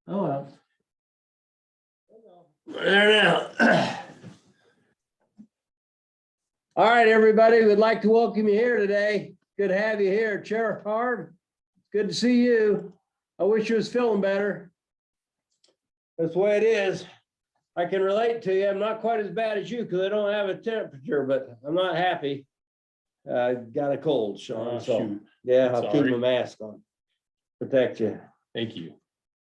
Oh, well. There now. All right, everybody, we'd like to welcome you here today. Good to have you here. Sheriff Harv, good to see you. I wish you was feeling better. That's the way it is. I can relate to you. I'm not quite as bad as you because I don't have a temperature, but I'm not happy. Got a cold, Sean. So Shoot. yeah, I'll keep Sorry. my mask on. Protect you. Thank you.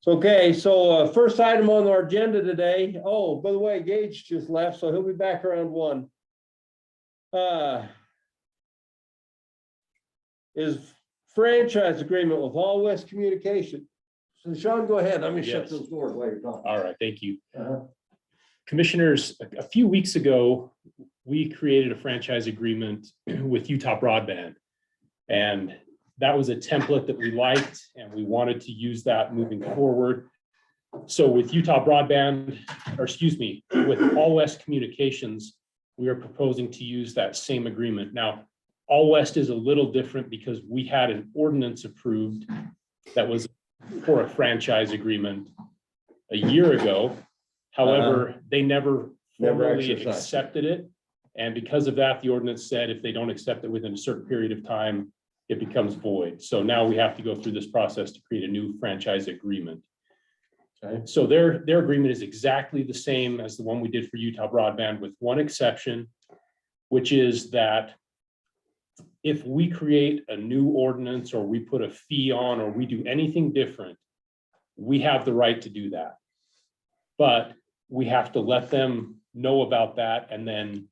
Okay, so first item on our agenda today. Oh, by the way, Gage just left, so he'll be back around 1. Is franchise agreement with All West Communication. So Sean, go ahead. Let me shut Yes. those doors while you're talking. All right, thank you. Uh-huh. Commissioners, a few weeks ago, we created a franchise agreement with Utah Broadband. And that was a template that we liked, and we wanted to use that moving forward. So with Utah Broadband, or excuse me, with All West Communications, we are proposing to use that same agreement. Now, All West is a little different because we had an ordinance approved that was for a franchise agreement a year ago. However, they never formally accepted it. And because of that, the ordinance said if they don't accept it within a certain period of time, it becomes void. So now we have to go through this process to create a new franchise agreement. Okay. So their agreement is exactly the same as the one we did for Utah Broadband, with one exception, which is that if we create a new ordinance or we put a fee on or we do anything different, we have the right to do that. But we have to let them know about that, and then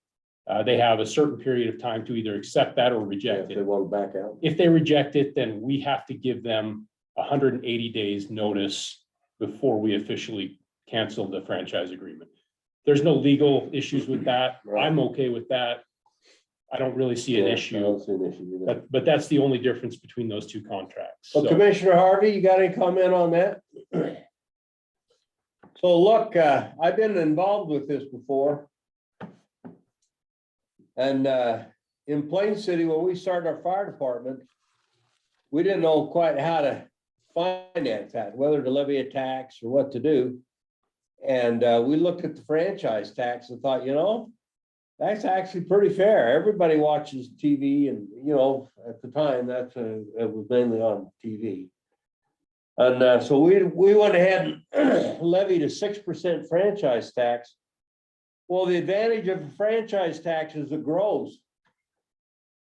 they have a certain period of time to either accept that or reject it. They want to back out. If they reject it, then we have to give them 180 days notice before we officially cancel the franchise agreement. There's no legal issues with that. Right. I'm okay with that. I don't really see an issue. I don't see an issue with that. But that's the only difference between those two contracts. Well, So, Commissioner Harvey, you got any comment on that? So look, I've been involved with this before. And in Plain City, when we started our fire department, we didn't know quite how to finance that, whether to levy a tax or what to do. And we looked at the franchise tax and thought, that's actually pretty fair. Everybody watches TV, and at the time it was mainly on TV. And so we went ahead and levied a 6% franchise tax. Well, the advantage of a franchise tax is it grows.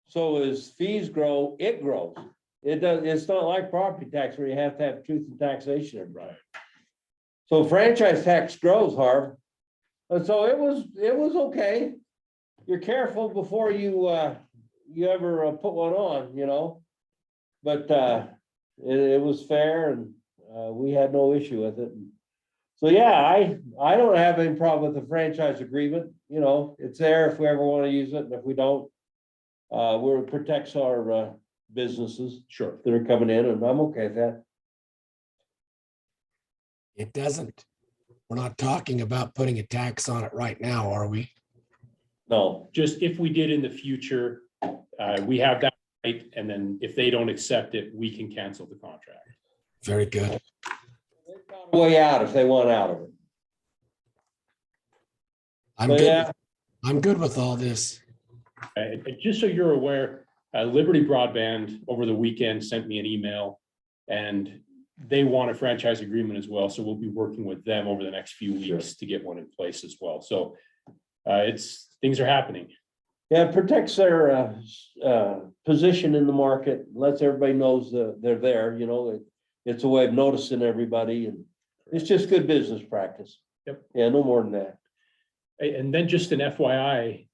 So as fees grow, it grows. It's not like property tax where you have to have truth and taxation every time. So franchise tax grows, Harv. And so it was okay. You're careful before you ever put one on, but it was fair, and we had no issue with it. So yeah, I don't have any problem with the franchise agreement. It's there if we ever want to use it, and if we don't, it protects our businesses. sure. That are coming in, and I'm okay with that. It doesn't. We're not talking about putting a tax on it right now, are we? No, Just if we did in the future, we have that right. And then if they don't accept it, we can cancel the contract. Very good. way out if they want out of it. I'm So, good. yeah. I'm good with all this. Just so you're aware, Liberty Broadband over the weekend sent me an email, and they want a franchise agreement as well. So we'll be working with them over the next few weeks to get one in place as well. So things are happening. Yeah, it protects their position in the market, lets everybody knows that they're there, it's a way of noticing everybody, and it's just good business practice. Yep. Yeah, no more than that. And then just an FYI,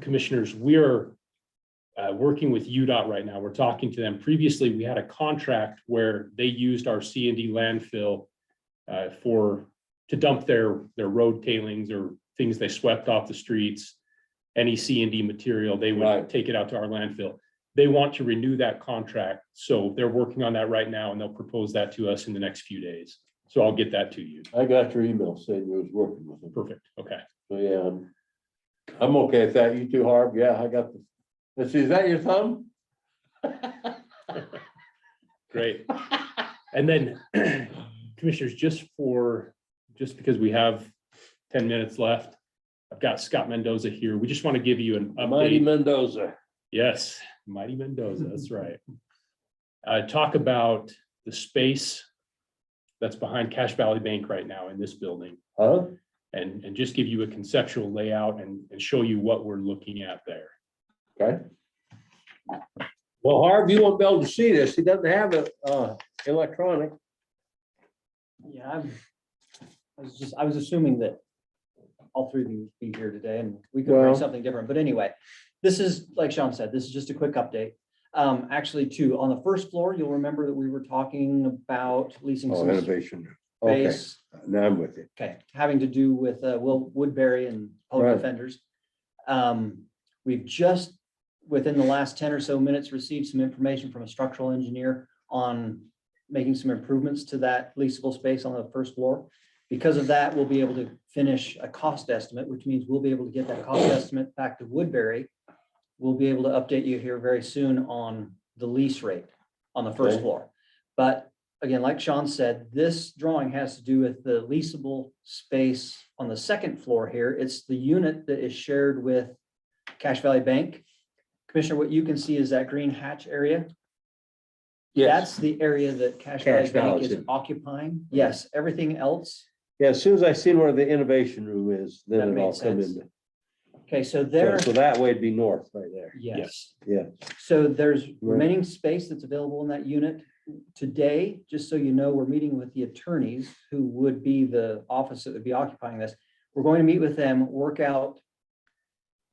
commissioners, we're working with UDOT right now. We're talking to them. Previously, we had a contract where they used our C&D landfill to dump their road tailings or things they swept off the streets. Any C&D material, they would take it out to our landfill. They want to renew that contract. So they're working on that right now, and they'll propose that to us in the next few days. So I'll get that to you. I got your email saying you was working with them. Perfect. Okay. So yeah, I'm okay with that. You too, Harv? Yeah, I got the, let's see, is that your thumb? Great. And then Commissioners, just because we have 10 minutes left, I've got Scott Mendoza here. We just want to give you an Mighty update. Mendoza. Yes, Mighty Mendoza, that's right. Talk about the space that's behind Cache Valley Bank right now in this building, Huh? and just give you a conceptual layout and show you what we're looking at there. Okay. Well, Harv, you won't be able to see this. He doesn't have it electronic. Yeah, I was assuming that all three of you would be here today and we could Well- bring something different, but anyway, this is, like Sean said, this is just a quick update. Actually, too, on the first floor, you'll remember that we were talking about leasing Oh, some innovation. Okay, space. now I'm with you. Okay, having to do with Will Woodbury and public Right. defenders. We've just, within the last 10 or so minutes, received some information from a structural engineer on making some improvements to that leasable space on the first floor. Because of that, we'll be able to finish a cost estimate, which means we'll be able to get that cost estimate back to Woodbury. We'll be able to update you here very soon on the lease rate on the first Okay. floor. But again, like Sean said, this drawing has to do with the leasable space on the second floor here. It's the unit that is shared with Cache Valley Bank. Commissioner, what you can see is that green hatch area. Yes, That's the area that Cache Valley Cache Bank Valley's is in. occupying. Yes, everything else. yeah, as soon as I seen where the innovation room is, That then it made all come sense. into. Okay, so there, So that way it'd be north right there. yes. Yeah, So there's remaining space that's available in that unit. Today, just so you know, we're meeting with the attorneys who would be the office that would be occupying this. We're going to meet with them, work out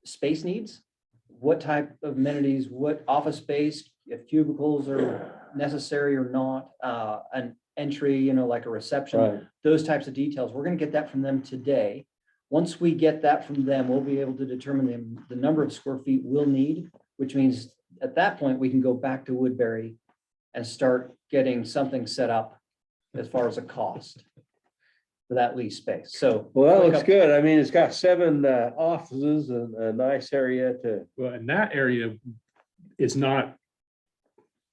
space needs, what type of amenities, what office space, if cubicles are necessary or not, an entry, like a reception, right. those types of details. We're gonna get that from them today. Once we get that from them, we'll be able to determine the number of square feet we'll need, which means at that point, we can go back to Woodbury and start getting something set up as far as a cost for that lease space. So. Well, that quick looks up- good. I mean, it's got 7 offices and a nice area to, Well, and that area is not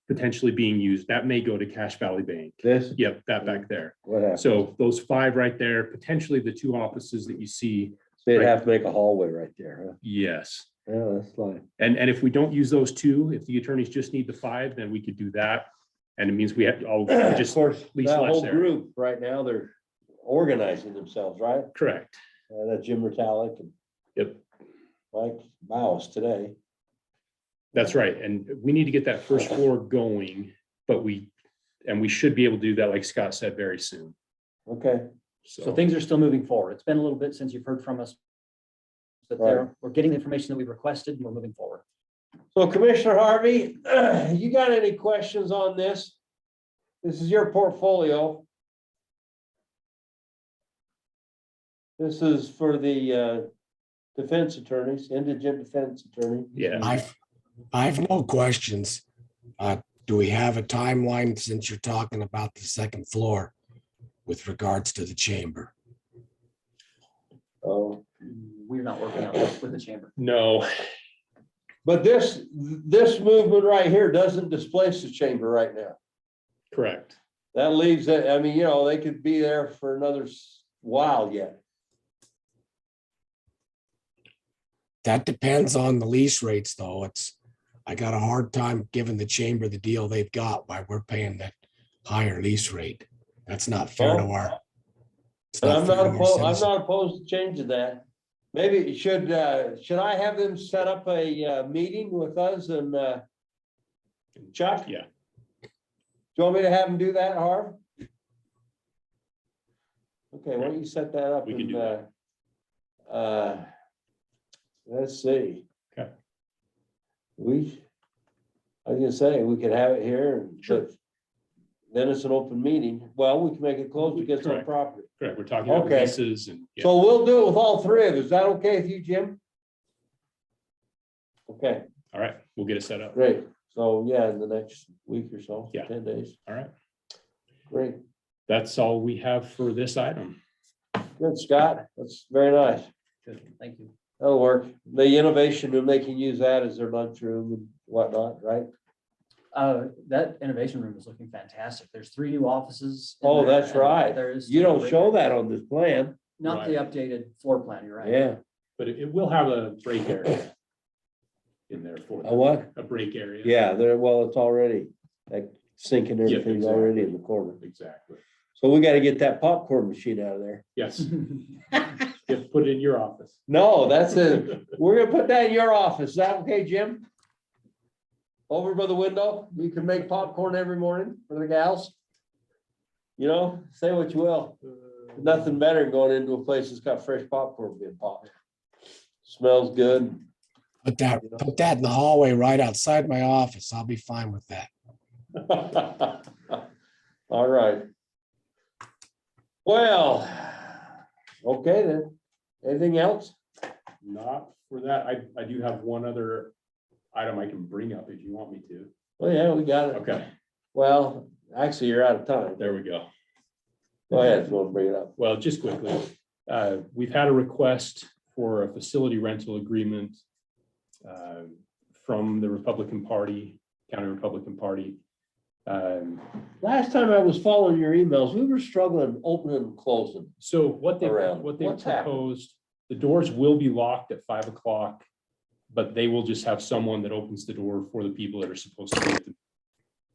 potentially being used. That may go to Cache Valley Bank. this, Yep, that back there. what happened? So those 5 right there, potentially the 2 offices that you see, So they'd right. have to make a hallway right there, yes. huh? Yeah, that's fine. And if we don't use those 2, if the attorneys just need the 5, then we could do that. And it means we have to all Of just course, lease that less whole there. group right now, they're organizing themselves, right? Correct. That's Jim Metallic and Yep, Mike Mouse today. that's right. And we need to get that first floor going, but we should be able to do that, like Scott said, very soon. Okay, So things are still moving forward. It's been a little bit since you've heard from us. But we're getting the information that we requested and we're moving forward. so Commissioner Harvey, you got any questions on this? This is your portfolio. This is for the defense attorneys, indigent defense attorney. Yeah. I've no questions. Do we have a timeline since you're talking about the second floor with regards to the chamber? Oh, We're not working on this with the chamber. No, but this movement right here doesn't displace the chamber right now. correct. That leaves it, I mean, they could be there for another while yet. That depends on the lease rates, though. I got a hard time giving the chamber the deal they've got while we're paying that higher lease rate. That's not fair to our. it's And I'm fair not to our opposed, I'm citizens. not opposed to changing that. Maybe should I have them set up a meeting with us and Chuck? Yeah. Do you want me to have them do that, Harv? Okay, why don't you set that up? We can and, do that. Let's see. Okay. I was gonna say, we could have it here and Sure. then it's an open meeting. Well, we can make it closed to get some Correct. property. Correct. We're talking about Okay. leases and. yeah. So we'll do it with all 3 of us. Is that okay with you, Jim? Okay, All right, we'll get it set up. great. So yeah, in the next week or so, Yeah. 10 days. All right. Great. That's all we have for this item. Good, Scott. That's very nice. Good, thank you. That'll work. The innovation to making use that as their lunchroom and whatnot, right? That innovation room is looking fantastic. There's 3 new offices. in Oh, there, that's and right. There is. You don't still a show break- that on this plan. Not the updated floor plan, you're right. Yeah. But it will have a break area in there for A them, what? a break area. Yeah, there, well, it's already, like sinking Yeah, everything's exactly. already in the corner. Exactly. So we gotta get that popcorn machine out of there. Yes, you have to put it in your office. No, that's it. We're gonna put that in your office. Is that okay, Jim? Over by the window, you can make popcorn every morning for the gals. You know, say what you will. Nothing better than going into a place that's got fresh popcorn being popped. Smells good. Put that in the hallway right outside my office. I'll be fine with that. All right. Well, okay then. Anything else? Not for that. I do have one other item I can bring up if you want me to. Oh, yeah, we got it. Okay, Well, actually, you're out of time. there we go. Go ahead, if you want to bring it up. Well, just quickly, we've had a request for a facility rental agreement from the Republican Party, County Republican Party. Last time I was following your emails, we were struggling opening and closing. So what they Around. What's happened? proposed, the doors will be locked at 5 o'clock, but they will just have someone that opens the door for the people that are supposed to get them.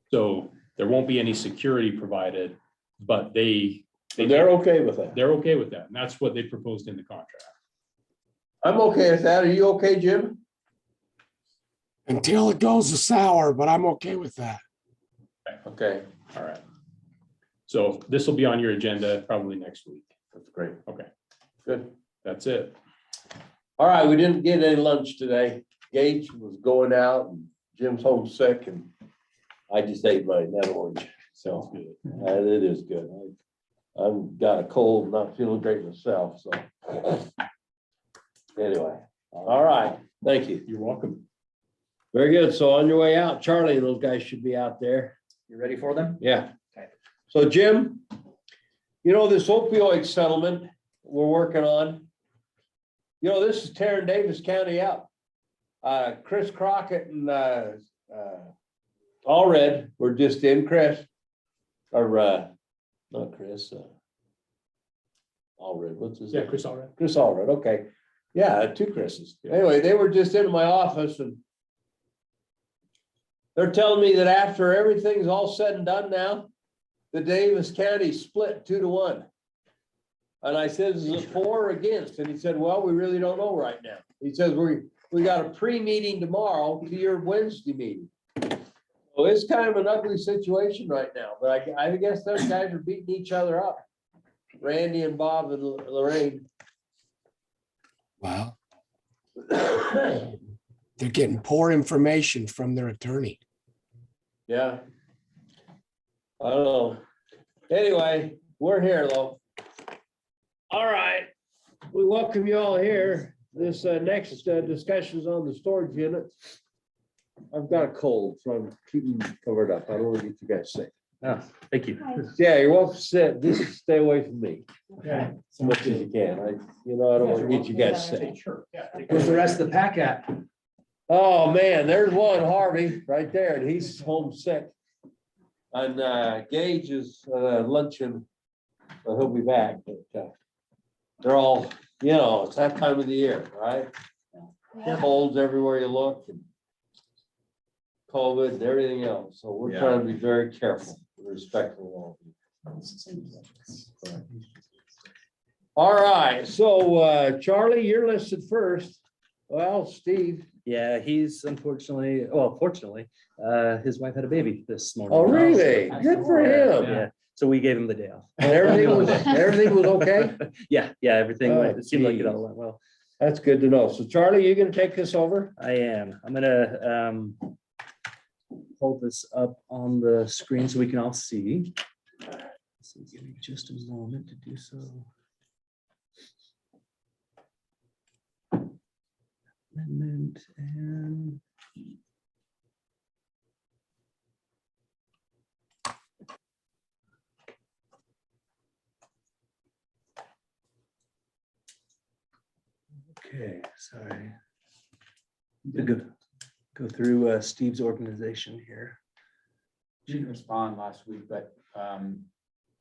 So there won't be any security provided, but They're okay with that. they're okay with that. And that's what they proposed in the contract. I'm okay with that. Are you okay, Jim? Until it goes sour, but I'm okay with that. Okay, All right. So this will be on your agenda probably next week. that's great. Okay, Good. that's it. All right, we didn't get any lunch today. Gage was going out and Jim's homesick and I just ate my net orange. Sounds So good. it is good. I've got a cold, not feeling great myself, so. Anyway, all right, thank you. You're welcome. Very good. So on your way out, Charlie and those guys should be out there. You ready for them? Yeah. Okay. So Jim, you know, this opioid settlement we're working on, you know, this is tearing Davis County up. Chris Crockett and Allred were just in Chris, or not Chris, Allred, what's his Yeah, name? Chris, all right. Chris Allred, okay. Yeah, 2 Chris's. Anyway, they were just in my office and they're telling me that after everything's all said and done now, the Davis County split 2-1. And I said, is it for or against? And he said, well, we really don't know right now. He says, we got a pre-meeting tomorrow to your Wednesday meeting. So it's kind of an ugly situation right now, but I guess those guys are beating each other up. Randy and Bob and Lorraine. Well, they're getting poor information from their attorney. Yeah. I don't know. Anyway, we're here though. All right. We welcome you all here. This next discussion is on the storage units. I've got a cold, so I'm keeping covered up. I don't want to get you guys sick. Thank you. Yeah, you're welcome to sit. Just stay away from me Okay. as much as you can. I don't want to get you guys sick. Where's the rest of the pack at? Oh, man, there's one, Harvey, right there, and he's homesick. And Gage is luncheon, so he'll be back, but they're all, it's that time of the year, right? Colds everywhere you look, and COVID and everything else, so we're trying to be very careful, and respectful of all of you. All right, so Charlie, you're listed first. Well, Steve. Yeah, he's fortunately, his wife had a baby this morning. Oh, really? Good for him. Yeah, so we gave him the day off. And everything was okay? Yeah, everything went, it seemed like it Oh, all went well. That's good to know. So Charlie, you gonna take this over? I am. I'm gonna hold this up on the screen so we can all see. So give me just a moment to do so. Amendment and. Okay, sorry. To go through Steve's organization here. He didn't respond last week, but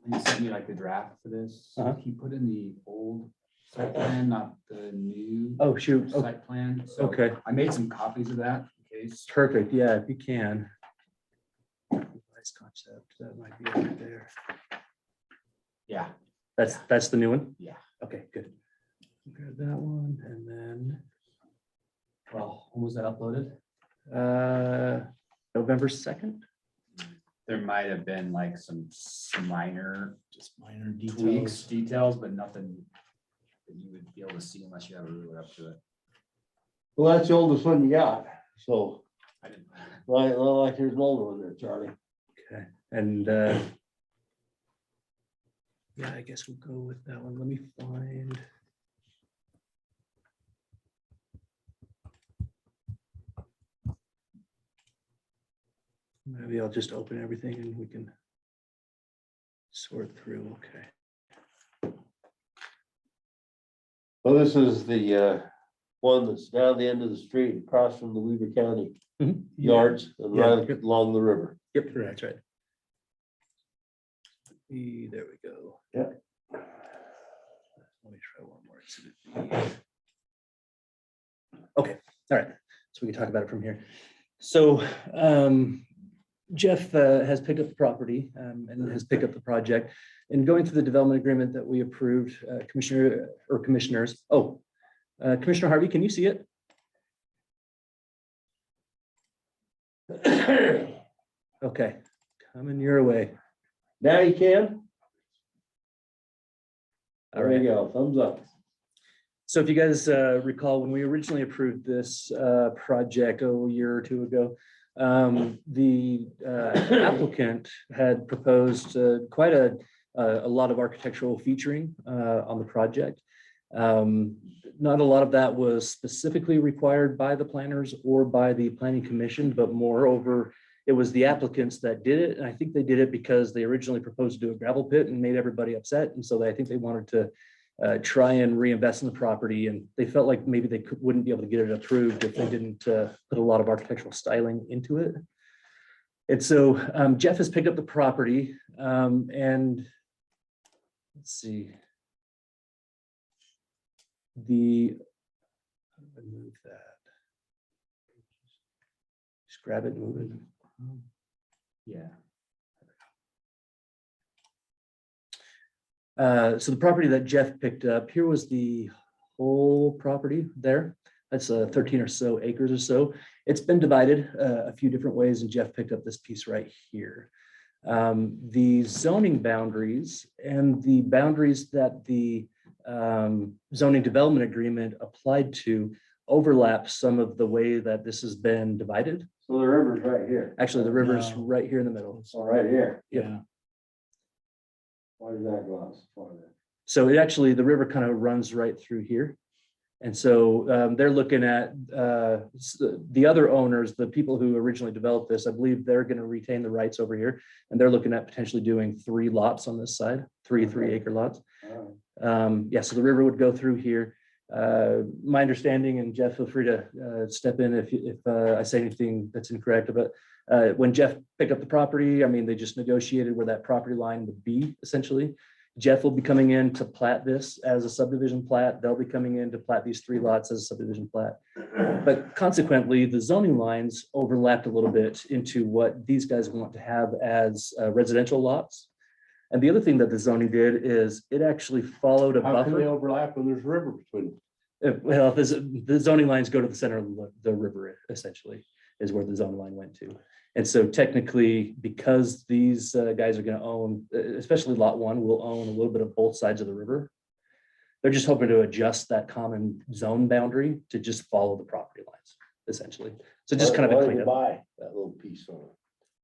he sent me like the draft for this. Uh-huh. He put in the old site plan, not the new Oh, shoot. Oh, site plan. So okay. I made some copies of that in case. Perfect. Yeah, if you can. Nice concept. That might be over there. Yeah, That's the new one? yeah. Okay, good. Grab that one and then, Well, when was that uploaded? November 2nd? There might have been like some minor Just minor tweaks, details. details, but nothing that you would be able to see unless you have a ruler up to it. Well, that's the oldest one you got, so, I didn't. like there's an older one there, Charlie. Okay, and yeah, I guess we'll go with that one. Let me find. Maybe I'll just open everything and we can sort through. Okay. Well, this is the one that's down the end of the street across from the Weaver County Mhm. yards and Yeah. right along the river. Yep, that's right. There we go. Yeah. Let me try one more. Exhibit B. Okay, all right. So we can talk about it from here. So Jeff has picked up the property and has picked up the project. And going through the development agreement that we approved, commissioners. Oh, Commissioner Harvey, can you see it? Okay, coming your way. Now you can? All There you right. go, thumbs up. So if you guys recall, when we originally approved this project a year or two ago, the applicant had proposed quite a lot of architectural featuring on the project. Not a lot of that was specifically required by the planners or by the planning commission, but moreover, it was the applicants that did it. And I think they did it because they originally proposed to do a gravel pit and made everybody upset. And so I think they wanted to try and reinvest in the property. And they felt like maybe they wouldn't be able to get it approved if they didn't put a lot of architectural styling into it. And so Jeff has picked up the property and let's see. How do I move that? Just grab it and move it. Yeah. So the property that Jeff picked up, here was the whole property there. That's 13 or so acres or so. It's been divided a few different ways and Jeff picked up this piece right here. The zoning boundaries and the boundaries that the zoning development agreement applied to overlap some of the way that this has been divided. So the river's right here. Actually, the river's No. right here in the middle. Oh, right here. Yeah, Why does that go out? So it actually, the river kind of runs right through here. And so they're looking at the other owners, the people who originally developed this, I believe they're going to retain the rights over here. And they're looking at potentially doing 3 lots on this side, 3 3-acre lots. Yeah, so the river would go through here. My understanding, and Jeff, feel free to step in if I say anything that's incorrect, but when Jeff picked up the property, I mean, they just negotiated where that property line would be essentially. Jeff will be coming in to plat this as a subdivision plat. They'll be coming in to plat these 3 lots as a subdivision plat. But consequently, the zoning lines overlapped a little bit into what these guys want to have as residential lots. And the other thing that the zoning did is it actually followed a How can they buffer. overlap when there's a river between them? Well, the zoning lines go to the center of the river, essentially, is where the zoning line went to. And so technically, because these guys are going to own, especially lot 1 will own a little bit of both sides of the river. They're just hoping to adjust that common zone boundary to just follow the property lines, essentially. So just kind of Why a did you cleanup. buy that little piece on it?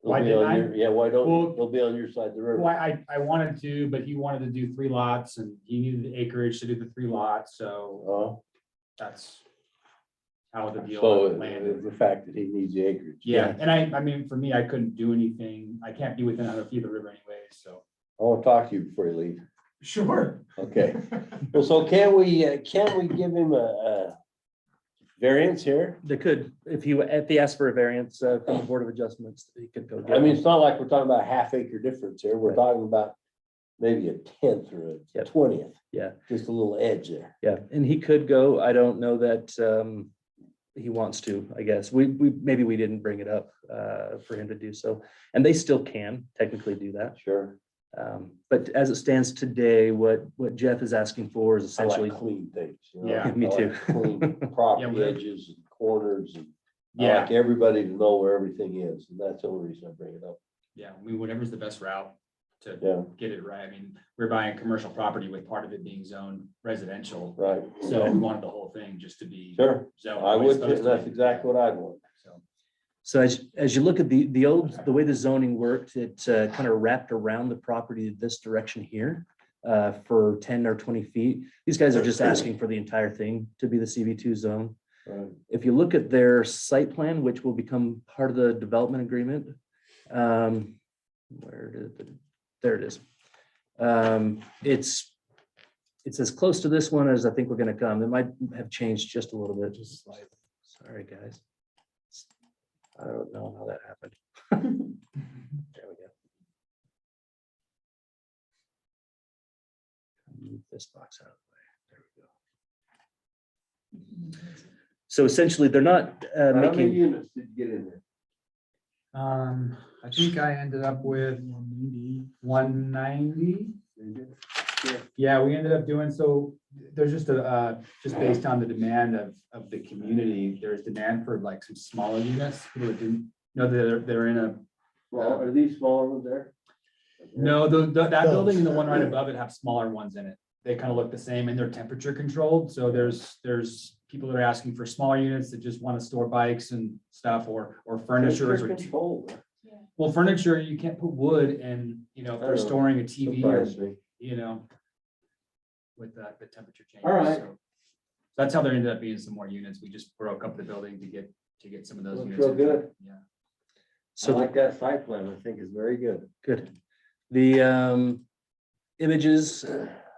It'll Why be didn't on I? your- Yeah, why don't, Well- it'll be on your side of the river. Well, I wanted to, but he wanted to do 3 lots and he needed the acreage to do the 3 lots, so Oh, that's how the deal so landed. the fact that he needs the acreage. Yeah, and I mean, for me, I couldn't do anything. I can't be within 100 feet of the river anyway, so. I want to talk to you before you leave. Sure. Okay. Well, so can we give him variance here? They could, if he asked for a variance from the Board of Adjustments, he could go. I get mean, one. it's not like we're talking about a half acre difference here. We're Right. talking about maybe a 10th or a Yep. 20th. Yeah. Just a little edge there. Yeah, and he could go. I don't know that he wants to, I guess. Maybe we didn't bring it up for him to do so. And they still can technically do that. Sure. But as it stands today, what Jeff is asking for is I essentially, like clean things. you know? Yeah, me I like too. Clean Yeah, property we're- edges and corners and I Yeah, like everybody to know where everything is. And that's the only reason I bring it up. yeah, I mean, whatever's the best route to Yeah, get it right. I mean, we're buying commercial property with part of it being zoned residential. right. So we wanted the whole thing just to be Sure. zoned. I the way it's would, supposed to that's be. exactly what I'd want. So, so as you look at the way the zoning worked, it kind of wrapped around the property this direction here for 10 or 20 feet. These guys are just asking for the entire thing to be the CV2 zone. Right. If you look at their site plan, which will become part of the development agreement, there it is. It's as close to this one as I think we're gonna come. It might have changed just a little bit. Just slightly. Sorry, guys. I don't know how that happened. There we go. Move this box out of the way. There we go. So essentially, they're not How many making, units did you get in there? I think I ended up with 190. Yeah, we ended up doing, so there's just just based on the demand of the community, there's demand for like some smaller units. People that didn't know that they're in a, Well, are these smaller ones there? no, that building and the one right above it have smaller ones in it. They kind of look the same and they're temperature controlled. So there's people that are asking for smaller units that just want to store bikes and stuff or furniture. Control. Well, furniture, you can't put wood and, you know, if they're storing a TV or, Surprised me. you know, with the temperature change. All right. So that's how there ended up being some more units. We just broke up the building to get some of those Looks units. real in. good. Yeah. I so like that site plan. I think is very good. good. The images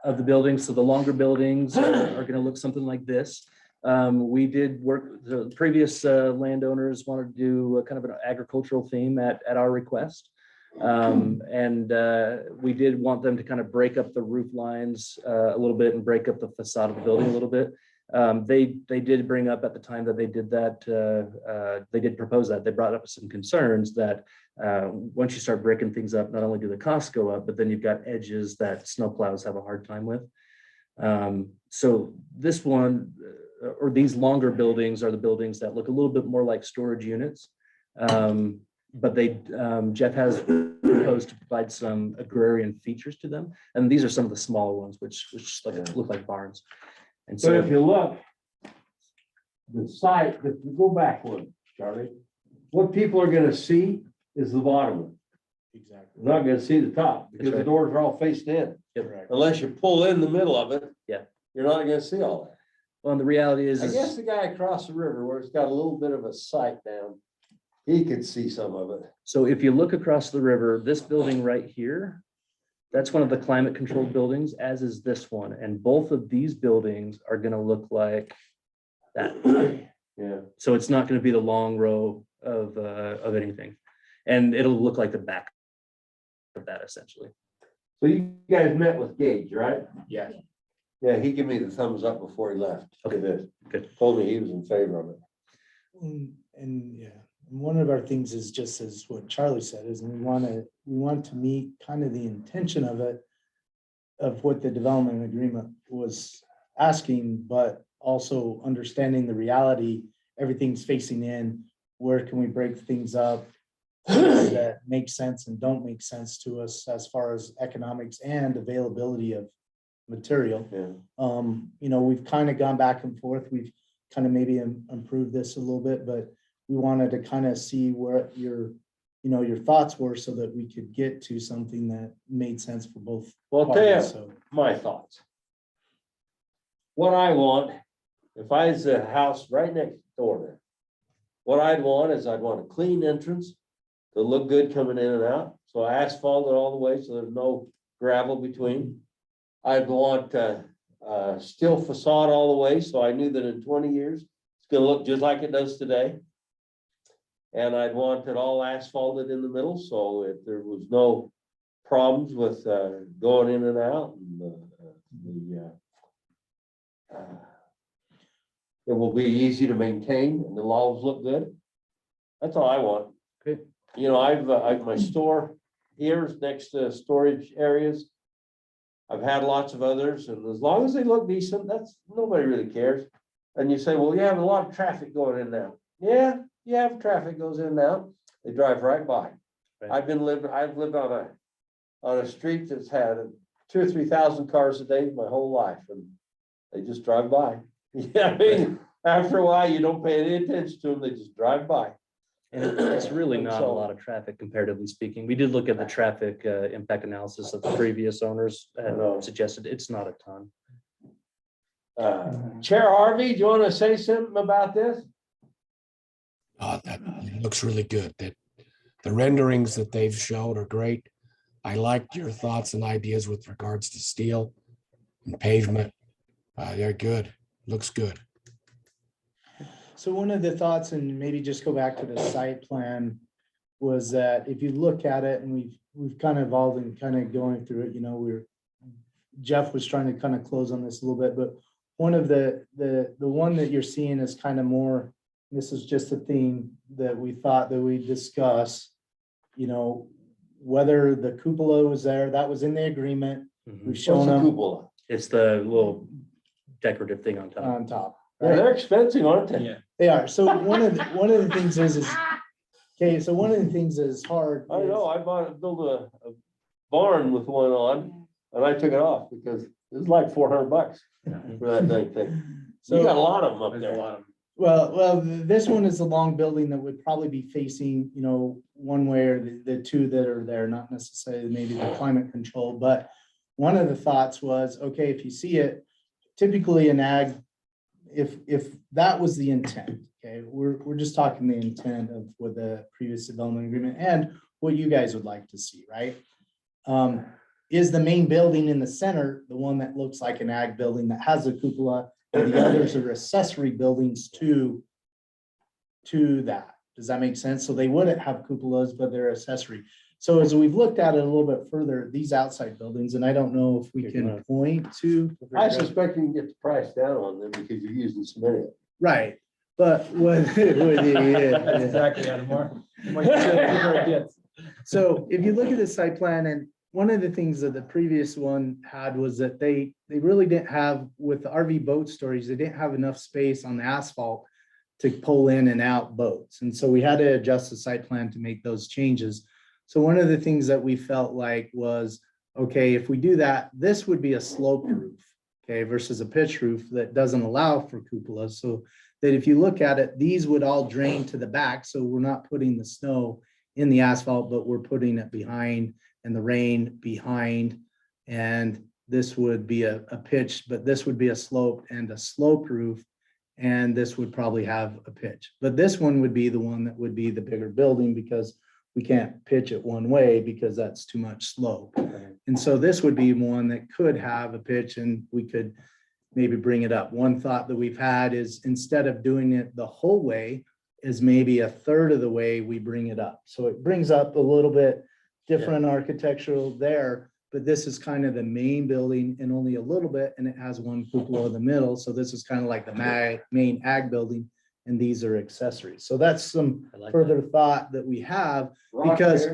of the buildings, so the longer buildings are gonna look something like this. We did work, the previous landowners wanted to do a kind of an agricultural theme at our request. And we did want them to kind of break up the roof lines a little bit and break up the facade of the building a little bit. They did bring up at the time that they did that, they did propose that, they brought up some concerns that once you start breaking things up, not only do the costs go up, but then you've got edges that snowplows have a hard time with. So this one, or these longer buildings are the buildings that look a little bit more like storage units. But Jeff has proposed to provide some agrarian features to them. And these are some of the smaller ones, which look like barns. And So if so, you look, the site, if you go back one, Charlie, what people are gonna see is the bottom one. Exactly. They're not gonna see the top because the right. doors are all faced in. Yep. Unless you pull in the middle of it. Yeah. You're not gonna see all that. well, and the reality is, I guess the guy across the river where it's got a little bit of a sight down, he could see some of it. so if you look across the river, this building right here, that's one of the climate controlled buildings, as is this one. And both of these buildings are gonna look like that. Yeah. So it's not gonna be the long row of anything. And it'll look like the back of that essentially. So you guys met with Gage, right? Yeah. Yeah, he gave me the thumbs up before he left. Okay, This good. told me he was in favor of it. And yeah, and one of our things is just as what Charlie said, is we want to meet kind of the intention of it, of what the development agreement was asking, but also understanding the reality, everything's facing in, where can we break things up that make sense and don't make sense to us as far as economics and availability of material. Yeah. You know, we've kind of gone back and forth. We've kind of maybe improved this a little bit, but we wanted to kind of see where your thoughts were so that we could get to something that made sense for both. Well, I'll tell you parties. So my thoughts. What I want, if I was a house right next door there, what I'd want is I'd want a clean entrance to look good coming in and out. So I asphalt it all the way so there's no gravel between. I'd want steel facade all the way, so I knew that in 20 years, it's gonna look just like it does today. And I'd want it all asphalted in the middle, so if there was no problems with going in and out and it will be easy to maintain and the walls look good. That's all I want. Okay. You know, I've my store here is next to storage areas. I've had lots of others, and as long as they look decent, that's, nobody really cares. And you say, well, you have a lot of traffic going in now. Yeah, traffic goes in now. They drive right by. Right. I've lived on a street that's had 2,000 or 3,000 cars a day my whole life, and they just drive by. Yeah, I mean, after a while, you don't pay any attention to them, they just drive by. And it's really And not a so- lot of traffic comparatively speaking. We did look at the traffic impact analysis that the previous owners had know. suggested. It's not a ton. Chair Harvey, do you want to say something about this? That looks really good. That the renderings that they've showed are great. I liked your thoughts and ideas with regards to steel and pavement. They're good. Looks good. So one of the thoughts, and maybe just go back to the site plan, was that if you look at it, and we've kind of evolved and kind of going through it, you know, Jeff was trying to kind of close on this a little bit, but one of the one that you're seeing is kind of more, this is just a theme that we thought that we'd discuss, you know, whether the cupola was there, that was in the agreement. Mhm. We've shown What's a them cupola? It's the little decorative thing on top. on top. Yeah, they're expensive, aren't they? Yeah. They are. So one of the things is, okay, so one of the things is hard. I know, I built a barn with one on, and I took it off because it was like $400 for that dang thing. You got a lot of them up There's a there. lot of. Well, this one is a long building that would probably be facing, you know, one way or the two that are there, not necessarily maybe the climate control, but one of the thoughts was, okay, if you see it, typically in ag, if that was the intent, okay, we're just talking the intent of with the previous development agreement and what you guys would like to see, right? Is the main building in the center the one that looks like an ag building that has a cupola, and the others are accessory buildings to that? Does that make sense? So they wouldn't have cupolas, but they're accessory. So as we've looked at it a little bit further, these outside buildings, and I don't know if we can point to. I suspect you can get the price down on them because you're using cement. Right, but what? That's exactly, yeah, the more you check, the cheaper it gets. So if you look at the site plan, and one of the things that the previous one had was that they really didn't have, with the RV boat storage, they didn't have enough space on the asphalt to pull in and out boats. And so we had to adjust the site plan to make those changes. So one of the things that we felt like was, okay, if we do that, this would be a slope roof, okay, versus a pitch roof that doesn't allow for cupolas. So that if you look at it, these would all drain to the back. So we're not putting the snow in the asphalt, but we're putting it behind and the rain behind. And this would be a pitch, but this would be a slope and a slope roof. And this would probably have a pitch, but this one would be the one that would be the bigger building because we can't pitch it one way because that's too much slope. And so this would be one that could have a pitch and we could maybe bring it up. One thought that we've had is instead of doing it the whole way, is maybe a third of the way we bring it up. So it brings up a little bit different architectural there, but this is kind of the main building and only a little bit, and it has one cupola in the middle. So this is kind of like the main ag building, and these are accessories. So that's some I like further thought that we have, because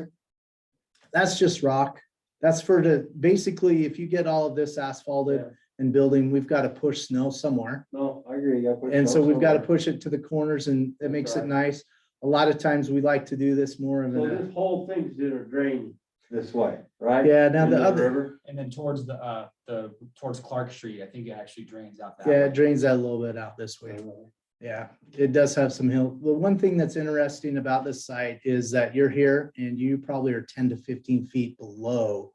that's just rock. That's for the, basically, if you get all of this asphalted and building, we've got to push snow somewhere. No, I agree. You gotta put And so snow we've got to somewhere. push it to the corners and it makes it right. nice. A lot of times we like to do this more of So a, this whole thing's gonna drain this way, right? yeah, now Into the other, river. And then towards towards Clark Street, I think it actually drains out that yeah, way. it drains that a little bit out this way. Yeah, it does have some hill. The one thing that's interesting about this site is that you're here and you probably are 10 to 15 feet below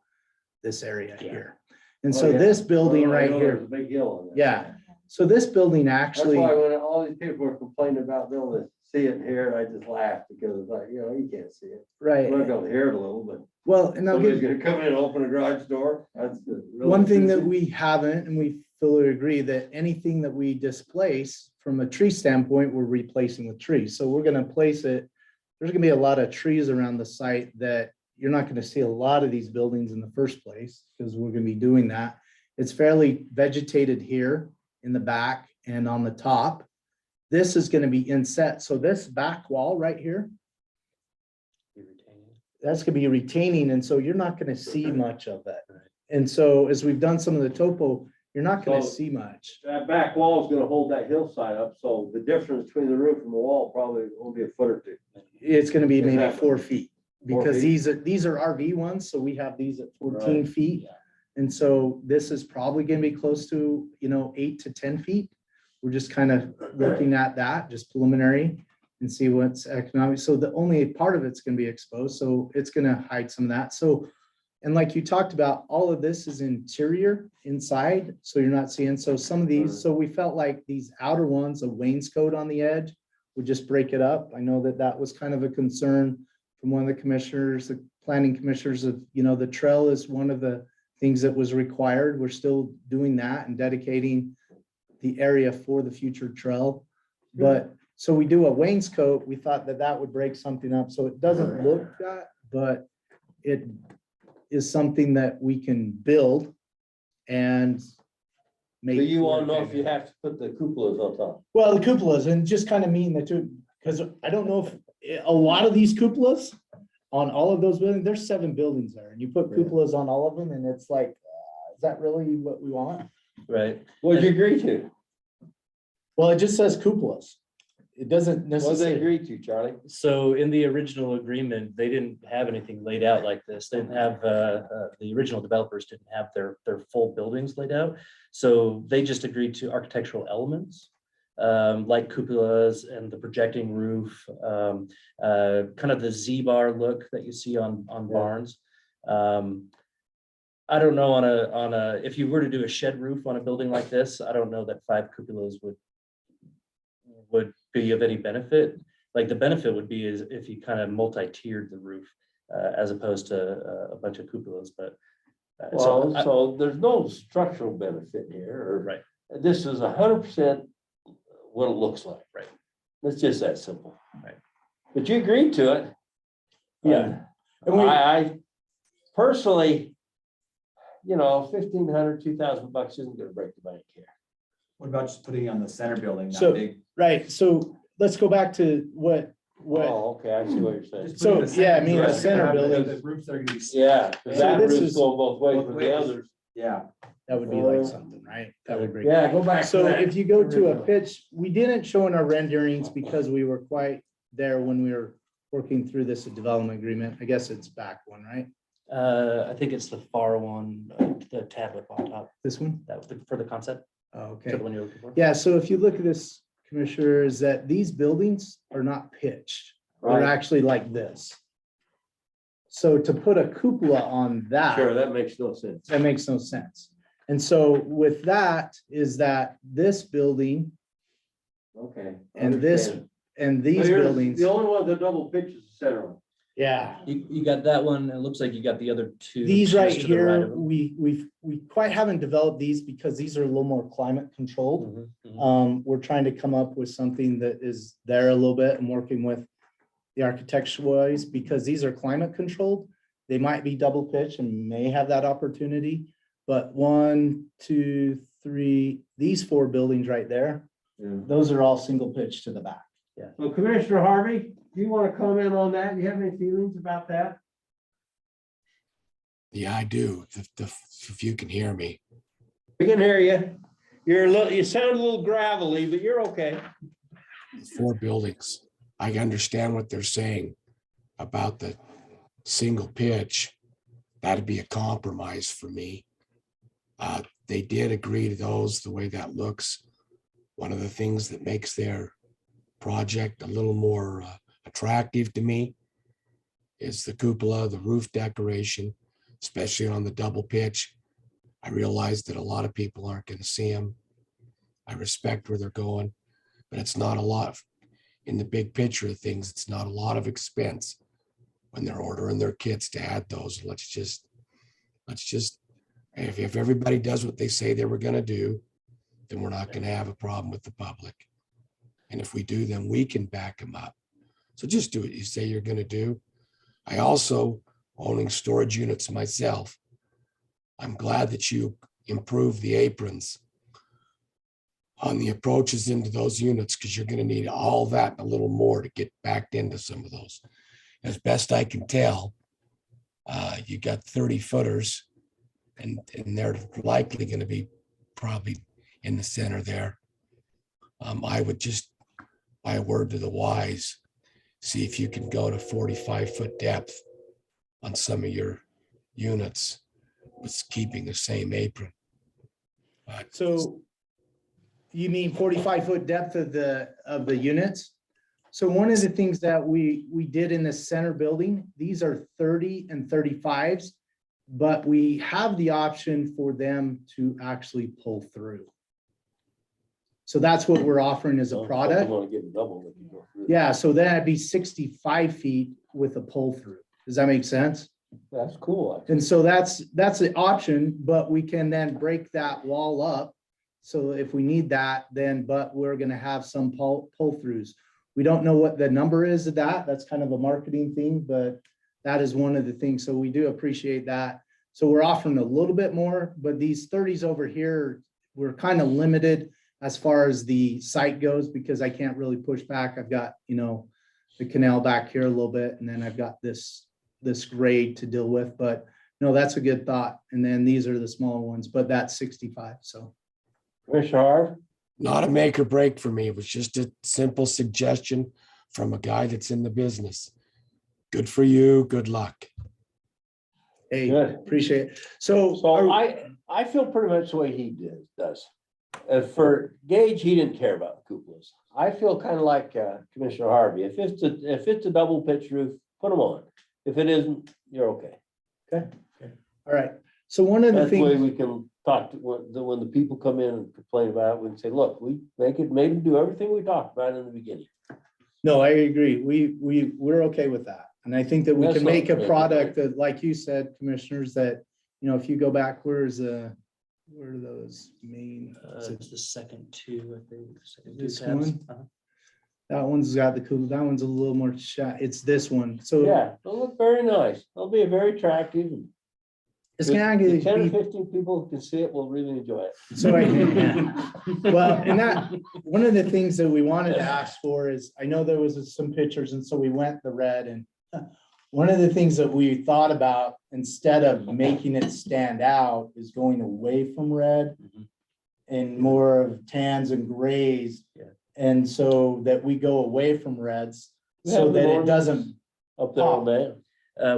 this area here. And so Oh, yeah. this building Oh, I right know here, there's a big hill on there. yeah. So this building That's actually, why when all these people were complaining about being able to see it here, I just laughed because it's like, you know, you can't see it. right, I'm not gonna hear it a little, but well, and I'll somebody's give, gonna come in and open a garage door. That's the. one thing that we haven't, and we fully agree that anything that we displace from a tree standpoint, we're replacing with trees. So we're gonna place it. There's gonna be a lot of trees around the site that you're not gonna see a lot of these buildings in the first place, because we're gonna be doing that. It's fairly vegetated here in the back and on the top. This is gonna be inset. So this back wall right here, that's gonna be retaining, and so you're not gonna see much of it. And so as we've done some of the topo, you're not gonna So- see much. That back wall is gonna hold that hillside up, so the difference between the roof and the wall probably will be a foot or two. It's gonna be maybe Exactly. 4 feet, 4 because feet? these are RV ones, so we have these at 14 Right. feet. And so this is probably gonna be close to, 8 to 10 feet. We're just kind of looking at that, just preliminary, and see what's economic. So the only part of it's gonna be exposed, so it's gonna hide some of that. So, and like you talked about, all of this is interior inside, so you're not seeing, so some of these, so we felt like these outer ones, a wainscot on the edge would just break it up. I know that that was kind of a concern from one of the commissioners, the planning commissioners of, the trail is one of the things that was required. We're still doing that and dedicating the area for the future trail. But, so we do a wainscot, we thought that that would break something up, so it doesn't look that, but it is something that we can build and make. Do you wanna know work. if you have to put the cupolas on top? Well, the cupolas, and just kind of mean the two, because I don't know if a lot of these cupolas on all of those buildings, there's 7 buildings there, and you put cupolas on all of them, and it's like, is that really what we want? Right. What'd you agree to? Well, it just says cupolas. It doesn't What'd they necessarily. agree to, Charlie? So in the original agreement, they didn't have anything laid out like this. They didn't have, the original developers didn't have their full buildings laid out. So they just agreed to architectural elements, like cupolas and the projecting roof, kind of the Z-bar look that you see on barns. I don't know on a, if you were to do a shed roof on a building like this, I don't know that 5 cupolas would be of any benefit. Like the benefit would be is if you kind of multi-tiered the roof, as opposed to a bunch of cupolas, but. Well, so there's no structural benefit here, or Right. this is 100% what it looks like. Right. It's just that simple. Right. But you agreed to it. Yeah. And we- I personally, $1,500, $2,000 isn't gonna break the bank here. What about just putting it on the center building, So- that big? Right, so let's go back to what, Oh, okay, I see what you're saying. Just put it in the So, yeah, I mean, the the rest are gonna center have building- The roofs that are gonna be. Yeah, 'cause So that this roof's is- going both ways, Both but the ways. others. Yeah. that would be like something, right? That would break. Yeah, go back to So that. if you go to a pitch, we didn't show in our renderings because we were quite there when we were working through this development agreement. I guess it's back one, right? I think it's the far one, the tablet on top, This one? that for the concept, Oh, is that okay. the one you're looking for? Yeah, so if you look at this, Commissioner, is that these buildings are not pitched. They're Right. actually like this. So to put a cupola on that. Sure, that makes no sense. That makes no sense. And so with that is that this building Okay. and this understand. and So these here's buildings, The only one, the double pitch is the center one. yeah. You got that one, it looks like you got the other 2. These right just to the right here, of them. we quite haven't developed these because these are a little more climate controlled. Mhm, mhm. We're trying to come up with something that is there a little bit and working with the architectural wise, because these are climate controlled. They might be double pitch and may have that opportunity, but 1, 2, 3, these 4 buildings right there, those are all single pitch to the back. So Commissioner Harvey, do you want to comment on that? Do you have any feelings about that? Yeah, I do. If you can hear me. We can hear you. You sound a little gravelly, but you're okay. 4 buildings. I understand what they're saying about the single pitch. That'd be a compromise for me. They did agree to those, the way that looks. One of the things that makes their project a little more attractive to me is the cupola, the roof decoration, especially on the double pitch. I realize that a lot of people aren't going to see them. I respect where they're going, but it's not a lot. In the big picture of things, it's not a lot of expense when they're ordering their kits to add those. Let's just, if everybody does what they say they were going to do, then we're not gonna have a problem with the public. And if we do, then we can back them up. So just do what you say you're gonna do. I also, owning storage units myself, I'm glad that you improved the aprons on the approaches into those units, because you're gonna need all that and a little more to get backed into some of those. As best I can tell, you got 30 footers and they're likely gonna be probably in the center there. I would just, by a word to the wise, see if you can go to 45-foot depth on some of your units with keeping the same apron. But So you mean 45-foot depth of the units? So one of the things that we did in the center building, these are 30 and 35s, but we have the option for them to actually pull through. So that's what we're offering as a product. Want to get a double. if you go through. Yeah, so that'd be 65 feet with a pull through. Does that make sense? That's cool. actually. And so that's the option, but we can then break that wall up. So if we need that, then, but we're gonna have some pull throughs. We don't know what the number is of that. That's kind of a marketing thing, but that is one of the things. So we do appreciate that. So we're offering a little bit more, but these 30s over here, we're kind of limited as far as the site goes, because I can't really push back. I've got, the canal back here a little bit, and then I've got this grade to deal with, but no, that's a good thought. And then these are the smaller ones, but that's 65, so. Commissioner Harv? not a make or break for me. It was just a simple suggestion from a guy that's in the business. Good for you. Good luck. Hey, Good. appreciate it. So So I feel pretty much the way he does. For Gage, he didn't care about the cupolas. I feel kind of like Commissioner Harvey. If it's a double pitch roof, put them on. If it isn't, you're okay. all right. So one of the That's the way things, we can talk to when the people come in and complain about it, we can say, look, we make it, maybe do everything we talked about in the beginning. no, I agree. We're okay with that. And I think that we That's can make a not- product that, like you said, commissioners, that, if you go back, where are those main? It's the second two, I think. second two This tabs. one? Uh-huh. That one's got the cool, that one's a little more it's this one. So Yeah, they'll look very nice. They'll be very attractive. And it's the gonna 10 or be, 15 people who can see it will really enjoy it. so well, and that, one of the things that we wanted to ask for is, I know there was some pictures, and so we went the red, and one of the things that we thought about, instead of making it stand out, is going away from red Mhm. and more of tans and grays. Yeah. And so that we go away from reds, We so have that an it ordinance doesn't Up there all day.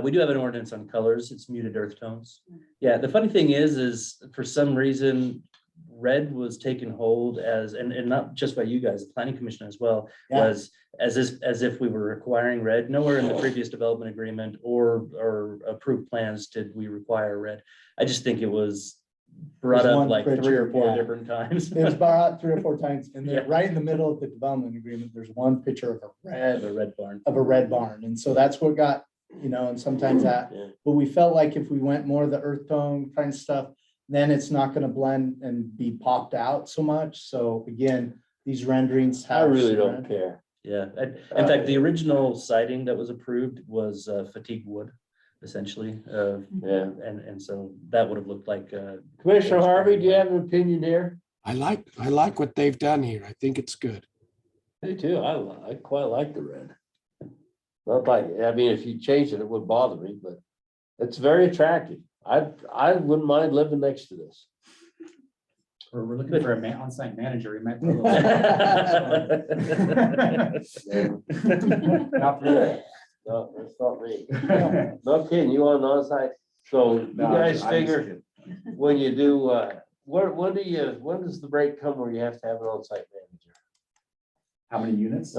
We do have an ordinance on colors. It's muted earth tones. Yeah, the funny thing is for some reason, red was taken hold as, and not just by you guys, the planning commission as well, Yeah. was as if we were requiring red. Nowhere in the previous development agreement or approved plans did we require red. I just think it was brought There's up one like 3 picture, or 4 yeah. different times. It was brought up 3 or 4 times, and then Yeah. right in the middle of the development agreement, there's one picture of The red barn. a red barn, and so that's what got, and sometimes that, Yeah. but we felt like if we went more of the earth tone kind of stuff, then it's not gonna blend and be popped out so much. So again, these renderings I have. really some don't red. care. Yeah, in fact, the original siding that was approved was fatigue wood, essentially. Yeah. And so that would have looked like. Commissioner Harvey, do you have an opinion here? I like what they've done here. I think it's good. Me too. I quite like the red. Not like, I mean, if you change it, it wouldn't bother me, but it's very attractive. I wouldn't mind living next to this. We're looking for a on-site manager. We might. put a little- Not for you. No, that's not me. No kidding, you on onsite? So you No, guys I'm just figure when you do, when does the break come where you have to have an onsite manager? How many units?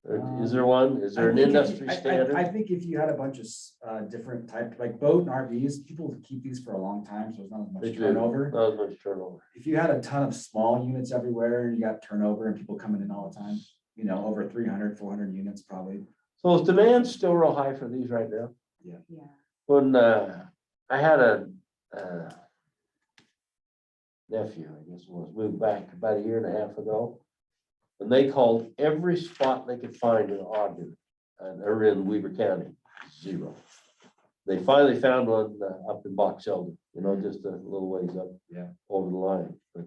Is there one? Is there an I think if you- industry I standard? think if you had a bunch of different type, like boat and RVs, people keep these for a long time, so there's not as They much do. turnover. Not as much turnover. If you had a ton of small units everywhere, and you got turnover and people coming in all the time, over 300, 400 units probably. So is demand still real high for these right now? Yeah. When I had nephew, I guess, was moved back about a year and a half ago. And they called every spot they could find in Ogden, or in Weaver County, zero. They finally found one up in Box Elder, you know, just a little ways up. Yeah. Over the line, but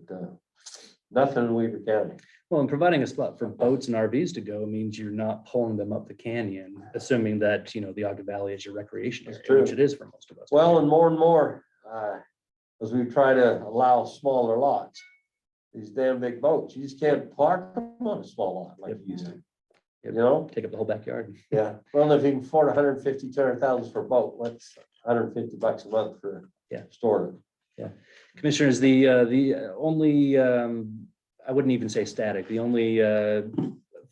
nothing in Weaver County. Well, and providing a spot for boats and RVs to go means you're not pulling them up the canyon, assuming that, you know, the Ogden Valley is your recreation That's area, which true. it is for most of us. Well, and more, as we try to allow smaller lots, these damn big boats, you just can't park them on a small lot like you used to. You Yep. know? Take up the whole backyard. Yeah, well, if you can afford 150, 200,000 for a boat, what's $150 a month for storage? Commissioners, the only, I wouldn't even say static, the only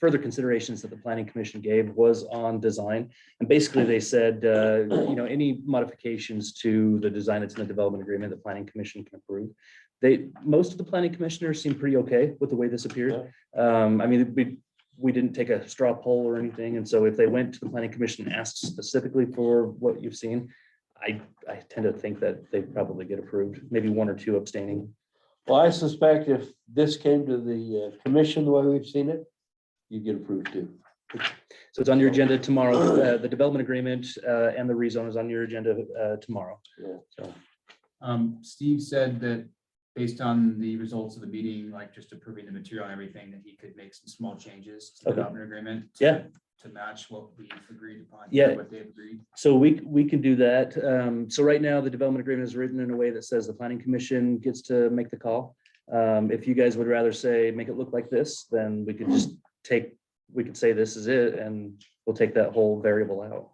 further considerations that the planning commission gave was on design. And basically they said, you know, any modifications to the design that's in the development agreement, the planning commission can approve. Most of the planning commissioners seem pretty okay with the way this appeared. I mean, we didn't take a straw poll or anything. And so if they went to the planning commission and asked specifically for what you've seen, I tend to think that they probably get approved, maybe one or two abstaining. Well, I suspect if this came to the commission the way we've seen it, you get approved too. So it's on your agenda tomorrow. The development agreement and the rezone is on your agenda tomorrow. Yeah. So Steve said that based on the results of the meeting, like just approving the material and everything, that he could make some small changes to the Okay. development agreement. Yeah. To match what we've agreed upon. Yeah. What they've agreed. So we can do that. So right now, the development agreement is written in a way that says the planning commission gets to make the call. If you guys would rather say, make it look like this, then we could just we could say this is it, and we'll take that whole variable out.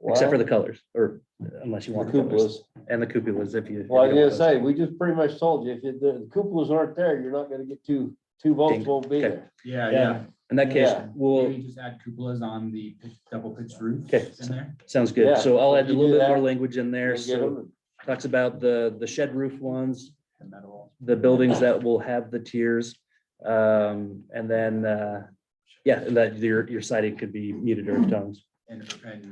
Except for the colors, or unless you want the colors. cupolas. And the cupolas, if you. Well, I if was you gonna don't say, want we just pretty much told you, if the cupolas aren't there, you're not gonna get two votes Ding. won't be Okay. there. Yeah, those. yeah. In that case, Yeah. we'll, Maybe just add cupolas on the double pitched roof Okay. in there. sounds good. Yeah, So I'll add a you little do bit more that, language in there. You'll get So 'em. talks about the shed roof ones, The metal. the buildings that will have the tiers. And then, yeah, and that your siding could be muted earth tones And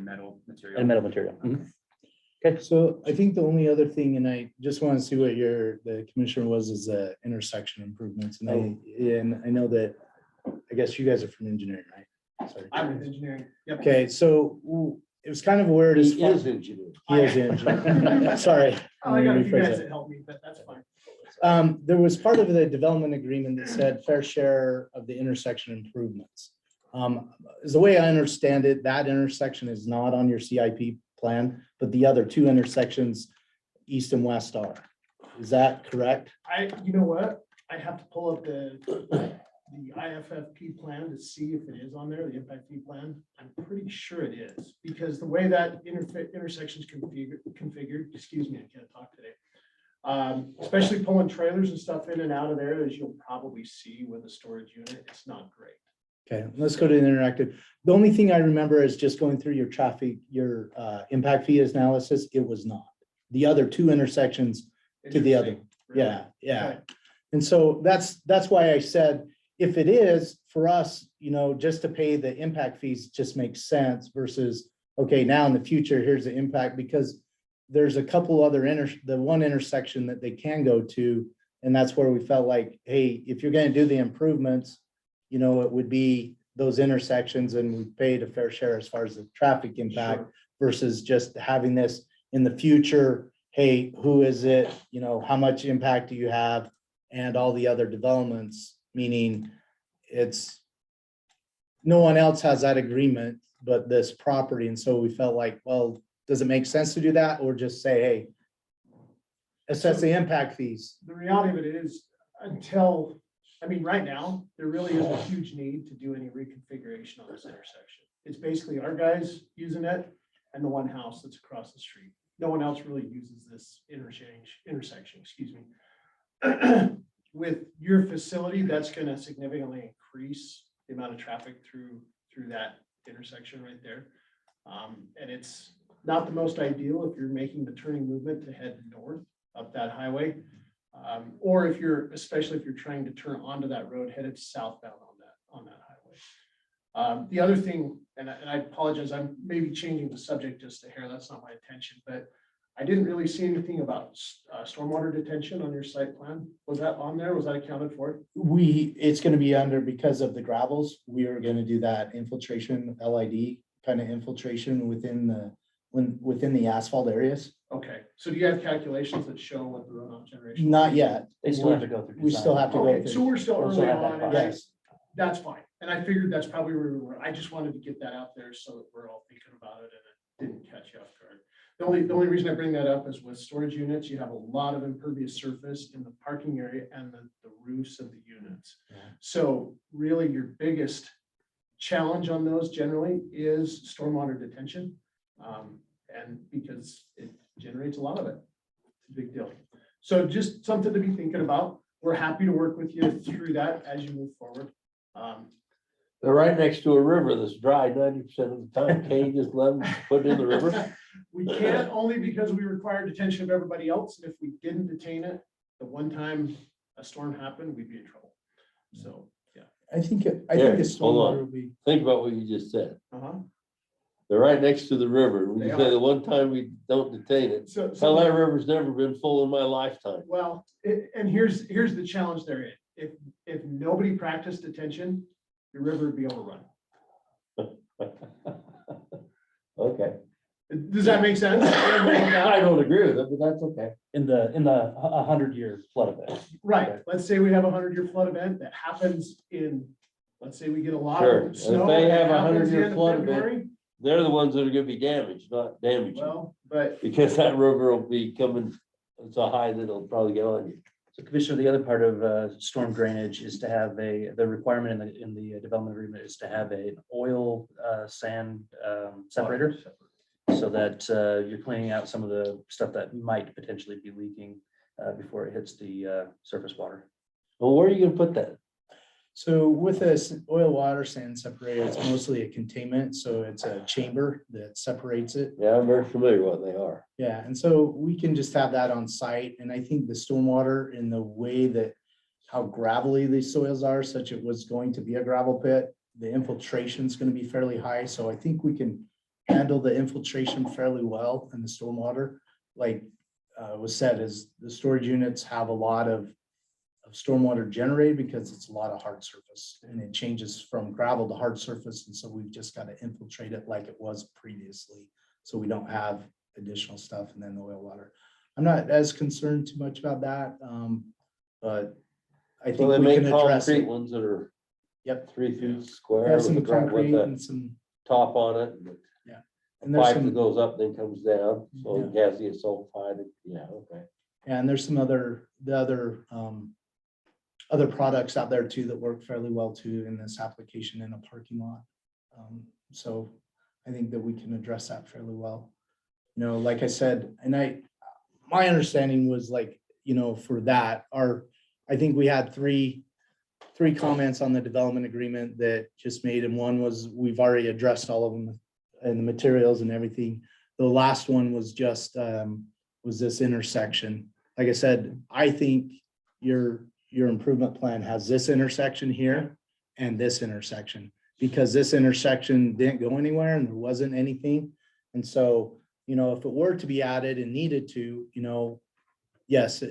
metal material. and metal material. Mhm. So I think the only other thing, and I just want to see what the commissioner was, is intersection improvements. And I know that, I guess you guys are from engineering, right? Sorry. I'm with engineering. Yep. Okay, so it was kind of weird as He far. is engineer. He is the engineer. Sorry. I got a few Rephrase guys that. that help me, but that's fine. There was part of the development agreement that said fair share of the intersection improvements. Is the way I understand it, that intersection is not on your CIP plan, but the other two intersections, east and west are. Is that correct? You know what? I'd have to pull up the IFFP plan to see if it is on there, the impact fee plan. I'm pretty sure it is, because the way that intersection is configured, excuse me, I can't talk today. Especially pulling trailers and stuff in and out of there, as you'll probably see with a storage unit, it's not great. Okay, let's go to the interactive. The only thing I remember is just going through your impact fee analysis, it was not. The other two intersections to the other. Really? Yeah. Okay. And so that's why I said, if it is for us, just to pay the impact fees just makes sense versus, okay, now in the future, here's the impact, because there's a couple other the one intersection that they can go to. And that's where we felt like, hey, if you're going to do the improvements, it would be those intersections, and we paid a fair share as far as the traffic impact versus just having this in the future. Hey, who is it? How much impact do you have? And all the other developments, meaning it's no one else has that agreement but this property. And so we felt like, well, does it make sense to do that, or just say, hey, assess the impact fees? The reality of it is, right now, there really isn't a huge need to do any reconfiguration on this intersection. It's basically our guys using it and the one house that's across the street. No one else really uses this intersection, excuse me. With your facility, that's going to significantly increase the amount of traffic through that intersection right there. And it's not the most ideal if you're making the turning movement to head north up that highway. Or especially if you're trying to turn onto that road headed southbound on that highway. The other thing, and I apologize, I'm maybe changing the subject just a hair, that's not my intention, but I didn't really see anything about stormwater detention on your site plan. Was that on there? Was that accounted for? It's gonna be under, because of the gravels, we are gonna do that infiltration, LID kind of infiltration within the asphalt areas. Okay, so do you have calculations that show what the runoff generation? Not yet. They still have to go through. We still have to go Okay, so through. we're still We'll still early have that on, part. and Yes, that's fine. And I figured that's probably where we were. I just wanted to get that out there so that we're all thinking about it and it didn't catch you off guard. The only reason I bring that up is with storage units, you have a lot of impervious surface in the parking area and the roofs of the units. Yeah. So really your biggest challenge on those generally is stormwater detention. And because it generates a lot of it. It's a big deal. So just something to be thinking about. We're happy to work with you through that as you move forward. They're right next to a river that's dry 90% of the time. Can't you just let them put it in the river? We can't, only because we require detention of everybody else. And if we didn't detain it, the one time a storm happened, we'd be in trouble. So, yeah. I think the Here, hold stormwater on. will be, Think about what you just said. Uh-huh. They're right next to the river. When They you say are. the one time we don't detain it, So, hell, that river's never been full in my lifetime. well, and here's the challenge they're in. If nobody practiced detention, the river would be overrun. Okay. Does that make sense? I don't agree with it, but that's okay. In the 100-year flood event. Right, let's say we have a 100-year flood event that happens in, let's say we get a lot Sure. And of if snow. they and it have a happens 100-year the end of flood event, February, They're the ones that are gonna be damaged, not damaged. well, but Because that river will be coming, it's a high that'll probably get on you. So Commissioner, the other part of storm drainage is to have the requirement in the development agreement is to have an oil sand separator. So that you're cleaning out some of the stuff that might potentially be leaking before it hits the surface water. Well, where are you gonna put that? so with this oil water sand separator, it's mostly a containment, so it's a chamber that separates it. Yeah, I'm very familiar what they are. Yeah, and so we can just have that on site, and I think the stormwater in the way that how gravelly these soils are, such it was going to be a gravel pit, the infiltration is gonna be fairly high, so I think we can handle the infiltration fairly well in the stormwater. Like was said, is the storage units have a lot of stormwater generated because it's a lot of hard surface, and it changes from gravel to hard surface, and so we've just got to infiltrate it like it was previously, so we don't have additional stuff and then the oil water. I'm not as concerned too much about that, but I So think they we make can address concrete it. ones that are Yep. 3 feet We square have with some the concrete with and some, the top on it. and there's Pipe that some, goes up, then comes down, so it has the sulfide, yeah, okay. and there's some other products out there too that work fairly well too in this application in a parking lot. So I think that we can address that fairly well. You know, like I said, and my understanding was like, you know, for that, I think we had three comments on the development agreement that just made, and one was we've already addressed all of them and the materials and everything. The last one was just, was this intersection. Like I said, I think your improvement plan has this intersection here and this intersection, because this intersection didn't go anywhere and there wasn't anything. And so, you know, if it were to be added and needed to, you know, yes,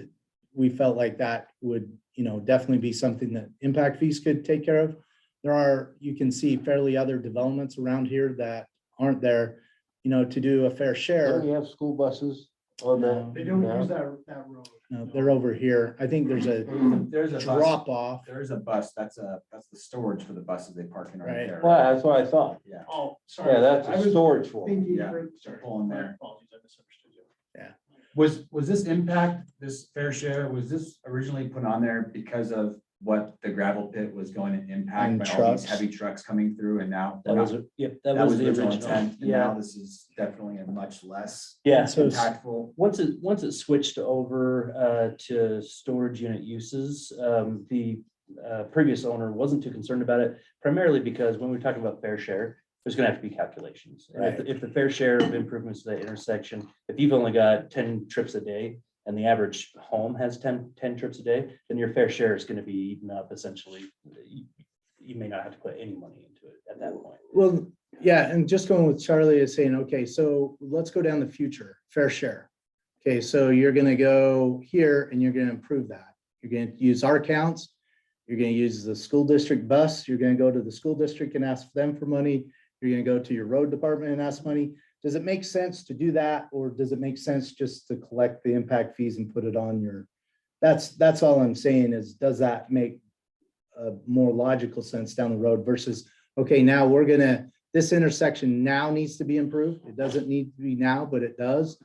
we felt like that would, you know, definitely be something that impact fees could take care of. There are, you can see fairly other developments around here that aren't there, you know, to do a fair share. Don't we have school buses on that? they don't now? use that road. No, they're over here. I think there's a There's a bus, drop off. there's a bus, that's the storage for the buses they park in right Right. there. Well, that's what I thought. Yeah, Oh, sorry. Yeah, that's I a was storage for 'em. thinking, Yeah, sorry. pull in there. Apologies, I misunderstood you. was this impact, this fair share, was this originally put on there because of what the gravel pit was going to impact And by all trucks. these heavy trucks coming through, and now That was, yep, that was the original intent, and now Yeah, this is definitely a much less yeah. So impactful. Once it switched over to storage unit uses, the previous owner wasn't too concerned about it, primarily because when we're talking about fair share, there's gonna have to be calculations. And if the fair share of improvements to the intersection, if you've only got 10 trips a day and the average home has 10 trips a day, then your fair share is gonna be eaten up essentially. You may not have to put any money into it at that point. Well, yeah, and just going with Charlie is saying, okay, so let's go down the future, fair share. Okay, so you're gonna go here and you're gonna improve that. You're gonna use our accounts. You're gonna use the school district bus. You're gonna go to the school district and ask them for money. You're gonna go to your road department and ask money. Does it make sense to do that? Or does it make sense just to collect the impact fees and put it on your? That's all I'm saying is, does that make a more logical sense down the road versus, okay, now we're gonna, this intersection now needs to be improved. It doesn't need to be now, but it does.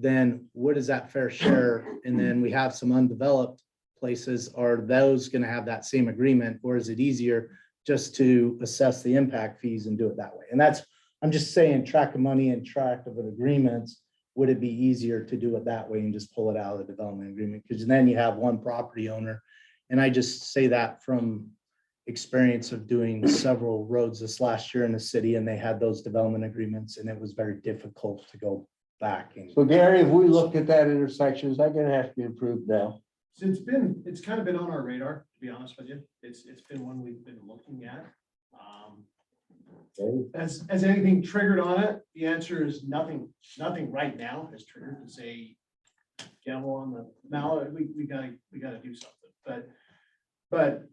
Then what is that fair share? And then we have some undeveloped places. Are those gonna have that same agreement, or is it easier just to assess the impact fees and do it that way? And that's, I'm just saying, track of money and track of agreements. Would it be easier to do it that way and just pull it out of the development agreement? Because then you have one property owner. And I just say that from experience of doing several roads this last year in the city, and they had those development agreements, and it was very difficult to go back. And So Gary, if we look at that intersection, is that gonna have to be improved now? So it's kind of been on our radar, to be honest with you. It's been one we've been looking at. Okay. Has anything triggered on it? The answer is nothing right now has triggered to say, gavel on the mallet, we gotta do something, but,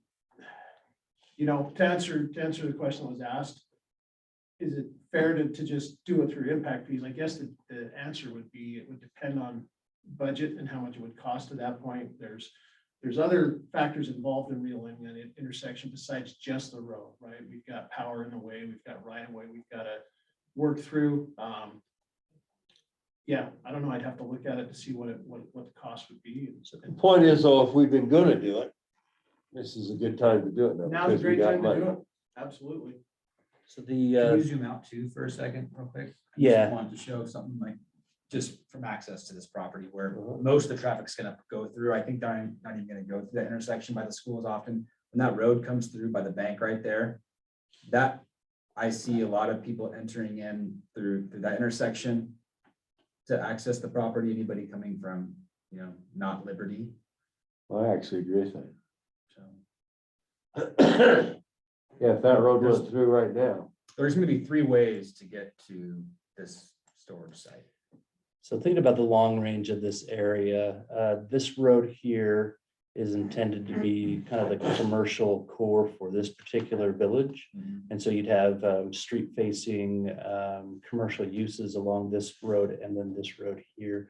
you know, to answer the question that was asked, is it fair to just do it through impact fees? I guess the answer would be, it would depend on budget and how much it would cost at that point. There's other factors involved in realigning that intersection besides just the road, right? We've got power in the way, we've got right of way, we've got to work through. Yeah, I don't know. I'd have to look at it to see what the cost would be. The point is, though, if we've been gonna do it, this is a good time to do it now. Now's a because we great got time to money. do it. Absolutely. So Can you zoom out too for a second, real quick? I just Yeah. Wanted to show something like, just from access to this property where Uh-huh. most of the traffic's gonna go through. I think they're not even gonna go through that intersection by the schools often. When that road comes through by the bank right there, that, I see a lot of people entering in through that intersection to access the property, anybody coming from, not Liberty, I actually agree with that. so. Yeah, if that road went through right now. There's gonna be 3 ways to get to this storage site. So thinking about the long range of this area, this road here is intended to be kind of the commercial core for this particular village. And so you'd have street facing commercial uses along this road and then this road here.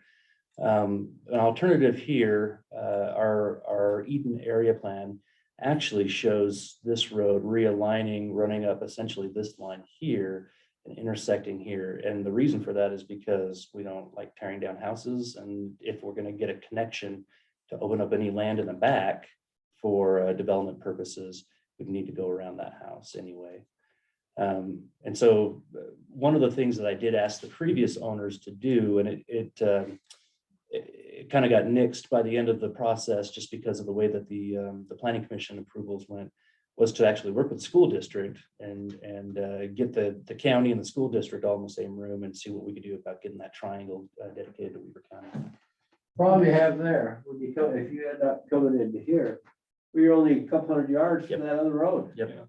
An alternative here, our Eden area plan actually shows this road realigning, running up essentially this line here and intersecting here. And the reason for that is because we don't like tearing down houses. And if we're going to get a connection to open up any land in the back for development purposes, we need to go around that house anyway. And so one of the things that I did ask the previous owners to do, and it kind of got nixed by the end of the process just because of the way that the planning commission approvals went, was to actually work with the school district and get the county and the school district all in the same room and see what we could do about getting that triangle dedicated to Weaver County. Problem you have there, when you come, if you end up coming into here, we're only a couple hundred yards from that other road. Yep.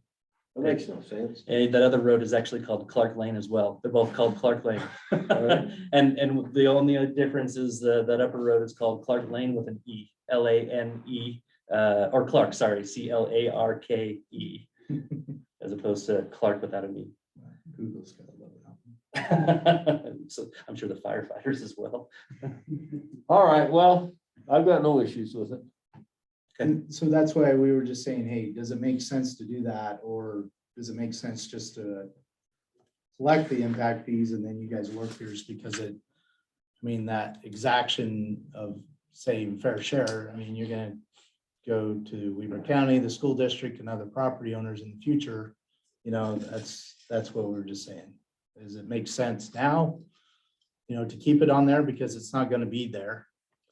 That makes no sense. And that other road is actually called Clark Lane as well. They're both called Clark Lane. And the only difference is that upper road is called Clark Lane with an E, Lane, or Clark, sorry, Clarke, as opposed to Clark without an E. Google's gonna love it. So I'm sure the firefighters as well. All right, well, I've got no issues with it. And so that's why we were just saying, hey, does it make sense to do that? Or does it make sense just to collect the impact fees and then you guys work yours? Because that exaction of saying fair share, you're gonna go to Weaver County, the school district and other property owners in the future. That's what we're just saying. Does it make sense now? To keep it on there because it's not gonna be there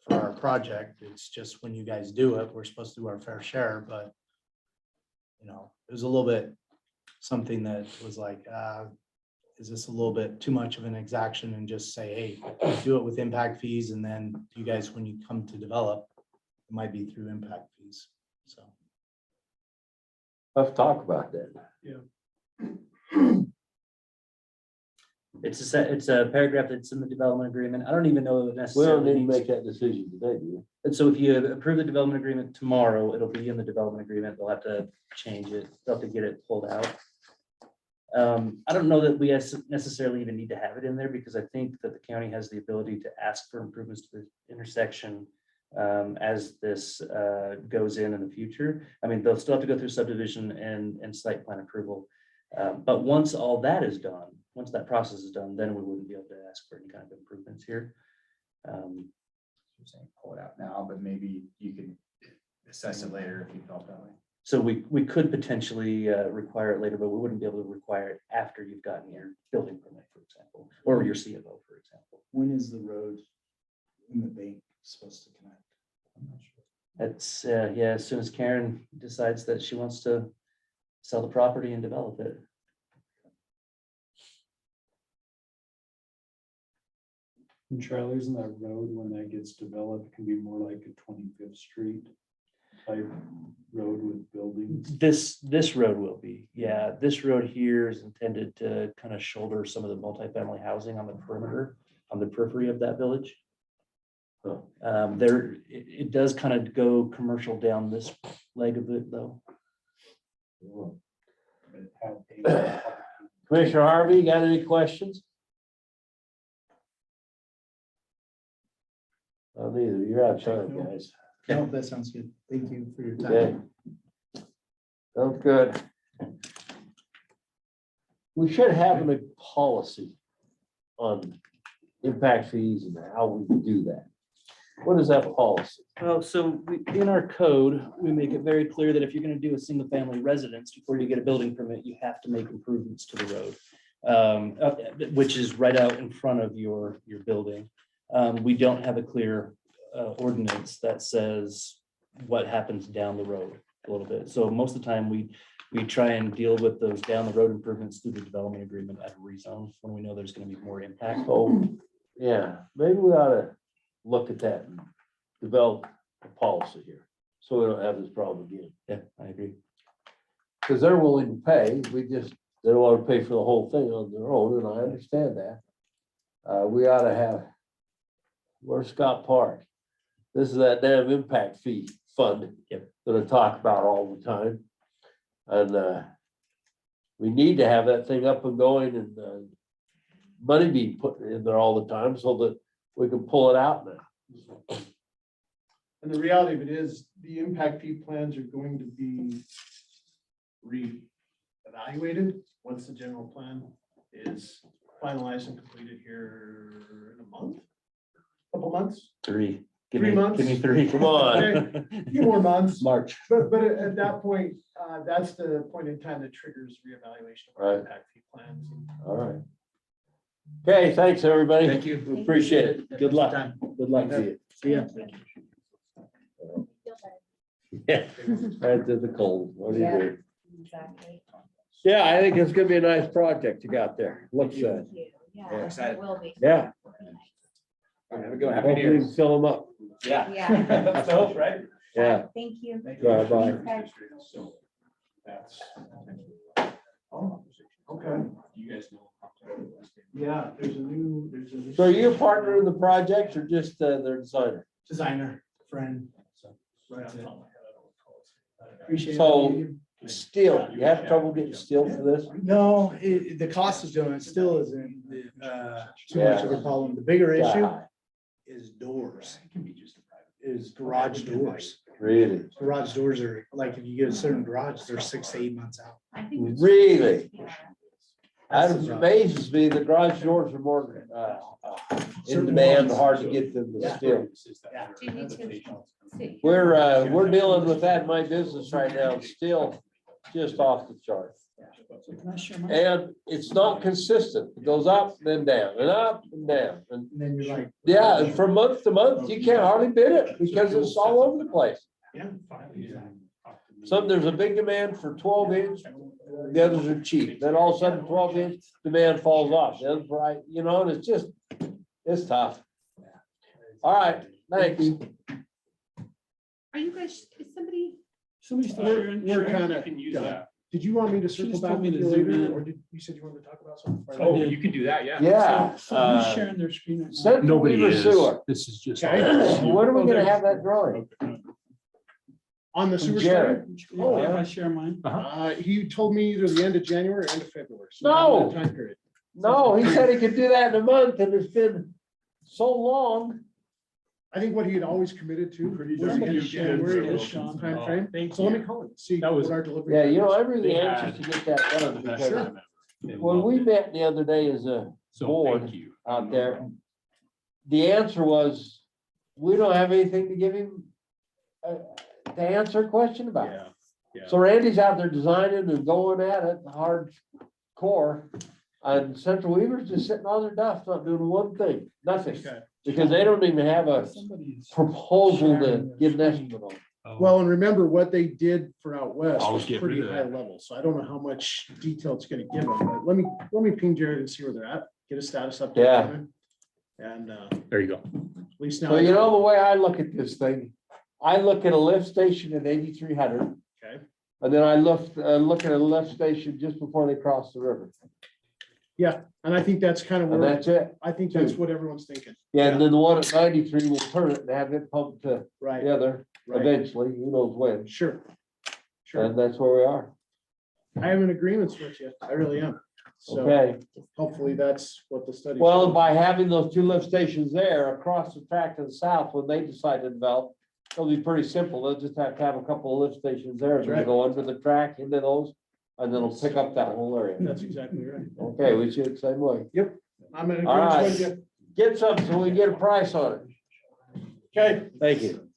for our project. It's just when you guys do it, we're supposed to do our fair share, but it was a little bit something that was like, is this a little bit too much of an exaction and just say, hey, do it with impact fees. And then you guys, when you come to develop, it might be through impact fees. So. Let's talk about that. Yeah. It's a paragraph that's in the development agreement. I don't even know if it We don't necessarily need to needs. make that decision today, do you? And so if you approve the development agreement tomorrow, it'll be in the development agreement. They'll have to change it. They'll have to get it pulled out. I don't know that we necessarily even need to have it in there because I think that the county has the ability to ask for improvements to the intersection as this goes in the future. I mean, they'll still have to go through subdivision and site plan approval. But once all that is done, once that process is done, then we wouldn't be able to ask for any kind of improvements here. You're saying pull it out now, but maybe you could assess it later if you felt that way. So we could potentially require it later, but we wouldn't be able to require it after you've gotten your building permit, for example, or your CFO, for example. When is the road in the bank supposed to connect? I'm not sure. That's, yeah, as soon as Karen decides that she wants to sell the property and develop it. And Charlie, isn't that road when that gets developed can be more like a 25th Street type road with buildings? This road will be, yeah, this road here is intended to kind of shoulder some of the multifamily housing on the perimeter, on the periphery of that village. There, it does kind of go commercial down this leg of it though. Commissioner Harvey, you got any questions? Neither. You're out of time, guys. No, that sounds good. Thank you for your Okay. time. Sounds good. We should have a policy on impact fees and how we do that. What is that policy? Well, so in our code, we make it very clear that if you're gonna do a single family residence, before you get a building permit, you have to make improvements to the road. Which is right out in front of your building. We don't have a clear ordinance that says what happens down the road a little bit. So most of the time, we try and deal with those down the road improvements through the development agreement at a rezone when we know there's gonna be more impact. Oh, yeah, maybe we ought to look at that and develop a policy here, so we don't have this problem again. Yeah, I agree. Because they're willing to pay, they don't want to pay for the whole thing on their own, and I understand that. We ought to have, where's Scott Park? This is that damn impact fee fund. Yep. That I talk about all the time. And we need to have that thing up and going and money being put in there all the time so that we can pull it out now. And the reality of it is, the impact fee plans are going to be re-evaluated once the general plan is finalized and completed here in a month, couple months, Three. Give 3 me- months? Give me three. Come on. a few more months. March. But at that point, that's the point in time that triggers reevaluation of our Right. impact fee plans. All right. Okay, thanks, everybody. Thank you. We appreciate it. Good luck. Time. Good luck to you. See ya. Yeah, right to the cold. What do you do? Exactly. Yeah, I think it's gonna be a nice project you got there. Looks good. Yeah, excited. it will be. Yeah. Have a good, happy Hopefully New we Year. can fill them up. Yeah. Yeah. That's the hope, right? Yeah. Thank you. Bye bye. Okay. That's. Oh, okay. You guys know. Yeah, there's a new. So are you a partner in the project or just their designer? Designer, friend. So, right on top of my head, I don't recall it. Appreciate it. So steel, you have trouble getting steel for this? No, the cost is doing, it still isn't too much of a problem. The bigger issue Yeah. is doors. Is garage doors. Really? Garage doors are, like, if you get a certain garage, they're 6 to 8 months out. I think it's- Really? Yeah. That amazes me. The garage doors are more in demand, hard to get them to steel. Do you need to sit here? We're dealing with that in my business right now. Steel just off the chart. And it's not consistent. It goes up, then down, and up and down. And And then you're like. yeah, and from month to month, you can't hardly bid it because it's all over the place. Yeah. Some, there's a big demand for 12-inch, the others are cheap. Then all of a sudden 12-inch demand falls off. The other price, and it's just, it's tough. All right, thanks. Are you guys, is somebody? We're kind of, Can use that. Did you want me to circle just back told me with to you zoom later, in. or did you said you wanted to talk about something? Oh, you can do that, yeah. Yeah. So who's sharing their screen right now? Central Nobody Weaver is. Sewer. This is just. Okay. When are we gonna have that drawing? On the sewer Jared. study? Oh, yeah, if I share mine. He told me either the end of January or end of February. so No. that Time period. No, he said he could do that in a month and it's been so long. I think what he had always committed to was the end Somebody of shared January this, this Sean. timeframe. Thank So let me you. call him, see That was- what our delivery. Yeah, time you know, is. I'm really They anxious to get that done Best because time ever. They when loved we it. met the other day as a So board thank you. out there, the answer was, we don't have anything to give him to answer a question about. Yeah, yeah. So Randy's out there designing and going at it hardcore. And Central Weaver's just sitting on their duff, not doing one thing, nothing, Okay. because they don't even have a Somebody's proposal to sharing their get an screen. estimate on. Oh, Well, and remember what they did for out west I'll was get pretty rid of high that. level, so I don't know how much detail it's gonna give them, but let me ping Jared and see where they're at, get a status update. Yeah. on it. And there you go. at least now. So you know, the way I look at this thing, I look at a lift station at 8,300. Okay. And then I look at a lift station just before they cross the river, Yeah, and I think that's kind of and where, that's it. I think that's what everyone's thinking. Yeah, and then the one at 93 will turn it and have it pumped to Right, the other right. eventually, who knows when, Sure. Sure. and that's where we are. I am in agreements with you. I really am. So Okay, hopefully that's what the study. well, shows. by having those two lift stations there across the track to the south, when they decide to develop, it'll be pretty simple. They'll just have to have a couple of lift stations there, and That's right. go under the track into those, and then it'll pick up that whole area. That's exactly right. Okay, we should same way. I'm in All right. agreement with you. Get something so we can get a price on it. Okay. Thank you.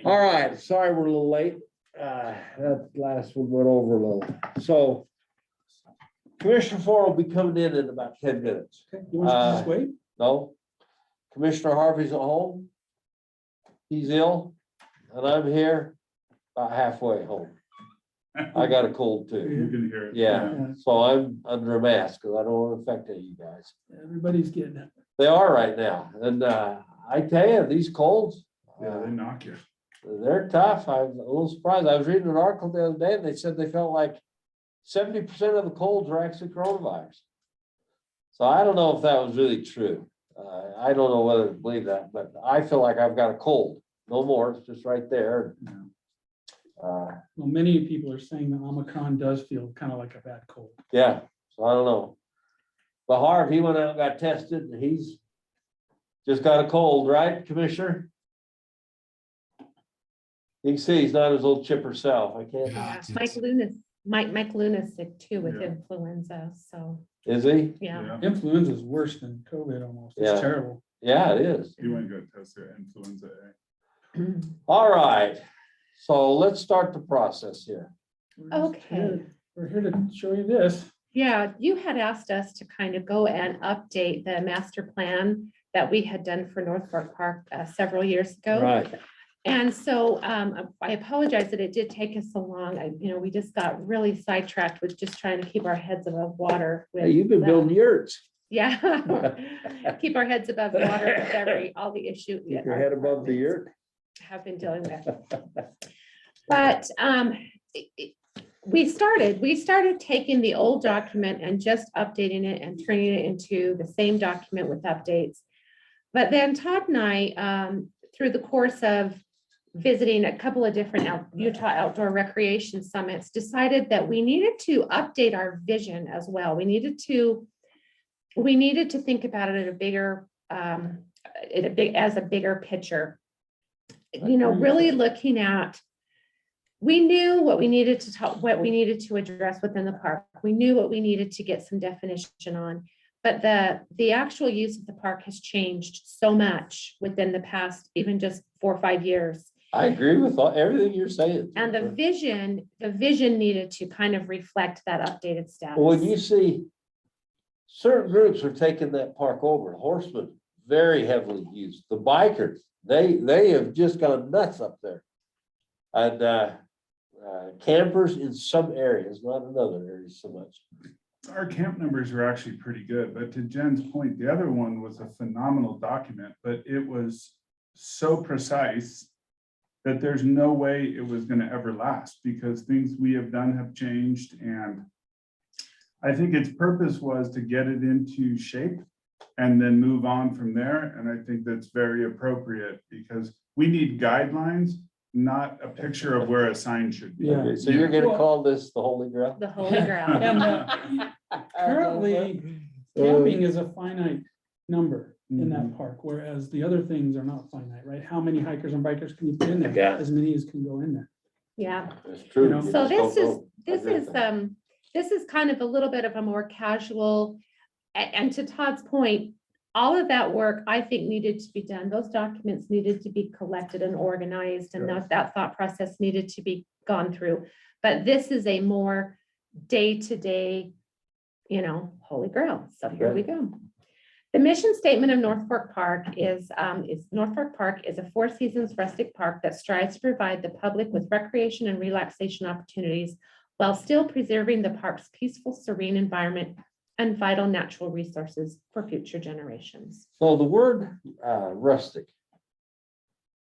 All right, sorry we're a little late. That last one went over a little. So Commissioner Ford will be coming in about 10 minutes. You want to just wait? No? Commissioner Harvey's at home. He's ill, and I'm here about halfway home. I got a cold too. You can hear it. Yeah, so I'm under a mask because I don't want to infect any of you guys. Everybody's getting it. They are right now, and I tell you, these colds. Yeah, they knock you. They're tough. I'm a little surprised. I was reading an article the other day and they said they felt like 70% of the colds were actually coronavirus. So I don't know if that was really true. I don't know whether to believe that, but I feel like I've got a cold. No more. It's just right there. Well, many people are saying that Omicron does feel kind of like a bad cold. Yeah, so I don't know. But Harv, he went out and got tested and he's just got a cold, right, Commissioner? You can see he's not his old chipper self. I can't. Yeah, Yeah, it's- Mike Luna's sick too with Yeah. influenza, so, Is he? yeah. Influenza is worse than COVID almost. Yeah. It's terrible. Yeah, it is. You went and got tested influenza. All right. So let's start the process here. Okay. We're here to show you this. Yeah, you had asked us to kind of go and update the master plan that we had done for North Fork Park several years ago. Right. And so I apologize that it did take us so long. We just got really sidetracked with just trying to keep our heads above water. with Hey, you've been the- building yurts. Yeah. Keep our heads above water with all the issues. Keep your head above the yurt. Have been dealing with. But we started taking the old document and just updating it and turning it into the same document with updates. But then Todd and I, through the course of visiting a couple of different Utah outdoor recreation summits, decided that we needed to update our vision as well. We needed to think about it at a bigger, as a bigger picture. Really looking at, we knew what we needed to talk, what we needed to address within the park. We knew what we needed to get some definition on. But the actual use of the park has changed so much within the past, even just 4 or 5 years. I agree with everything you're saying. And the vision needed to kind of reflect that updated status. When you see certain groups are taking that park over, horsemen, very heavily used, the bikers, they have just gone nuts up there. And campers in some areas, not in other areas so much. Our camp numbers were actually pretty good, but to Jen's point, the other one was a phenomenal document, but it was so precise that there's no way it was gonna ever last because things we have done have changed. And I think its purpose was to get it into shape and then move on from there. And I think that's very appropriate because we need guidelines, not a picture of where a sign should be. Yeah. Okay, so you're gonna call this the Holy Grail? The holy grail. And currently, camping is a finite number in that park, whereas the other things are not finite, right? How many hikers and bikers can you put in there? Yeah. As many as can go in there. Yeah. It's true. You know, You So just don't this know. I is, agree with that. this is kind of a little bit of a more casual, and to Todd's point, all of that work, I think, needed to be done. Those documents needed to be collected and organized, and that thought process needed to be gone through. But this is a more day-to-day, holy grail. So here we go. The mission statement of North Fork Park is North Fork Park is a Four Seasons rustic park that strives to provide the public with recreation and relaxation opportunities while still preserving the park's peaceful, serene environment and vital natural resources for future generations. So the word rustic,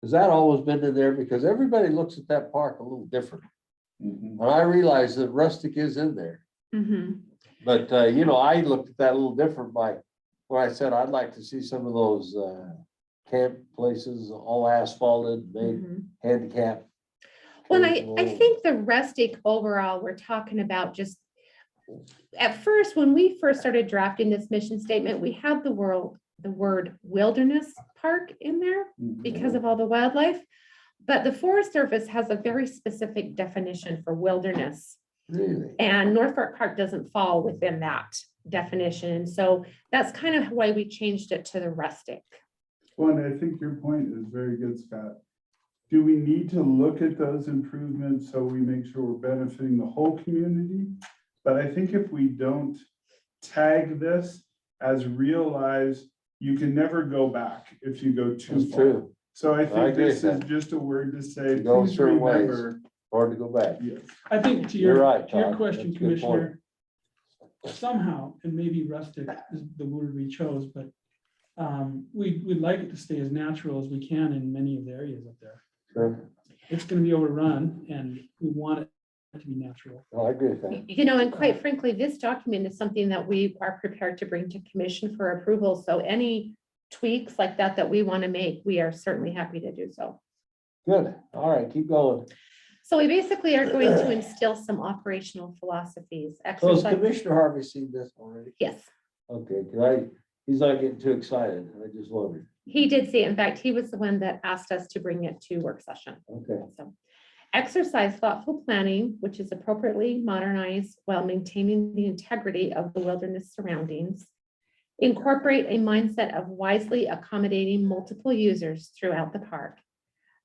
has that always been in there? Because everybody looks at that park a little different. And I realize that rustic is in there. Mhm. But, I looked at that a little different by when I said I'd like to see some of those camp places all asphalted, made Mhm. handicap. Well, I think the rustic overall, we're talking about just, at first, when we first started drafting this mission statement, we had the word wilderness park in there because of all the wildlife. But the Forest Service has a very specific definition for wilderness. Really? And North Fork Park doesn't fall within that definition. So that's kind of why we changed it to the rustic. Well, and I think your point is very good, Scott. Do we need to look at those improvements so we make sure we're benefiting the whole community? But I think if we don't tag this as realize, you can never go back if you go too That's far. true. So I I think agree this with is that. just a word to say, Go please certain ways. remember. Hard to go back. Yes. I think to You're your, right, to your Todd. question, That's a good point. Commissioner, somehow, and maybe rustic is the word we chose, but we'd like it to stay as natural as we can in many of the areas up there. Sure. It's gonna be overrun and we want it to be natural. Well, I agree with that. And quite frankly, this document is something that we are prepared to bring to commission for approval. So any tweaks like that we want to make, we are certainly happy to do so. Good. All right, keep going. So we basically are going to instill some operational philosophies. So has Exercise. Commissioner Harvey seen this already? Yes, Okay, he's not getting too excited. I just wondered. he did see it. In fact, he was the one that asked us to bring it to work session. Okay. So exercise thoughtful planning, which is appropriately modernized while maintaining the integrity of the wilderness surroundings. Incorporate a mindset of wisely accommodating multiple users throughout the park.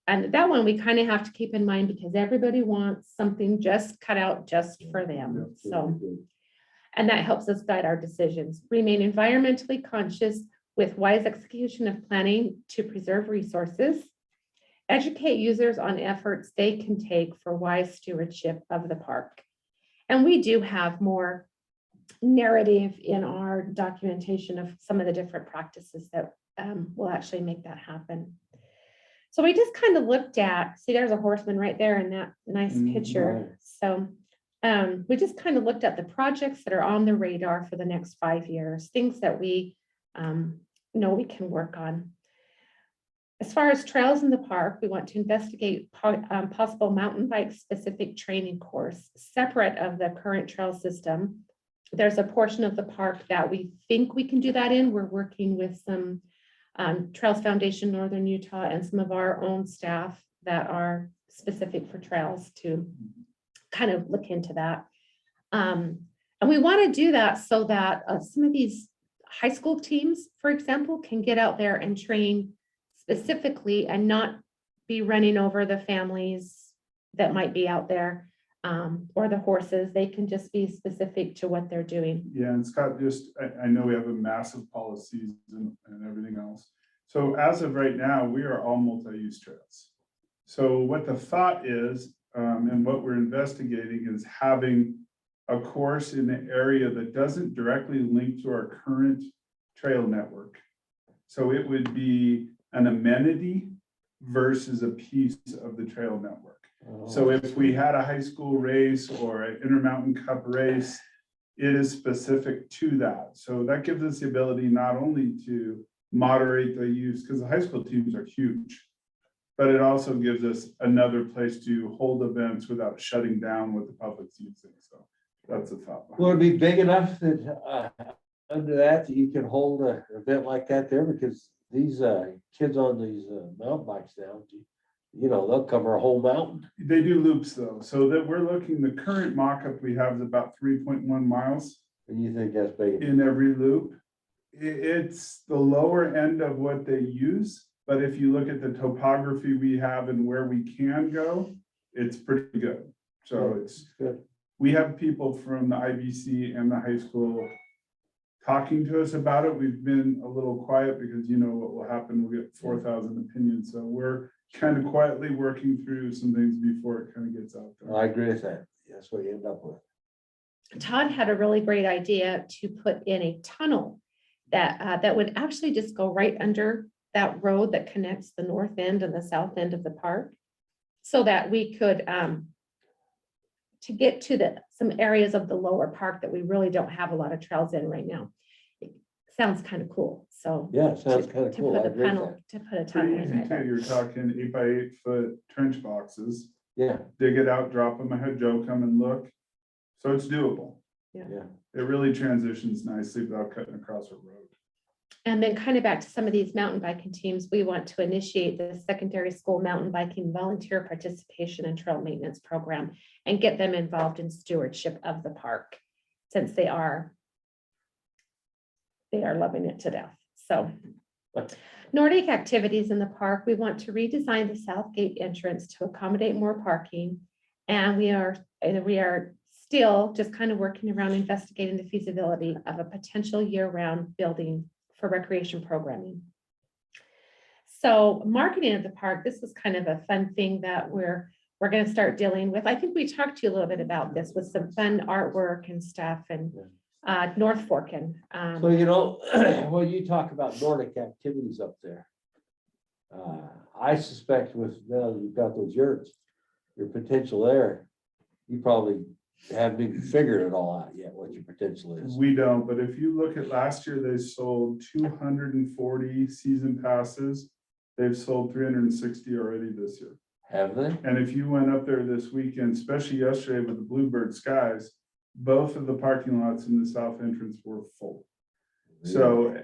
And that one we kind of have to keep in mind because everybody wants something just cut out just for them. So, and that helps us guide our decisions. Remain environmentally conscious with wise execution of planning to preserve resources. Educate users on efforts they can take for wise stewardship of the park. And we do have more narrative in our documentation of some of the different practices that will actually make that happen. So we just kind of looked at, see, there's a horseman right there in that nice picture. So we just kind of looked at the projects that are on the radar for the next 5 years, things that we know we can work on. As far as trails in the park, we want to investigate possible mountain bike specific training course separate of the current trail system. There's a portion of the park that we think we can do that in. We're working with some Trails Foundation Northern Utah and some of our own staff that are specific for trails to kind of look into that. And we want to do that so that some of these high school teams, for example, can get out there and train specifically and not be running over the families that might be out there or the horses. They can just be specific to what they're doing. Yeah, and Scott, I know we have a massive policies and everything else. So as of right now, we are all multi-use trails. So what the thought is, and what we're investigating is having a course in the area that doesn't directly link to our current trail network. So it would be an amenity versus a piece of the trail network. So if we had a high school race or an Intermountain Cup race, it is specific to that. So that gives us the ability not only to moderate the use, because the high school teams are huge, but it also gives us another place to hold events without shutting down what the public's using. So that's a thought. behind it. Will it be big enough that, under that you can hold an event like that there? Because these, kids on these, mountain bikes now, you know, they'll cover a whole mountain. They do loops though, so that we're looking, the current mock-up we have is about 3.1 miles And you think that's big? in every loop. It's the lower end of what they use, but if you look at the topography we have and where we can go, it's pretty good. So it's, Good. we have people from the IBC and the high school talking to us about it. We've been a little quiet because you know what will happen, we'll get 4,000 opinions. So we're kind of quietly working through some things before it kind of gets out there. I agree with that. That's what you end up with. Todd had a really great idea to put in a tunnel that would actually just go right under that road that connects the north end and the south end of the park. So that we could, to get to some areas of the lower park that we really don't have a lot of trails in right now. It sounds kind of cool, so. Yeah, sounds kind of To cool. put I a agree with tunnel, that. to put a Pretty tunnel in easy right too. there. You're talking 8x8 foot trench boxes, Yeah, dig it out, drop them. I had Joe come and look. So it's doable. yeah. It really transitions nicely without cutting across a road. And then kind of back to some of these mountain biking teams, we want to initiate the secondary school mountain biking volunteer participation and trail maintenance program and get them involved in stewardship of the park, since they are loving it to death. So Nordic activities in the park, we want to redesign the south gate entrance to accommodate more parking. And we are still just kind of working around investigating the feasibility of a potential year-round building for recreation programming. So marketing of the park, this was kind of a fun thing that we're going to start dealing with. I think we talked to you a little bit about this with some fun artwork and stuff, and North Fork and So, you know, when you talk about Nordic activities up there, I suspect with, now that you've got those yurts, your potential there, you probably haven't even figured it all out yet, what your potential is. We don't, but if you look at last year, they sold 240 season passes. They've sold 360 already this year. Have they? And if you went up there this weekend, especially yesterday with the bluebird skies, both of the parking lots in the south entrance were full. So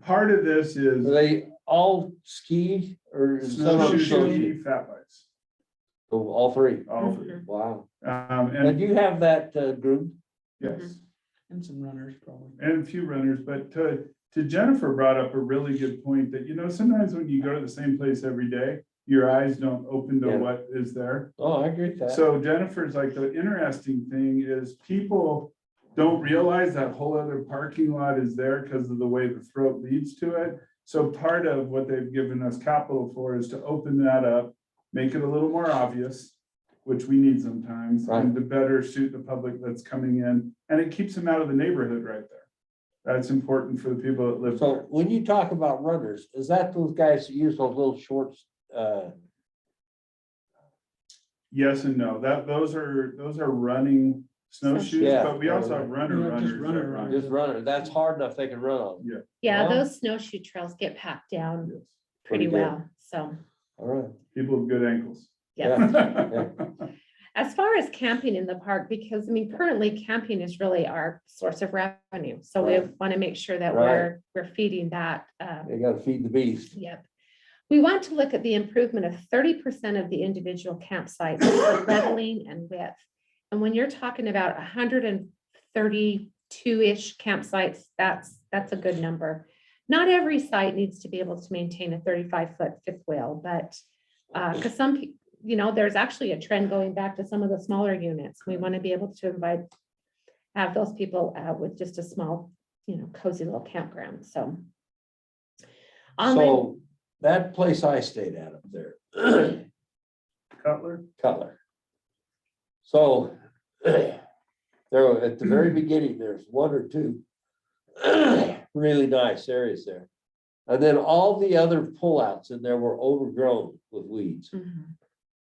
part of this is Are they all ski or some of them snowshoe, snowshoe? fat bikes, Oh, all three? all three. Wow. And And you have that group? yes. And some runners probably. And a few runners, but to Jennifer brought up a really good point that, you know, sometimes when you go to the same place every day, your eyes don't open to Yeah. what is there. Oh, I agree with that. So Jennifer's like, the interesting thing is people don't realize that whole other parking lot is there because of the way the throat leads to it. So part of what they've given us capital for is to open that up, make it a little more obvious, which we need sometimes, and to better suit the public that's coming in. And it keeps them out of the neighborhood right there. That's important for the people that live So there. when you talk about runners, is that those guys that use those little shorts? Yes and no, those are running snowshoes, Yeah. but we also have Yeah, runners. just that runner run. Just runners, that's hard enough they can run on. Yeah, Wow. those snowshoe trails get packed down Yes. pretty Pretty good. well, so, All right. People with good ankles. yeah. As far as camping in the park, because I mean, currently camping is really our source of revenue. So we Right. want to make sure that Right. we're feeding that. They gotta feed the beast. Yep. We want to look at the improvement of 30% of the individual campsites for leveling and width. And when you're talking about 132-ish campsites, that's a good number. Not every site needs to be able to maintain a 35-foot fifth wheel, but because some people, you know, there's actually a trend going back to some of the smaller units. We want to be able to have those people with just a small, you know, cozy little campground, so. So that place I stayed at up there, Cutler, Cutler. So there, at the very beginning, there's one or two really nice areas there. And then all the other pullouts in there were overgrown with weeds. Mhm.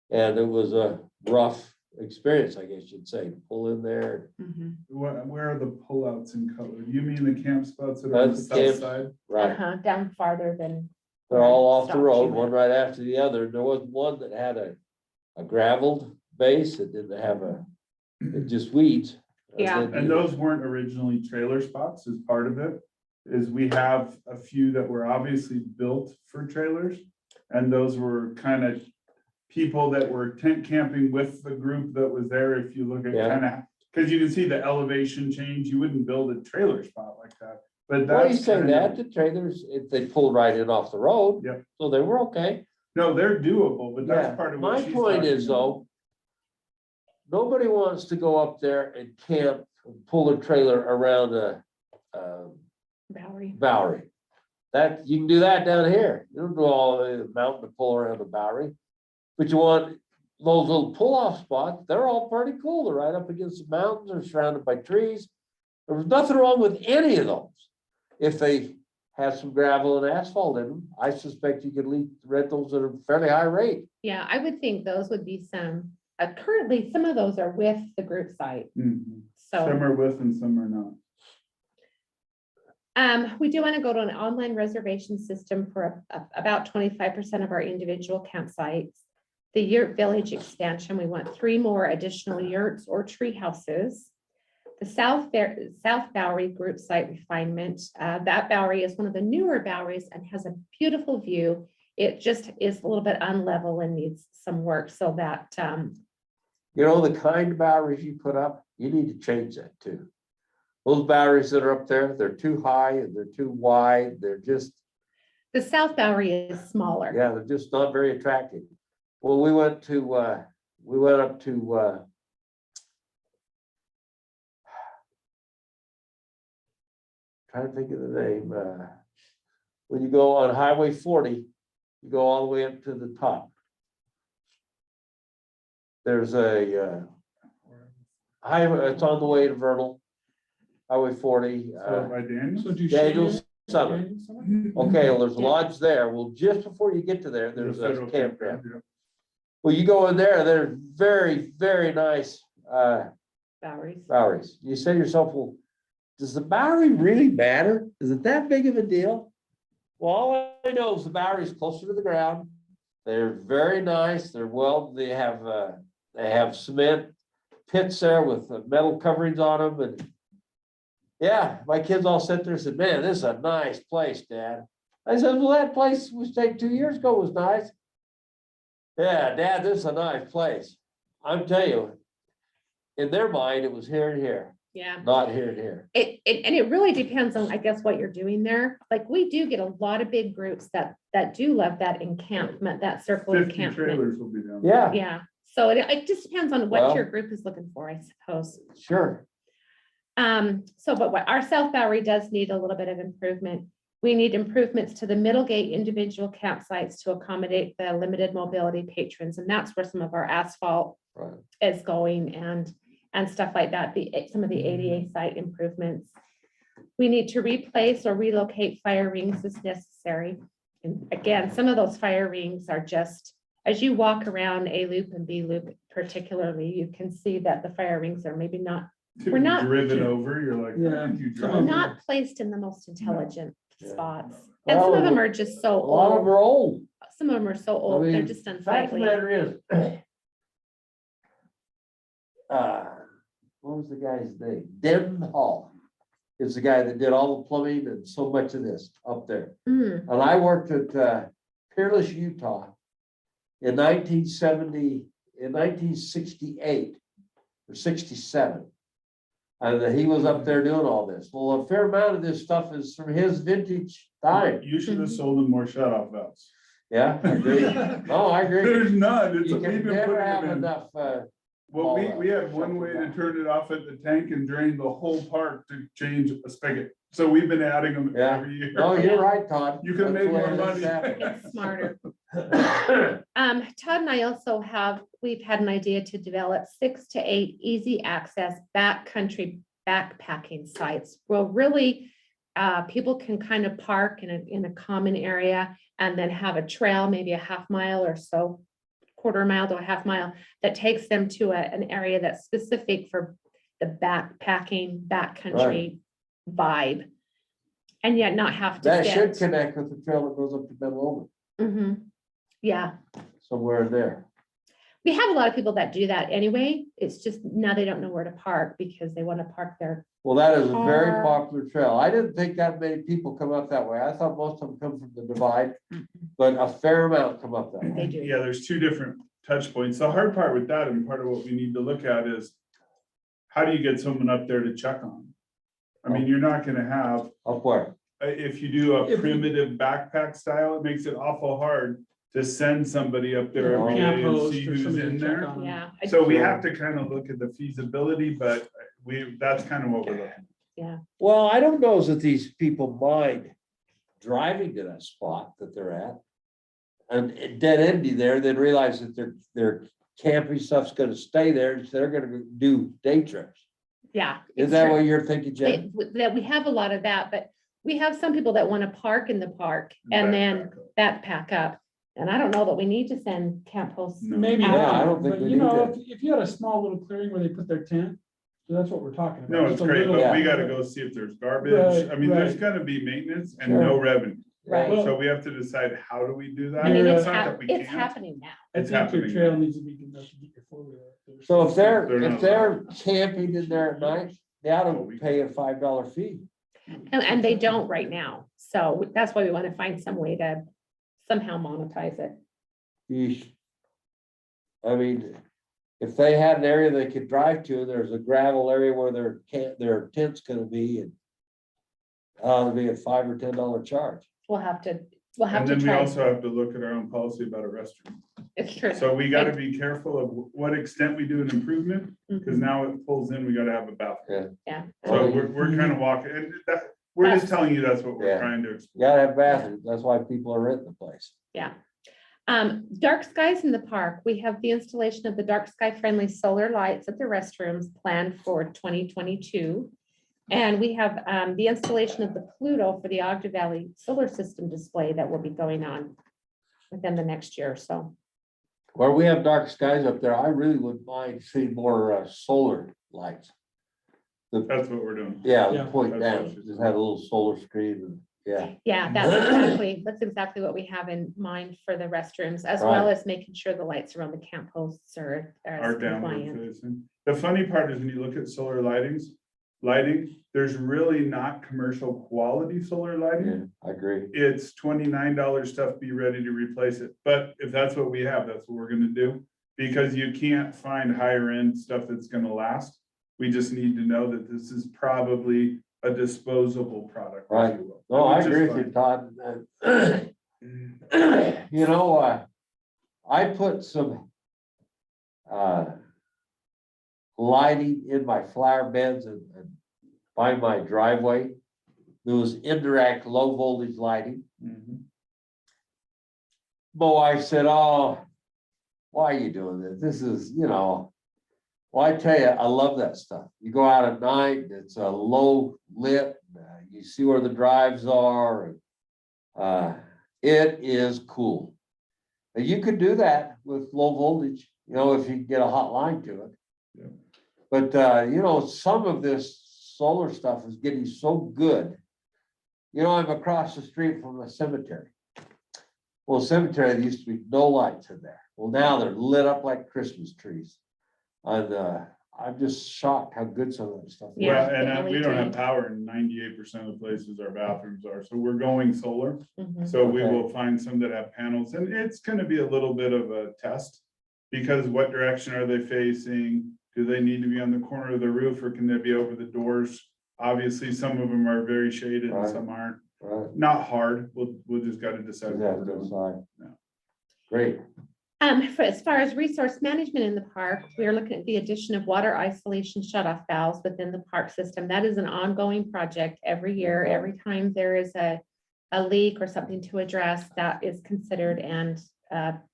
And it was a rough experience, I guess you'd say, pull in there. Mhm. Where are the pullouts in color? You mean the camp spots that are on the That's south camp. side? Right, Uh-huh, down farther than. they're all off the Stopped road, you one at. right after the other. There was one that had a gravelled base. It didn't have it just weeds. Yeah. then And you- those weren't originally trailer spots as part of it, is we have a few that were obviously built for trailers. And those were kind of people that were tent camping with the group that was there. If you look at Yeah. kind of, because you can see the elevation change, you wouldn't build a trailer spot like that. But Well, you that's say kind that, of, the trailers, if they pulled right in off the road. Yep. So they were okay. no, they're doable, but Yeah, that's part of what my she's point talking is about. though, nobody wants to go up there and camp, and pull a trailer around a Bowery. Bowery. That, you can do that down here. You don't do all the mountain to pull around a Bowery. But you want those little pull-off spots, they're all pretty cool. They're right up against the mountains, they're surrounded by trees. There was nothing wrong with any of those. If they have some gravel and asphalt in them, I suspect you could rent those at a fairly high rate. Yeah, I would think those would be some, currently, some of those are with the group site, Mhm. so. Some are with and some are not. We do want to go to an online reservation system for about 25% of our individual campsites. The yurt village expansion, we want 3 more additional yurts or tree houses. The South Bowery group site refinement, that Bowery is one of the newer Boweries and has a beautiful view. It just is a little bit unlevel and needs some work so that, You know, the kind of Boweries you put up, you need to change that too. Those Boweries that are up there, they're too high and they're too wide. They're just, the South Bowery is smaller. yeah, they're just not very attractive. Well, we went up to, trying to think of the name, when you go on Highway 40, you go all the way up to the top. There's a highway, it's on the way to Vernal, Highway 40. So by Daniel? So do you? Daniel's Summit. Okay, well, there's a lodge there. Well, just before you get to there, there's a campground. Well, you go in there, they're very, very nice Boweries. Boweries. You say to yourself, well, does the Bowery really matter? Is it that big of a deal? Well, all I know is the Bowery is closer to the ground. They're very nice. They have cement pits there with metal coverings on them. And yeah, my kids all sit there and said, man, this is a nice place, Dad. I said, well, that place we stayed 2 years ago was nice. Yeah, Dad, this is a nice place. I'm telling you, in their mind, it was here and here, Yeah. not here and here. And it really depends on, I guess, what you're doing there. Like, we do get a lot of big groups that do love that encampment, that circle 50 encampment. trailers will be down. Yeah, Yeah, so it just depends on what Well- your group is looking for, I suppose. sure. But what our South Bowery does need a little bit of improvement. We need improvements to the Middlegate individual campsites to accommodate the limited mobility patrons, and that's where some of our asphalt Right. is going and stuff like that, some of the ADA site improvements. We need to replace or relocate fire rings as necessary. And again, some of those fire rings are just, as you walk around A loop and B loop particularly, you can see that the fire rings are maybe not We're not- Driven over, you're like, Yeah. "How did you Some drive?" of not placed in the most intelligent Yeah. spots. And some Well, of them are just so A lot of them old. are old. Some of them are so old, they're just Fact of the unsightly. matter is. What was the guy's name? Denton Hall is the guy that did all the plumbing and so much of this up there. Mm, And I worked at Peerless, Utah in 1968 or 67. And he was up there doing all this. Well, a fair amount of this stuff is from his vintage time. You should have sold them more shut-off valves. Yeah, I agree. No, I agree. There's none. It's, You we've can been never putting have them in. enough, Well, we had all one that way to stuff. turn it off at the tank and drain the whole park to change a spigot. So we've been adding them Yeah. every year. no, you're right, Todd. You can That's make the way more it is money. happening. it's smarter. Todd and I also we've had an idea to develop 6 to 8 easy access backcountry backpacking sites. Will really people can kind of park in a common area and then have a trail, maybe a half mile or so, quarter mile to a half mile, that takes them to an area that's specific for the backpacking, backcountry vibe. And yet not have to That should spend. connect with the trail that goes up to Petaluma, Mhm. Yeah, somewhere there. we have a lot of people that do that anyway. It's just now they don't know where to park because they want to park there. Well, that is a very Or- popular trail. I didn't think that many people come up that way. I thought most of them come from the divide, but a fair amount come up that They way. do. Yeah, there's two different touch points. The hard part with that, and part of what we need to look at is how do you get someone up there to check on? I mean, you're not gonna have, Up where? if you do a If you- primitive backpack style, it makes it awful hard to send somebody up there every Camp day and host see or who's somebody to in check there. on them. Yeah. So we have to kind of look at the feasibility, but that's kind of what we're looking at. Well, I don't know that these people mind driving to that spot that they're at. And dead endy there, then realize that their camping stuff's gonna stay there, so they're gonna do day trips. Yeah. Is it's that true. what you're thinking, Jen? That we have a lot of that, but we have some people that want to park in the park and then backpack up. And I don't know that we need to send camp hosts. No. Maybe Yeah, I not, don't think but we you need know, that. if you had a small little clearing where they put their tent, so that's what we're talking about. No, it's Just a great, little- but we gotta go see if there's garbage. Right, I mean, there's right. gotta be maintenance and no revenue. Right. Well- So we have to decide, how do we do that? I mean, Yeah. it's, not that we it's can't. happening now. I It's think your happening. trail needs to be conducted, get your four-wheeler up there. So if They're they're not camping in there at night, they ought to pay a $5 fee. And they don't right now. So that's why we want to find some way to somehow monetize it. Yeesh. I mean, if they had an area they could drive to, there's a gravel area where their tent's gonna be and it'll be a $5 or $10 charge. We'll have to And then we try. also have to look at our own policy about a restroom. It's true. So we gotta be careful of what extent we do an improvement, because now it pulls in, we gotta have a bathroom. Yeah. So we're kind of walking, and that, we're just telling you that's what we're Yeah. trying to You explore. gotta have bathrooms. That's why people are renting the place. Yeah. Dark skies in the park. We have the installation of the dark sky friendly solar lights at the restrooms planned for 2022. And we have the installation of the Pluto for the Ogden Valley Solar System display that will be going on within the next year or so. Where we have dark skies up there, I really wouldn't mind seeing more solar lights. That's what we're doing. Yeah, Yeah. point That's down, what she just said. have a little solar screen and, yeah. Yeah, that's exactly what we have in mind for the restrooms, as well as making sure the lights around the camp hosts are Are downward compliant. facing. The funny part is when you look at solar lighting, there's really not commercial quality solar lighting. Yeah, I agree. It's $29 stuff, be ready to replace it. But if that's what we have, that's what we're gonna do. Because you can't find higher end stuff that's gonna last. We just need to know that this is probably a disposable product. if Right. you will. No, I Which is agree with you, Todd. You know, I put some lighting in my flower beds and by my driveway. There was indirect low voltage lighting. Mhm. My wife said, "Oh, why are you doing this? This is, well, I tell you, I love that stuff. You go out at night, it's a low lit, you see where the drives are. And it is cool. And you could do that with low voltage, if you get a hot line to it. Yeah. But, some of this solar stuff is getting so good. I'm across the street from a cemetery. Well, cemetery, there used to be no lights in there. Well, now they're lit up like Christmas trees. And I'm just shocked how good some of that stuff is. Yeah, Well, the and we don't have LED. power in 98% of the places our bathrooms are, so we're going solar. Mhm. So we Okay. will find some that have panels, and it's gonna be a little bit of a test. Because what direction are they facing? Do they need to be on the corner of the roof, or can they be over the doors? Obviously, some of them are very shaded and Right. some aren't. Right. Not hard, we'll just gotta decide. what we're doing. Inside. Yeah. Great. As far as resource management in the park, we are looking at the addition of water isolation shutoff valves within the park system. That is an ongoing project every year. Every time there is a leak or something to address, that is considered and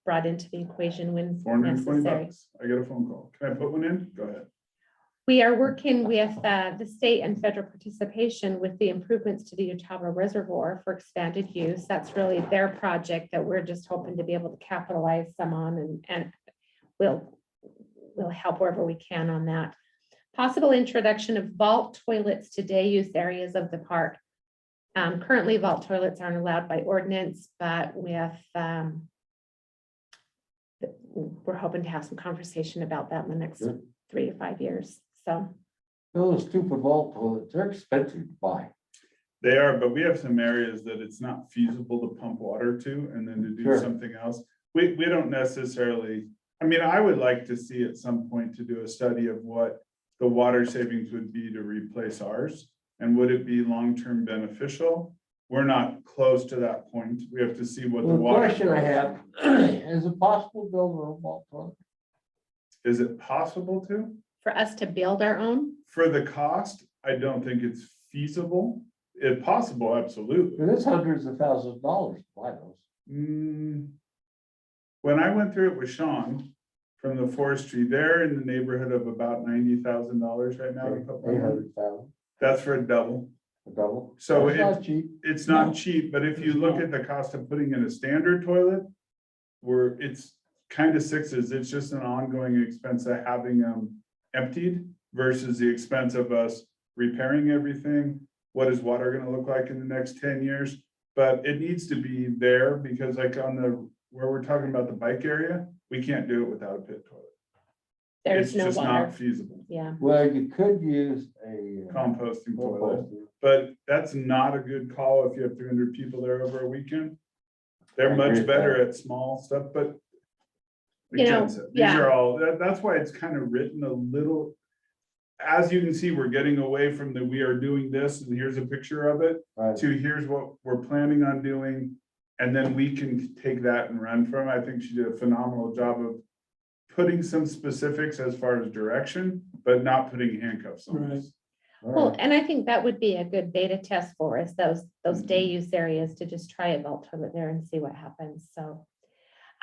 brought into the equation when $420. necessary. I got a phone call. Can I put one in? Go ahead. We are working with the state and federal participation with the improvements to the Utah Reservoir for expanded use. That's really their project that we're just hoping to be able to capitalize some on, and we'll help wherever we can on that. Possible introduction of vault toilets to day use areas of the park. Currently, vault toilets aren't allowed by ordinance, but with we're hoping to have some conversation about that in the next 3 to 5 years. So Those stupid vault toilets, they're expensive to buy. They are, but we have some areas that it's not feasible to pump water to and then to do Sure. something else. We don't necessarily, I mean, I would like to see at some point to do a study of what the water savings would be to replace ours. And would it be long-term beneficial? We're not close to that point. We have to see what the Well, the water. question I have, is it possible to build a vault toilet? Is it possible to? for us to build our own, For the cost, I don't think it's feasible. If possible, absolutely. It is hundreds of thousands of dollars to buy those. When I went through it with Sean from the forestry, they're in the neighborhood of about $90,000 right now. to put one in. 800,000, That's for a double. a double. So That's not cheap. it's not No. cheap, but if you It's look not. at the cost of putting in a standard toilet, where it's kind of sixes, it's just an ongoing expense of having them emptied versus the expense of us repairing everything. What is water gonna look like in the next 10 years? But it needs to be there because like on the, where we're talking about the bike area, we can't do it without a pit toilet. there's It's no just water. not feasible. Yeah, Well, you could use a. Composting toilet. composter. But that's not a good call if you have 300 people there over a weekend. I They're agree much with better that. at small stuff, but. You know, again, these yeah. are all, that's why it's kind of written a little. As you can see, we're getting away from the, we are doing this and here's a picture of it, Right. to here's what we're planning on doing. And then we can take that and run from. I think she did a phenomenal job of putting some specifics as far as direction, but not putting handcuffs on us. All well, right. and I think that would be a good beta test for us, those day Mm-hmm. use areas, to just try a vault toilet there and see what happens, so.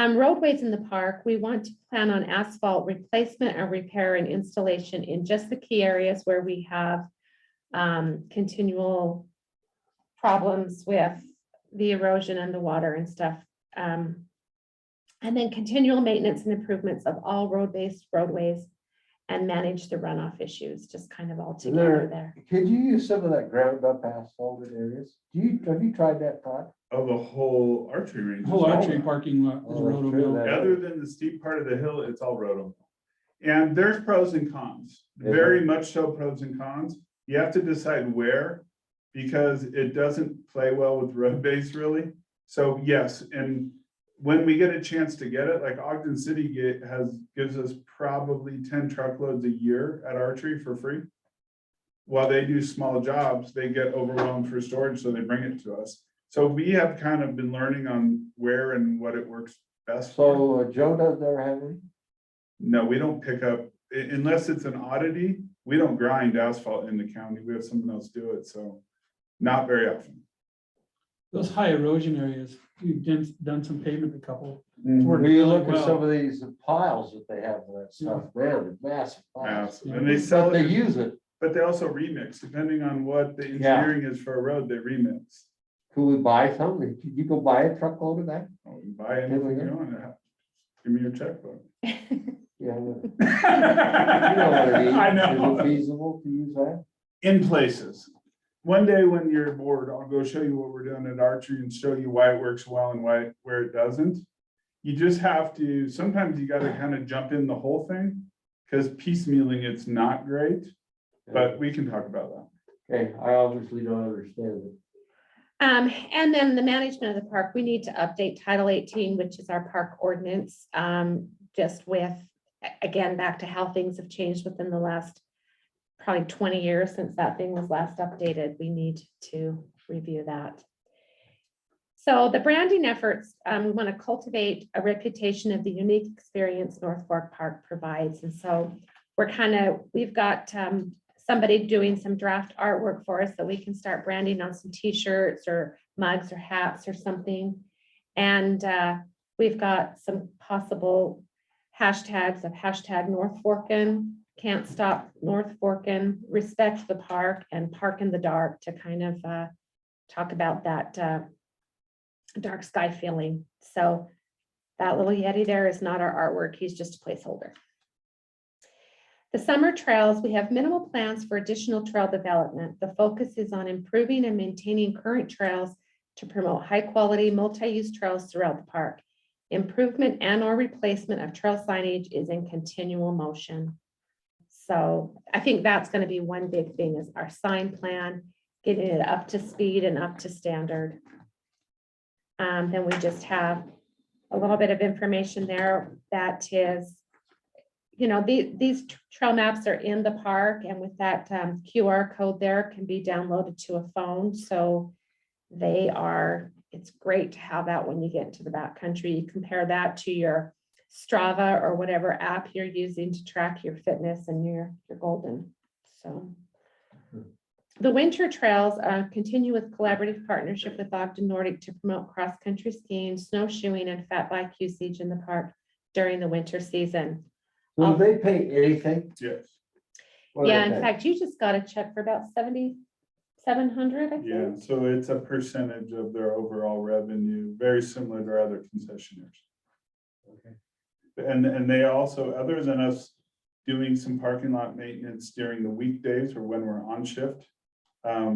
Roadways in the park, we want to plan on asphalt replacement and repair and installation in just the key areas where we have continual problems with the erosion and the water and stuff. And then continual maintenance and improvements of all roadways and manage the runoff issues, just kind of all together there. Could you use some of that ground up asphalted areas? Have you tried that, Todd? Of the whole archery range. Whole is all archery that. parking lot is Oh, that's roto true, mill. that- Other than the steep part of the hill, it's all roto. And there's pros and cons, Is very there? much so pros and cons. You have to decide where, because it doesn't play well with road base really. So yes, and when we get a chance to get it, like Ogden City gives us probably 10 truckloads a year at archery for free. While they do small jobs, they get overwhelmed for storage, so they bring it to us. So we have kind of been learning on where and what it works best for. So Joe does ever have any? No, we don't pick up, unless it's an oddity, we don't grind asphalt in the county. We have someone else do it, so not very often. Those high erosion areas, we've done some pavement, a couple. When worked you really look at well. some of these piles that they have of that stuff, man, they're massive piles. And they sell But they it, use it. but they also remix, depending on what the engineering is for a road, they remix. Could we buy some? Could you go buy a truckload of that? Oh, buy anything you want. Give me your checkbook. Yeah. I know. You know what I mean? I know. Is it feasible to use that? In places. One day when you're bored, I'll go show you what we're doing at archery and show you why it works well and where it doesn't. You just have to, sometimes you gotta kind of jump in the whole thing, because piecemealing, it's not great, but we can talk about that. Okay, I obviously don't understand it. And then the management of the park, we need to update Title 18, which is our park ordinance, just with, again, back to how things have changed within the last probably 20 years since that thing was last updated. We need to review that. So the branding efforts, we want to cultivate a reputation of the unique experience North Fork Park provides. And so we've got somebody doing some draft artwork for us that we can start branding on some t-shirts or mugs or hats or something. And we've got some possible hashtags of hashtag North Forkin, Can't Stop North Forkin, Respect the Park, and Park in the Dark to kind of talk about that dark sky feeling. So that little Yeti there is not our artwork. He's just a placeholder. The summer trails, we have minimal plans for additional trail development. The focus is on improving and maintaining current trails to promote high-quality multi-use trails throughout the park. Improvement and/or replacement of trail signage is in continual motion. So I think that's going to be one big thing is our sign plan, getting it up to speed and up to standard. Then we just have a little bit of information there that is, you know, these trail maps are in the park, and with that QR code there can be downloaded to a phone. So it's great to have that when you get into the backcountry. You compare that to your Strava or whatever app you're using to track your fitness, and you're golden. So the winter trails continue with collaborative partnership with Ogden Nordic to promote cross-country skiing, snowshoeing, and fat bike usage in the park during the winter season. Will they pay anything? Yes, What do Yeah, they in pay? fact, you just got a check for about 7,700, I yeah, think. so it's a percentage of their overall revenue, very similar to our other concessionaires. Okay. And they also, other than us doing some parking lot maintenance during the weekdays or when we're on shift,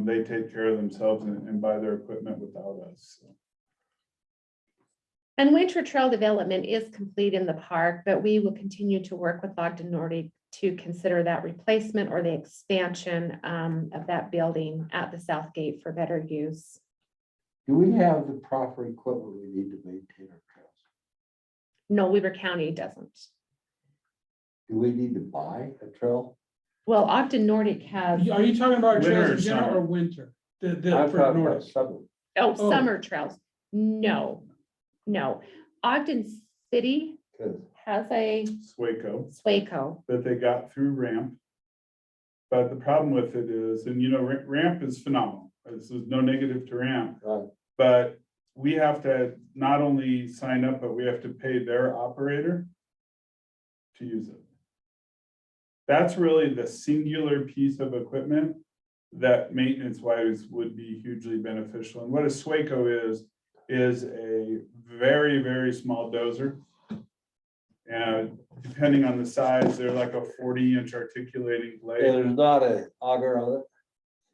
they take care of themselves and buy their equipment without us. So. And winter trail development is complete in the park, but we will continue to work with Ogden Nordic to consider that replacement or the expansion of that building at the south gate for better use. Do we have the proper equipment we need to maintain our trails? No, Weaver County doesn't. Do we need to buy a trail? Well, Ogden Nordic has, Are you talking about Winter trails or in general summer? or winter? The I'm for talking about Nordic. summer. oh, Oh. summer trails. No. Ogden City Good. has a Swaco Swaco. that they got through ramp. But the problem with it is, and you know, ramp is phenomenal. This is no negative to ramp. Right. But we have to not only sign up, but we have to pay their operator to use it. That's really the singular piece of equipment that maintenance wise would be hugely beneficial. And what a Swaco is a very, very small dozer. And depending on the size, they're like a 40-inch articulating blade. And there's not an auger on it?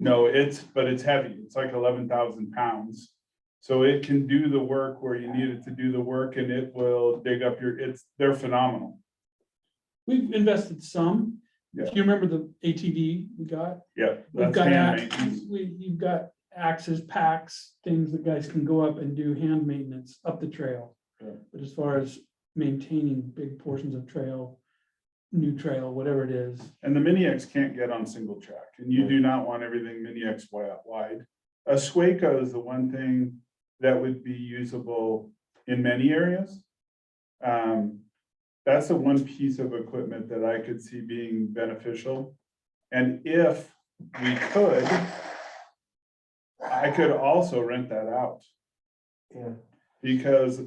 No, but it's heavy. It's like 11,000 pounds. So it can do the work where you need it to do the work, and it will dig up they're phenomenal. We've invested some. Yeah. If you remember the ATV we got, Yeah, we've that's got hand that. maintenance. You've got axes, packs, things that guys can go up and do hand maintenance up the trail. Yeah. But as far as maintaining big portions of trail, new trail, whatever it is. And the Mini X can't get on single track, and you do not want everything Mini X wide. A Swaco is the one thing that would be usable in many areas. That's the one piece of equipment that I could see being beneficial. And if we could, I could also rent that out. Yeah. Because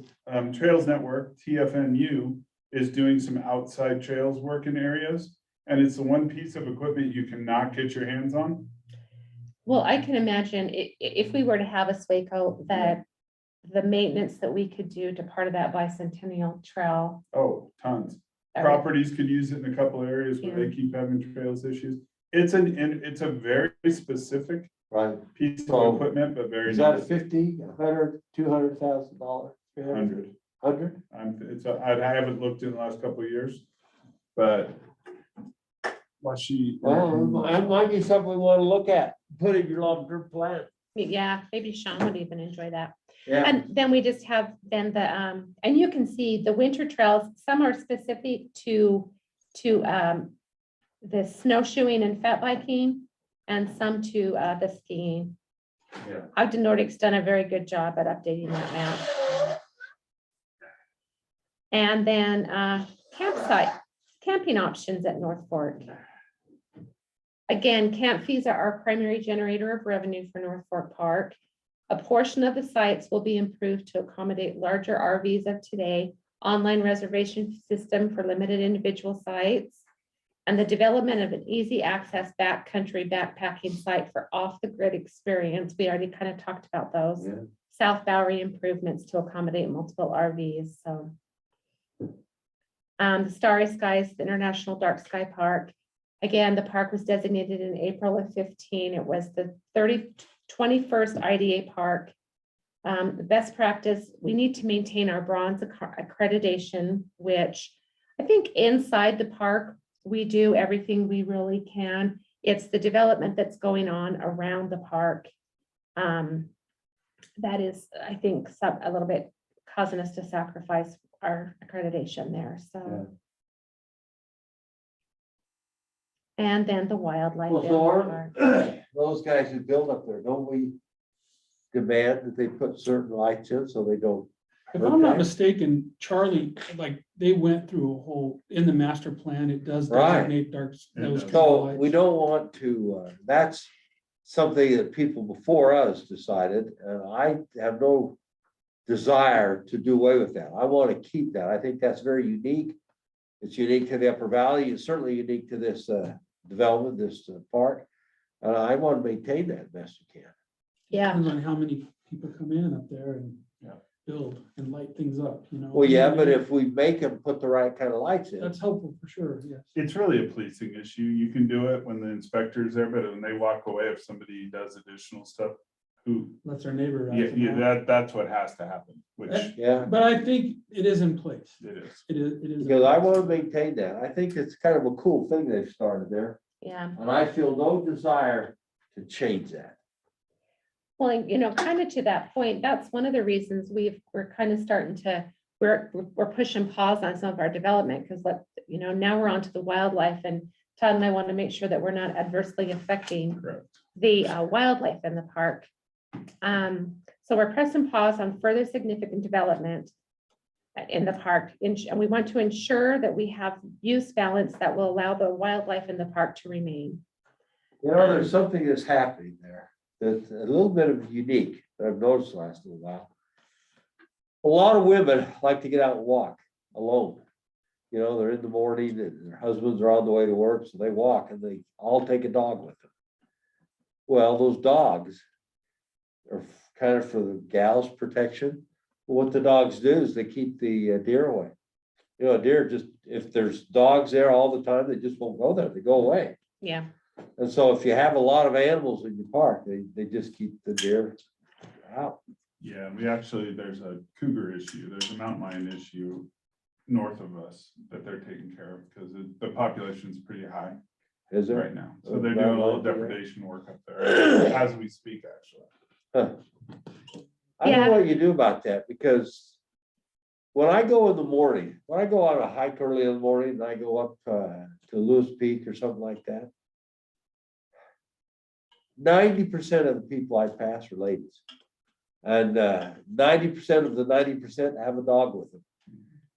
Trails Network, TFNU, is doing some outside trails work in areas. And it's the one piece of equipment you cannot get your hands on. Well, I can imagine if we were to have a Swaco, that the maintenance that we could do to part of that bicentennial trail. Oh, tons. Properties could use it in a couple areas where they keep having trails issues. It's a very specific Right. piece So, of equipment, but very. Is that needed. 50, 100, $200,000? 100. 100? I haven't looked in the last couple of years, but. Well, that might be something we want to look at, put in your long-term plan. Yeah, maybe Sean would even enjoy that. Yeah. And then we just have then the, and you can see the winter trails, some are specific to the snowshoeing and fat biking, and some to the skiing. Yeah. Ogden Nordic's done a very good job at updating that map. And then camping options at North Fork. Again, camp fees are our primary generator of revenue for North Fork Park. A portion of the sites will be improved to accommodate larger RVs of today, online reservation system for limited individual sites. and the development of an easy access backcountry backpacking site for off-the-grid experience. We already kind of talked about those. Yeah. South Bowery improvements to accommodate multiple RVs, so. The Starry Skies, the International Dark Sky Park. Again, the park was designated in April of 15. It was the 21st IDA park. The best practice, we need to maintain our bronze accreditation, which I think inside the park, we do everything we really can. It's the development that's going on around the park. That is, I think, a little bit causing us to sacrifice our accreditation there, so. And then the wildlife. Well, in so the are park. those guys who build up there, don't we demand that they put certain lights in so they don't? If I'm not Okay. mistaken, Charlie, like, they went through a whole, in the master plan, it does Right. designate those. kind of So lights. we don't want to, that's something that people before us decided, and I have no desire to do away with that. I want to keep that. I think that's very unique. It's unique to the Upper Valley. It's certainly unique to this development, this park. And I want to maintain that best we can. Yeah, Depends on how many people come in up there and build and light things up, you know. Well, yeah, but if we make them put the right kind of lights in. That's helpful for sure, yes. It's really a policing issue. You can do it when the inspector's there, but when they walk away, if somebody does additional stuff, who, That's our neighbor. that's what has to happen, which Yeah, But I think it is in place. it is. It is. because I want to maintain that. I think it's kind of a cool thing they've started there. yeah. And I feel no desire to change that. Well, and, you know, kind of to that point, that's one of the reasons we're kind of starting to, we're pushing pause on some of our development, because now we're on to the wildlife, and Todd and I want to make sure that we're not adversely affecting Correct. the wildlife in the park. So we're pressing pause on further significant development in the park, and we want to ensure that we have use balance that will allow the wildlife in the park to remain. You know, there's something that's happening there that's a little bit of unique that I've noticed the last little while. A lot of women like to get out and walk alone. You know, they're in the morning and their husbands are on the way to work, so they walk and they all take a dog with them. Well, those dogs are kind of for the gals' protection. What the dogs do is they keep the deer away. You know, deer just, if there's dogs there all the time, they just won't go there. They go away. Yeah. And so if you have a lot of animals in your park, they just keep the deer out. Yeah, there's a cougar issue. There's a mountain lion issue north of us that they're taking care of because the population's pretty high Is there? right now. So they're doing a little depredation work up there as we speak, actually. Huh. I don't know what you do about that, because when I go in the morning, when I go on a hike early in the morning and I go up to Lewis Peak or something like that, 90% of the people I pass are ladies. And 90% of the 90% have a dog with them,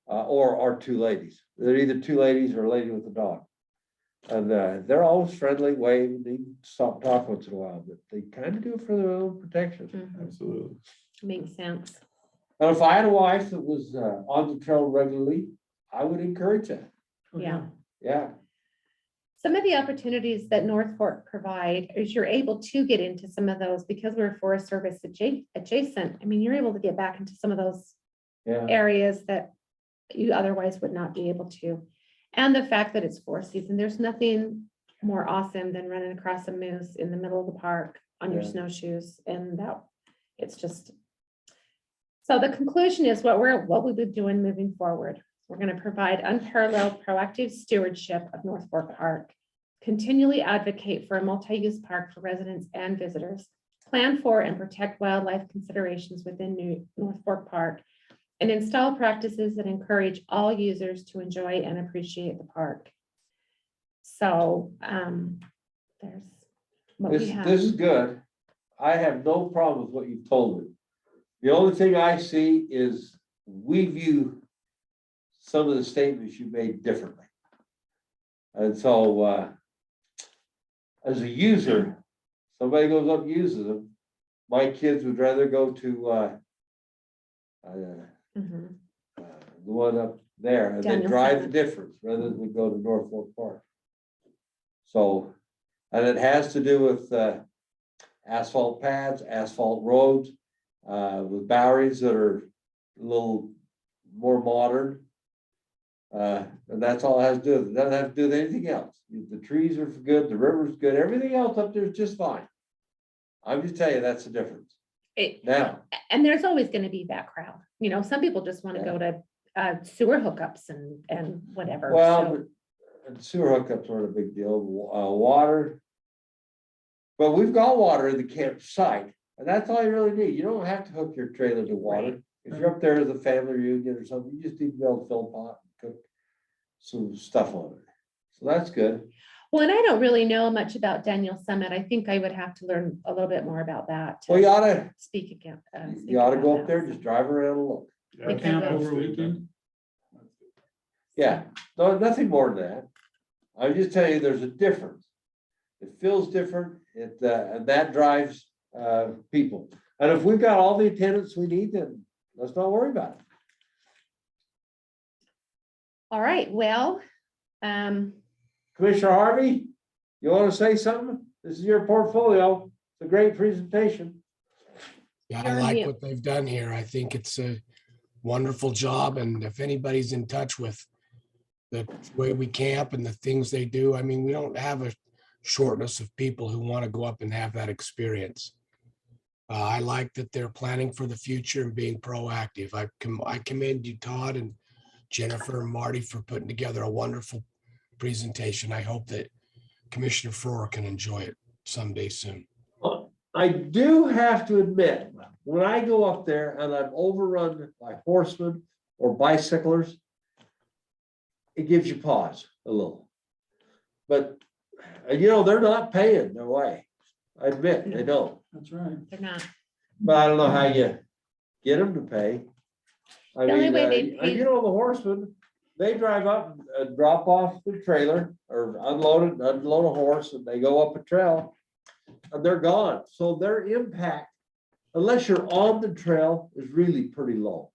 or two ladies. They're either two ladies or a lady with a dog. And they're always friendly, waving, they stop talk once in a while, but they kind of do it for their own protection. Mhm. Absolutely. Makes sense. And if I had a wife that was on the trail regularly, I would encourage that. Yeah. Yeah. Some of the opportunities that North Fork provide is you're able to get into some of those because we're Forest Service adjacent. I mean, you're able to get back into some of those Yeah. areas that you otherwise would not be able to. And the fact that it's forest season, there's nothing more awesome than running across a moose in the middle of the park on your Yeah. snowshoes, and that it's just. So the conclusion is what we'll be doing moving forward. We're going to provide unparalleled proactive stewardship of North Fork Park, continually advocate for a multi-use park for residents and visitors, plan for and protect wildlife considerations within North Fork Park, and install practices that encourage all users to enjoy and appreciate the park. So there's what we This have. is good. I have no problem with what you've told me. The only thing I see is we view some of the statements you made differently. And so as a user, somebody goes up and uses them. My kids would rather go to Mhm. the one up there and they Daniel drive the Center. difference rather than we go to North Fork Park. So, and it has to do with asphalt pads, asphalt roads, with Boweries that are a little more modern. And that's all it has to do with it. It doesn't have to do with anything else. The trees are good, the river's good, everything else up there is just fine. I'm just telling you, that's the difference. Now, And there's always gonna be that crowd, you know, some people just wanna go to sewer hookups and whatever. well, so- but sewer hookups aren't a big deal, water. But we've got water in the campsite, and that's all you really need. You don't have to hook your trailer to water. If you're up there as a family reunion or something, you just need to be able to fill a pot and cook some stuff on it. So that's good. Well, and I don't really know much about Daniel Summit. I think I would have to learn a little bit more about that. to Well, you oughta, Speak again. speak you oughta about go that. up there, just drive around and look. The camp over a weekend. Yeah, no, nothing more than that. I'm just telling you, there's a difference. It feels different, and that drives, people. And if we've got all the attendance we need, then let's not worry about it. All right, well, Commissioner Harvey, you want to say something? This is your portfolio. It's a great presentation. Yeah, You're I on like mute. what they've done here. I think it's a wonderful job. And if anybody's in touch with the way we camp and the things they do, I mean, we don't have a shortness of people who want to go up and have that experience. I like that they're planning for the future and being proactive. I commend you, Todd and Jennifer and Marty, for putting together a wonderful presentation. I hope that Commissioner Farrar can enjoy it someday soon. I do have to admit, when I go up there and I'm overrun by horsemen or bicyclers, it gives you pause a little. But, you know, they're not paying their way. I admit, they don't. That's right. they're not. But I don't know how you get them to pay. I The only mean, way they pay- you know, the horsemen, they drive up, drop off the trailer or unload a horse, and they go up a trail and they're gone. So their impact, unless you're on the trail, is really pretty low.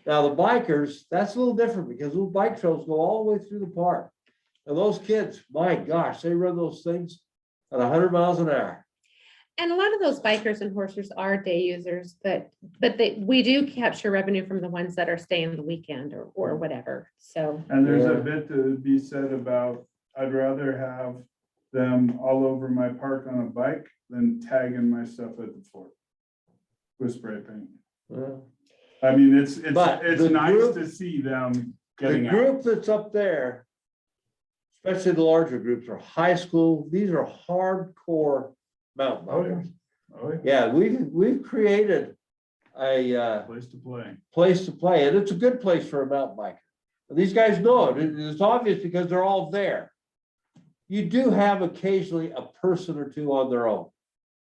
Now, the bikers, that's a little different because those bike trails go all the way through the park. And those kids, my gosh, they run those things at 100 miles an hour. And a lot of those bikers and horsers are day users, but we do capture revenue from the ones that are staying the weekend or whatever, so. And there's Yeah. a bit to be said about, I'd rather have them all over my park on a bike than tagging my stuff at the fort with spray paint. Well, I mean, it's But the nice group- to see them the getting out. group that's up there, especially the larger groups, are high school. These are hardcore mountain Oh, yeah. bikers. Oh, yeah. Yeah, we've created a Place to play. place to play, and it's a good place for a mountain biker. And these guys know it. It's obvious because they're all there. You do have occasionally a person or two on their own.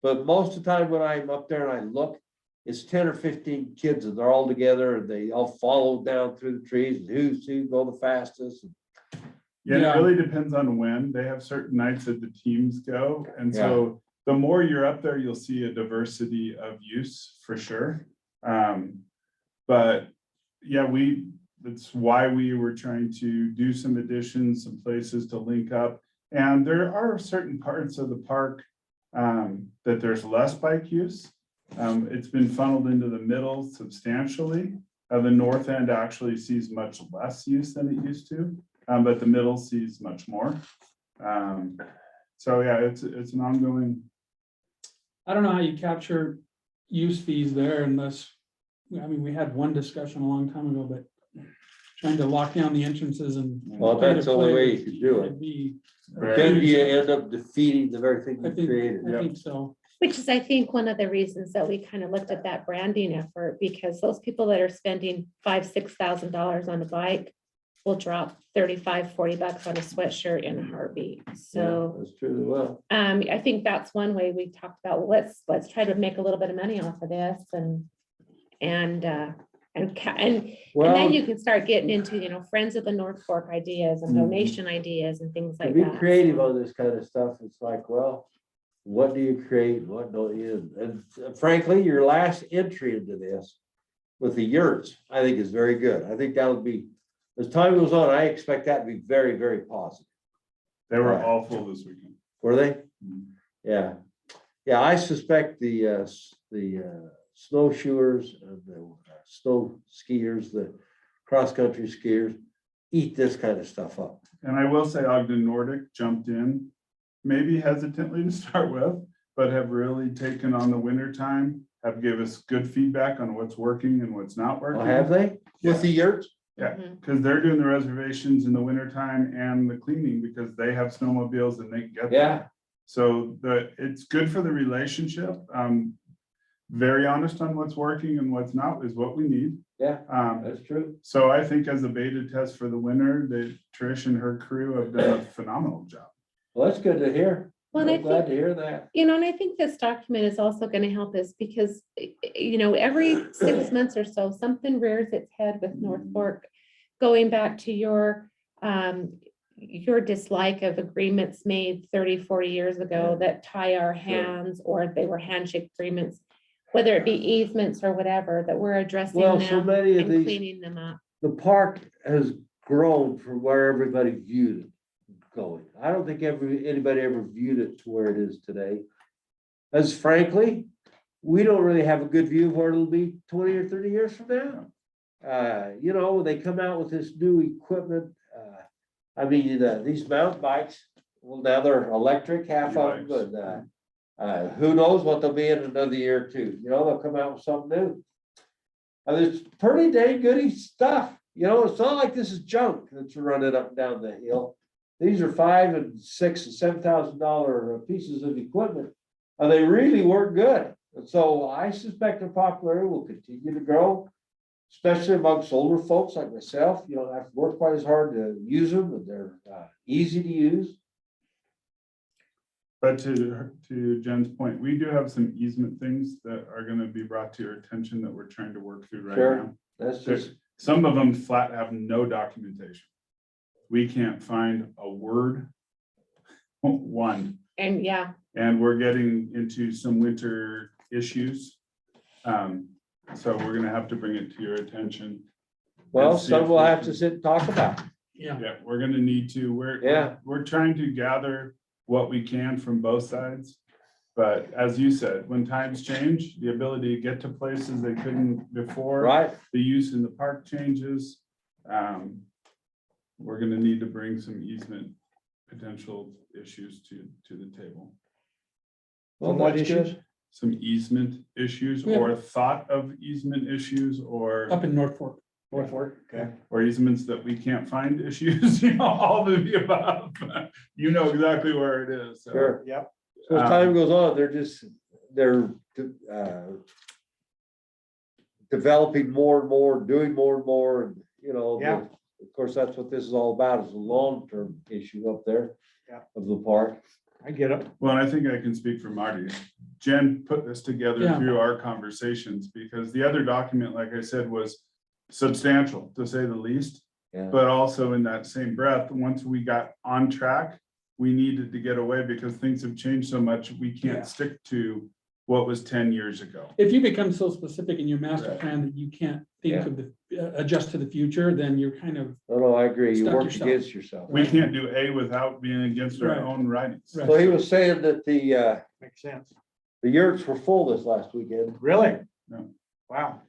But most of the time when I'm up there and I look, it's 10 or 15 kids and they're all together and they all follow down through the trees and who's go the fastest. Yeah, Yeah. it really depends on when. They have certain nights that the teams go. And so the more you're up there, you'll see a diversity of use for sure. But yeah, that's why we were trying to do some additions, some places to link up. And there are certain parts of the park that there's less bike use. It's been funneled into the middle substantially. The north end actually sees much less use than it used to, but the middle sees much more. So yeah, it's an ongoing. I don't know how you capture use fees there unless, I mean, we had one discussion a long time ago, but trying to lock down the entrances and. Well, that's the only way you could do it. Would be- Then you end up defeating the very thing I you think, created. I think so. Which is, I think, one of the reasons that we kind of looked at that branding effort, because those people that are spending $5,000-6,000 on a bike will drop $35-40 on a sweatshirt in a heartbeat. So, That's true as well. I think that's one way we talked about, well, let's try to make a little bit of money off of this and Well, then you can start getting into, you know, Friends of the North Fork ideas and Mhm. donation ideas and things to like be that. creative on this kind of stuff, it's like, well, what do you create? What don't you? And frankly, your last entry into this with the yurts, I think is very good. I think that'll be, as time goes on, I expect that to be very, very positive. They were Right. all full this weekend. Were they? Mhm. Yeah. Yeah, I suspect the snowshoers, the snow skiers, the cross-country skiers eat this kind of stuff up. And I will say Ogden Nordic jumped in, maybe hesitantly to start with, but have really taken on the winter time, have give us good feedback on what's working and what's not working. Oh, have they? With the yurts? Yeah, Mhm. because they're doing the reservations in the winter time and the cleaning because they have snowmobiles and they can get there. Yeah. So it's good for the relationship. Very honest on what's working and what's not is what we need. Yeah, Um, that's true. so I think as a beta test for the winter, that Trish and her crew have done a phenomenal job. Well, that's good to hear. Well, I'm I glad think, to hear that. and I think this document is also gonna help us because, every 6 months or so, something rears its head with North Fork. Going back to your dislike of agreements made 30, 40 years ago that tie our hands, or they were handshake agreements, whether it be easements or whatever, that we're addressing Well, so them many of and these, cleaning them up. the park has grown from where everybody viewed it going. I don't think anybody ever viewed it to where it is today. As frankly, we don't really have a good view of where it'll be 20 or 30 years from now. When they come out with this new equipment, these mountain bikes, well, now they're electric, half of them, but who knows what they'll be in another year or two. They'll come out with something new. It's pretty dang goody stuff. It's not like this is junk that's running up and down the hill. These are $5,000 and $6,000 and $7,000 pieces of equipment. And they really work good. And so I suspect their popularity will continue to grow, especially amongst older folks like myself. You don't have to work quite as hard to use them, and they're easy to use. But to Jen's point, we do have some easement things that are gonna be brought to your attention that we're trying to work through right Sure. now. That's just, Some of them flat have no documentation. We can't find a word, one, And yeah, and we're getting into some winter issues. So we're gonna have to bring it to your attention. well, And see some if we'll we have can- to sit and talk about. Yeah. Yeah, we're gonna need to, Yeah. we're trying to gather what we can from both sides. But as you said, when times change, the ability to get to places they couldn't before. Right? The use in the park changes. We're gonna need to bring some easement potential issues to the table. Well, What that's issues? good. Some easement issues Yeah. or thought of easement issues or. Up in North Fork. North Fork, okay. Or easements that we can't find issues, all of the above. You know exactly where it is. So, Sure. Yep. So as time goes on, they're developing more and more, doing more and more, and, Yeah. of course, that's what this is all about, is a long-term issue up there. Yeah. Of the park. I get it. Well, and I think I can speak for Marty. Jen put this together Yeah. through our conversations because the other document, like I said, was substantial to say the least. Yeah. But also in that same breath, once we got on track, we needed to get away because things have changed so much. We Yeah. can't stick to what was 10 years ago. If you become so specific in your master Right. plan that you can't think Yeah. of adjust to the future, then you're kind of, No, I agree. You Stuck work yourself. against yourself. We can't do A without being against our Right. own writings. Right. So he was saying that the Makes sense. yurts were full this last weekend. Really? No. Wow.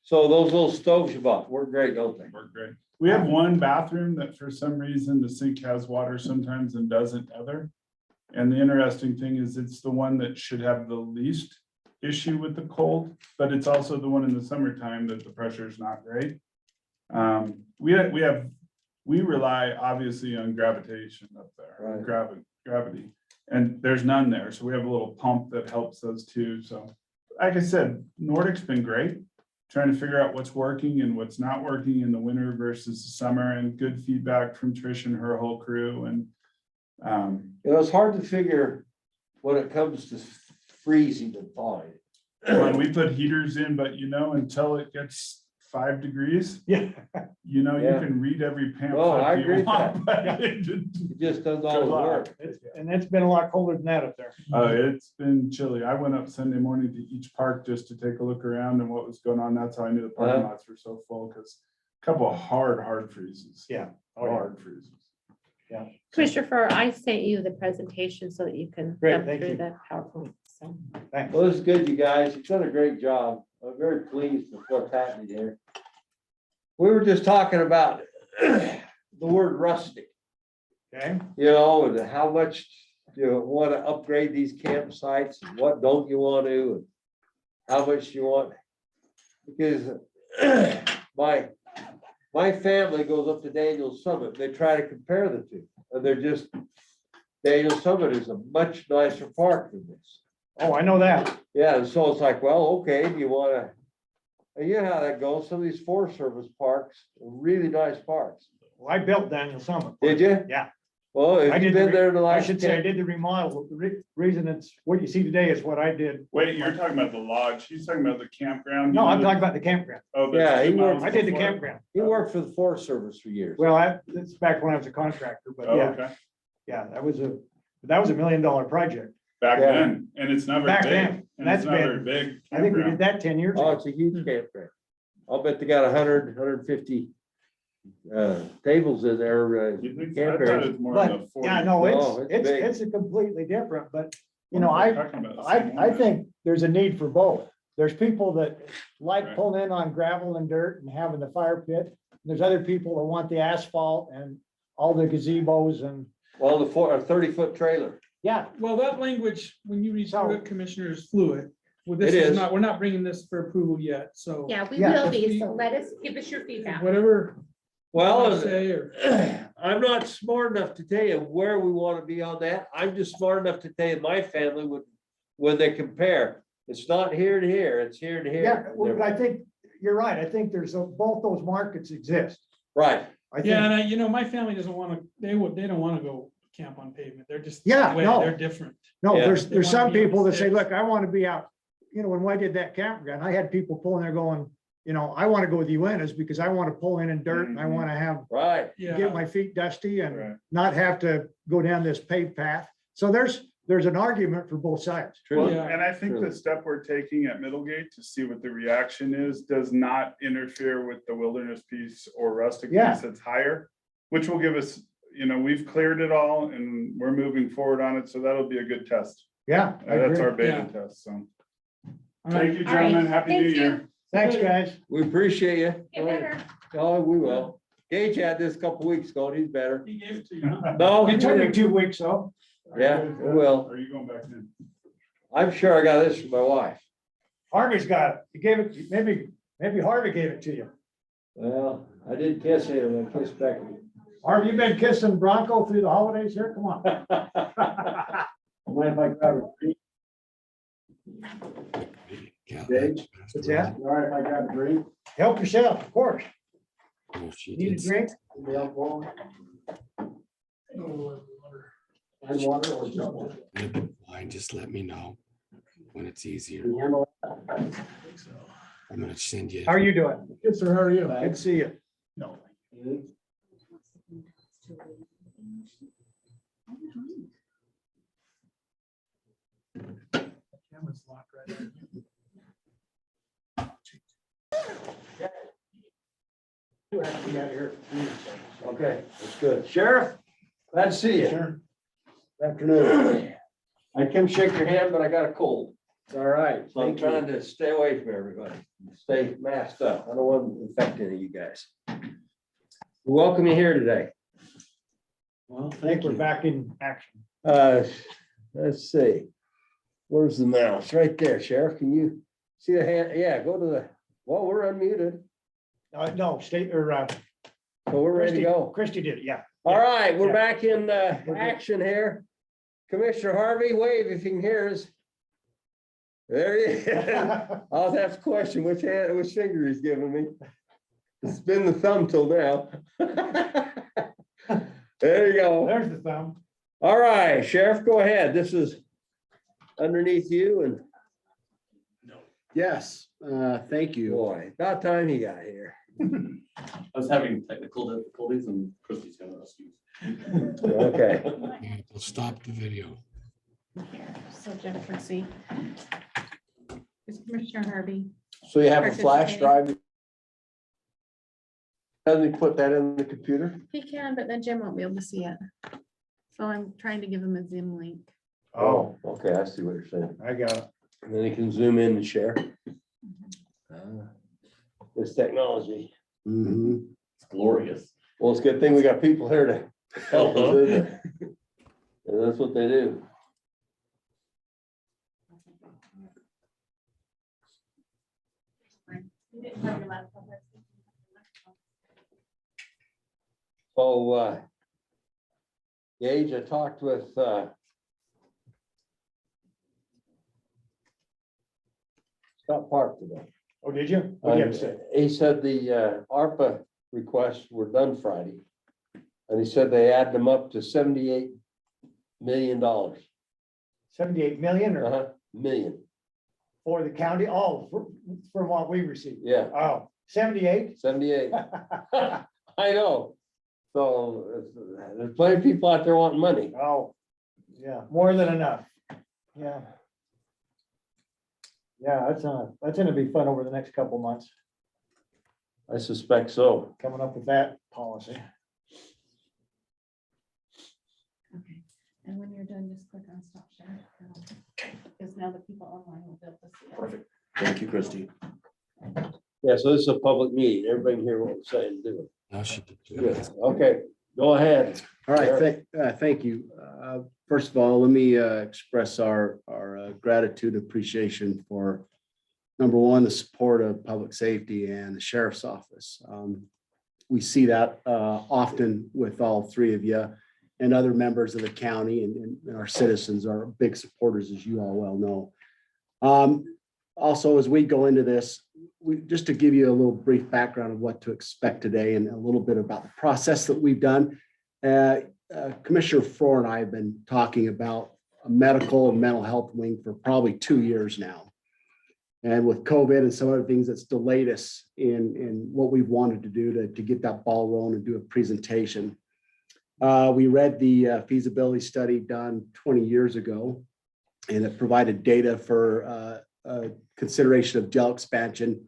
So those little stoves you bought work great, don't they? Work great. We have one bathroom that for some reason the sink has water sometimes and doesn't other. And the interesting thing is it's the one that should have the least issue with the cold, but it's also the one in the summertime that the pressure is not great. We rely obviously on gravitation up there, Right. gravity, and there's none there. So we have a little pump that helps us too. So like I said, Nordic's been great. Trying to figure out what's working and what's not working in the winter versus the summer, and good feedback from Trish and her whole crew. And It's hard to figure when it comes to freezing and thawing. when we put heaters in, but until it gets 5 degrees, Yeah. you Yeah. can read every No, I pamphlet agree you with want. but It just doesn't Good always luck. work. And it's been a lot colder than that up there. It's been chilly. I went up Sunday morning to each park just to take a look around and what was going on. That's how I knew the parking Uh-huh. lots were so full, because a couple of hard freezes. Yeah. Oh, yeah. Hard freezes. Yeah. Commissioner Farrar, I sent you the presentation so that you can Great, jump thank through you. the PowerPoint, so. Thanks. Well, this is good, you guys. You've done a great job. I'm very pleased with what's happening here. We were just talking about the word rustic, Okay, you know, and how much you want to upgrade these campsites and what don't you want to, and how much you want. Because my family goes up to Daniel's Summit. They try to compare the two, and they're just, Daniel's Summit is a much nicer park than this. oh, I know that. Yeah, and so it's like, well, okay, do you wanna, and you know how that goes, some of these Forest Service parks, are really nice parks. Well, I built Daniel Summit. Did you? Yeah. Well, I have you did the been re- there in the I last should say I 10? did the remodel. The reason it's, what you see today is what I did. Wait, you're talking about the lodge. He's talking about the campground. No, I'm talking about the campground. Oh, that's Yeah, he 2 miles worked- I did the before? campground. He worked for the Forest Service for years. Well, that's back when I was a contractor, but Oh, yeah, okay. yeah, that was a $1 million project. Back Yeah. then, and it's not very Back big. then, And it's that's not very been- big. I think we campground. did that 10 years Oh, ago. it's a huge campground. I'll bet they got 150 tables in there. You think- I campers. thought it was more in the But, 40. yeah, no, No, it's it's big. a completely different, but, you What know, are we talking about? The same I one? think there's a need for both. There's people that like Right. pulling in on gravel and dirt and having the fire pit. There's other people that want the asphalt and all the gazebos and, Well, the 30-foot trailer. yeah, Well, that language, when you read So- through it, Commissioner, is fluid. Well, this It is is. not, we're not bringing this for approval yet, so. Yeah, we Yeah. will be, so give us your feedback. Whatever. you Well, wanna say, or. I'm not smart enough to tell you where we want to be on that. I'm just smart enough to tell you my family would, when they compare, it's not here to here, it's here to yeah, here. well, I think you're right. I think there's both those markets exist. Right. I think, Yeah, and my family doesn't wanna, they don't wanna go camp on pavement. They're just. Yeah, way- no. They're different. no, Yeah. there's They wanna some be on people that say, sticks. look, I want to be out. You know, when I did that campground, I had people pulling there going, you know, I want to go with Uena's because I want to pull in dirt and I want to have, Right. Yeah. get my feet dusty Right. and not have to go down this paved path. So there's an argument for both sides. Well, True. Yeah. and I think True. the step we're taking at Middlegate to see what the reaction is, does not interfere with the wilderness piece or rustic Yeah. piece that's higher, which will give us, you know, we've cleared it all and we're moving forward on it, so that'll be a good test. Yeah, I That's agree. our beta Yeah. test, so. All right. Thank you, All right. gentlemen. Happy New Thank you. Year. Thanks, guys. We appreciate you. Get better. Oh, we will. Gage had this a couple weeks ago and he's better. He gave it to you, huh? No, It took me 2 weeks, though. Yeah, it will. Are you going back in? I'm sure I got this from my wife. Harvey's got it. He gave it, maybe Harvey gave it to you. Well, I did kiss him, I kissed Becky. Harvey, you been kissing Bronco through the holidays here? Come on. Mind if I grab a drink? Yeah, Dave, that's passed what's around. All right, if I grab a drink? Help yourself, of course. Oh, she Need a did. drink? Anybody else want? And water or jump water? Fine, just let me know when it's easier. Can you handle I'm gonna send you. How are you doing? Good, sir. How are you? Good to see you. it? Camera's locked right there. Okay, that's good. Sheriff, glad to see you. Sure. Afternoon. I can shake your hand, but I got a cold. All right, So I'm thank you. trying to stay away from everybody. Stay masked up. I don't want to infect any of you guys. We welcome you here today. Well, I think thank we're you. back in action. Let's see. Where's the mouse? Right there, Sheriff. Can you see the hand? Yeah, go to the, well, we're unmuted, No, state or, so we're ready to go. Christie did it, yeah. All right, we're Yeah. back in action here. Commissioner Harvey, wave if you can hear us. There he is. I'll have to question which finger he's giving me. It's been the thumb till now. There you go. There's the thumb. All right, Sheriff, go ahead. This is underneath you and Yes, thank you. boy, about time he got here. I was having technical difficulties and Christie's gonna rescue. Okay. Yeah, we'll stop the video. Here, so Jeff can see. Is Commissioner Harvey? So you have a flash drive? Doesn't he put that in the computer? He can, but then Jim won't be able to see it. So I'm trying to give him a Zoom link. Oh, okay, I see what you're saying. I got it. And then he can zoom in and share. This technology. Mhm. It's glorious. Well, it's a good thing we got people here to help us, isn't it? And that's what they do. So, Gage, I talked with, Scott Park today. Oh, did you? What do you have to say? He said the ARPA requests were done Friday. And he said they add them up to $78 million. 78 million or Million, for the county? Oh, from what we received. yeah, Oh, 78? 78. I know. So there's plenty of people out there wanting money. Oh, yeah, more than enough. Yeah. Yeah, that's gonna be fun over the next couple months, I suspect so. coming up with that policy. Okay, and when you're done, just click on stop share. Because now the people online will be able to see it. Perfect. Thank you, Christie. Yeah, so this is a public meeting. Everybody can hear what we're saying, do it. Now she can do Good. it. Okay, go ahead. All right, thank you. First of all, let me express our gratitude, appreciation for, number one, the support of public safety and the sheriff's office. We see that often with all three of you and other members of the county, and our citizens are big supporters, as you all well know. Also, as we go into this, just to give you a little brief background of what to expect today and a little bit about the process that we've done. Commissioner Frohr and I have been talking about a medical and mental health wing for probably 2 years now. And with COVID and some other things, that's delayed us in what we've wanted to do to get that ball rolling and do a presentation. We read the feasibility study done 20 years ago, and it provided data for consideration of jail expansion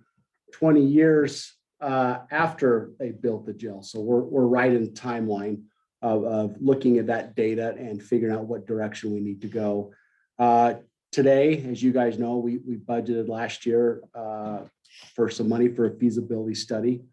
20 years after they built the jail. So we're right in the timeline of looking at that data and figuring out what direction we need to go. Today, as you guys know, we budgeted last year for some money for a feasibility study.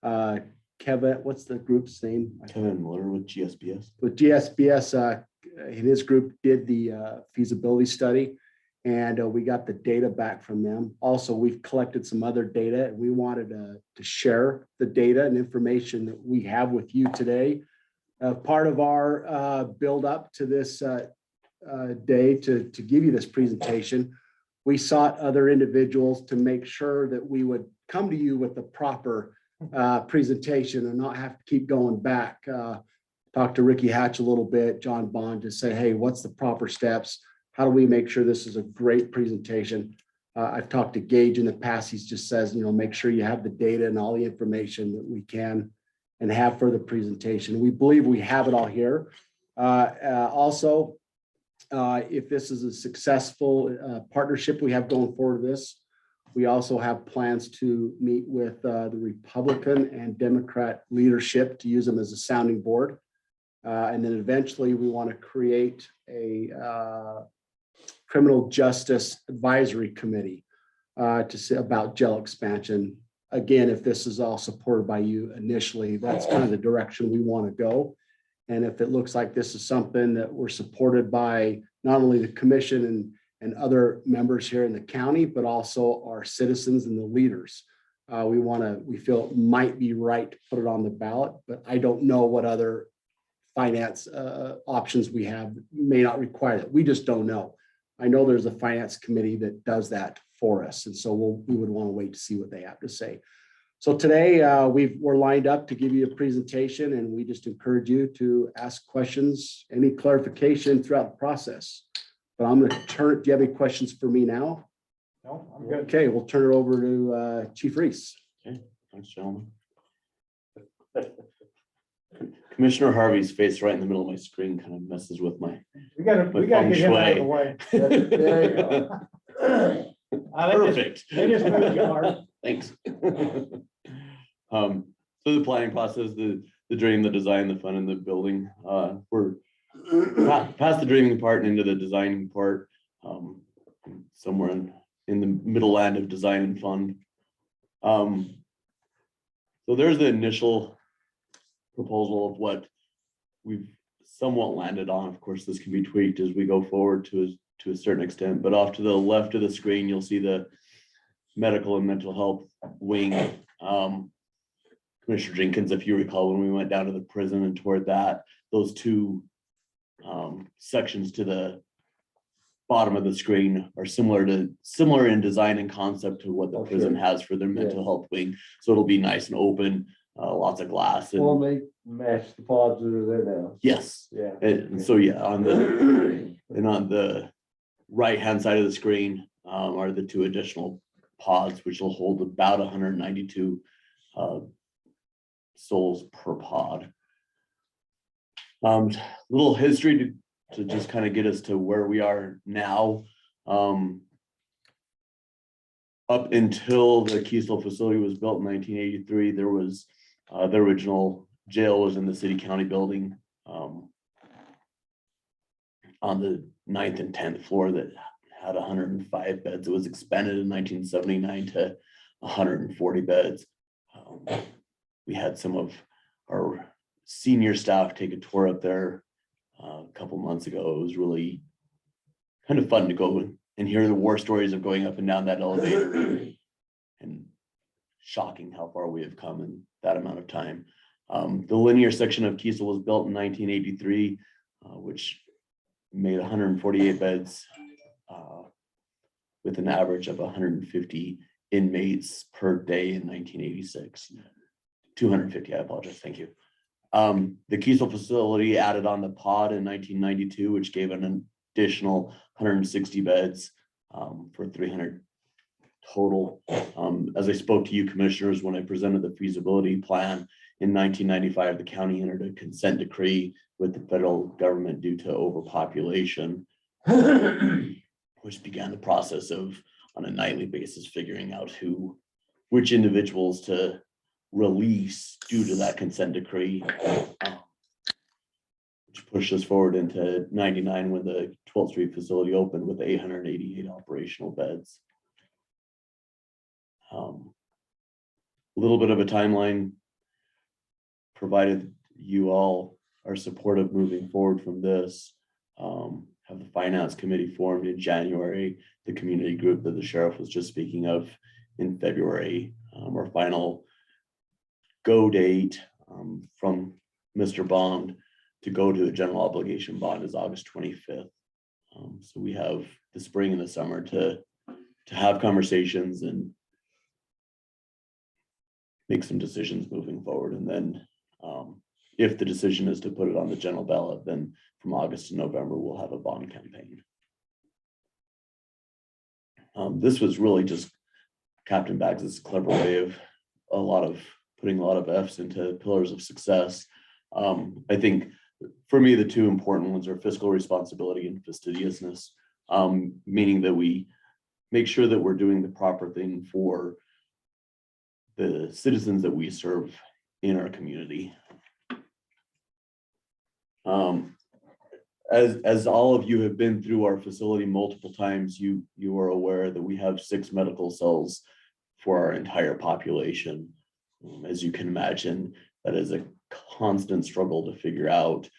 Kevin, what's the group's name? Kevin Miller with GSBS. With GSBS, his group did the feasibility study, and we got the data back from them. Also, we've collected some other data, and we wanted to share the data and information that we have with you today. Part of our build up to this day to give you this presentation, we sought other individuals to make sure that we would come to you with the proper presentation and not have to keep going back. Talk to Ricky Hatch a little bit, John Bond, to say, hey, what's the proper steps? How do we make sure this is a great presentation? I've talked to Gage in the past. He's just says, make sure you have the data and all the information that we can and have for the presentation. We believe we have it all here. Also, if this is a successful partnership we have going forward with this, we also have plans to meet with the Republican and Democrat leadership to use them as a sounding board. And then eventually we want to create a criminal justice advisory committee to say about jail expansion. Again, if this is all supported by you initially, that's kind of the direction we want to go. And if it looks like this is something that we're supported by not only the commission and other members here in the county, but also our citizens and the leaders, we feel it might be right to put it on the ballot, but I don't know what other finance options we have may not require that. We just don't know. I know there's a finance committee that does that for us. And so we would want to wait to see what they have to say. So today we're lined up to give you a presentation, and we just encourage you to ask questions, any clarification throughout the process. But I'm going to do you have any questions for me now? No, I'm good. Okay, we'll turn it over to Chief Reese. Okay, thanks, gentlemen. Commissioner Harvey's face right in the middle of my screen kind of messes with my. We gotta get him out of the way. There you go. Perfect. They just moved you hard. Thanks. So the planning process, the dream, the design, the fun, and the building, we're past the dreaming part and into the designing part, somewhere in the middle land of design and fun. So there's the initial proposal of what we've somewhat landed on. Of course, this can be tweaked as we go forward to a certain extent, but off to the left of the screen, you'll see the medical and mental health wing. Commissioner Jenkins, if you recall, when we went down to the prison and toward that, those two sections to the bottom of the screen are similar in design and concept to what the prison has for their mental health wing. So it'll be nice and open, lots of glass. Well, they match the pods that are there now. Yes. Yeah. And so, yeah, on the right-hand side of the screen are the two additional pods, which will hold about 192 souls per pod. Little history to just kind of get us to where we are now. Up until the Keysville facility was built in 1983, there was the original jail was in the city county building on the 9th and 10th floor that had 105 beds. It was expanded in 1979 to 140 beds. We had some of our senior staff take a tour up there a couple months ago. It was really kind of fun to go and hear the war stories of going up and down that elevator, and shocking how far we have come in that amount of time. The linear section of Keysville was built in 1983, which made 148 beds with an average of 150 inmates per day in 1986. 250, I apologize, thank you. The Keysville facility added on the pod in 1992, which gave an additional 160 beds for 300 total. As I spoke to you commissioners, when I presented the feasibility plan in 1995, the county entered a consent decree with the federal government due to overpopulation, which began the process of, on a nightly basis, figuring out which individuals to release due to that consent decree, which pushed us forward into 99 when the 12th Street facility opened with 888 operational beds. A little bit of a timeline, provided you all are supportive moving forward from this. Have the finance committee formed in January, the community group that the sheriff was just speaking of in February. Our final go date from Mr. Bond to go to a general obligation bond is August 25th. So we have the spring and the summer to have conversations and make some decisions moving forward. And then if the decision is to put it on the general ballot, then from August to November, we'll have a bond campaign. This was really just Captain Baggs's clever way of putting a lot of F's into pillars of success. I think for me, the two important ones are fiscal responsibility and fastidiousness, meaning that we make sure that we're doing the proper thing for the citizens that we serve in our community. As all of you have been through our facility multiple times, you are aware that we have 6 medical cells for our entire population. As you can imagine, that is a constant struggle to figure out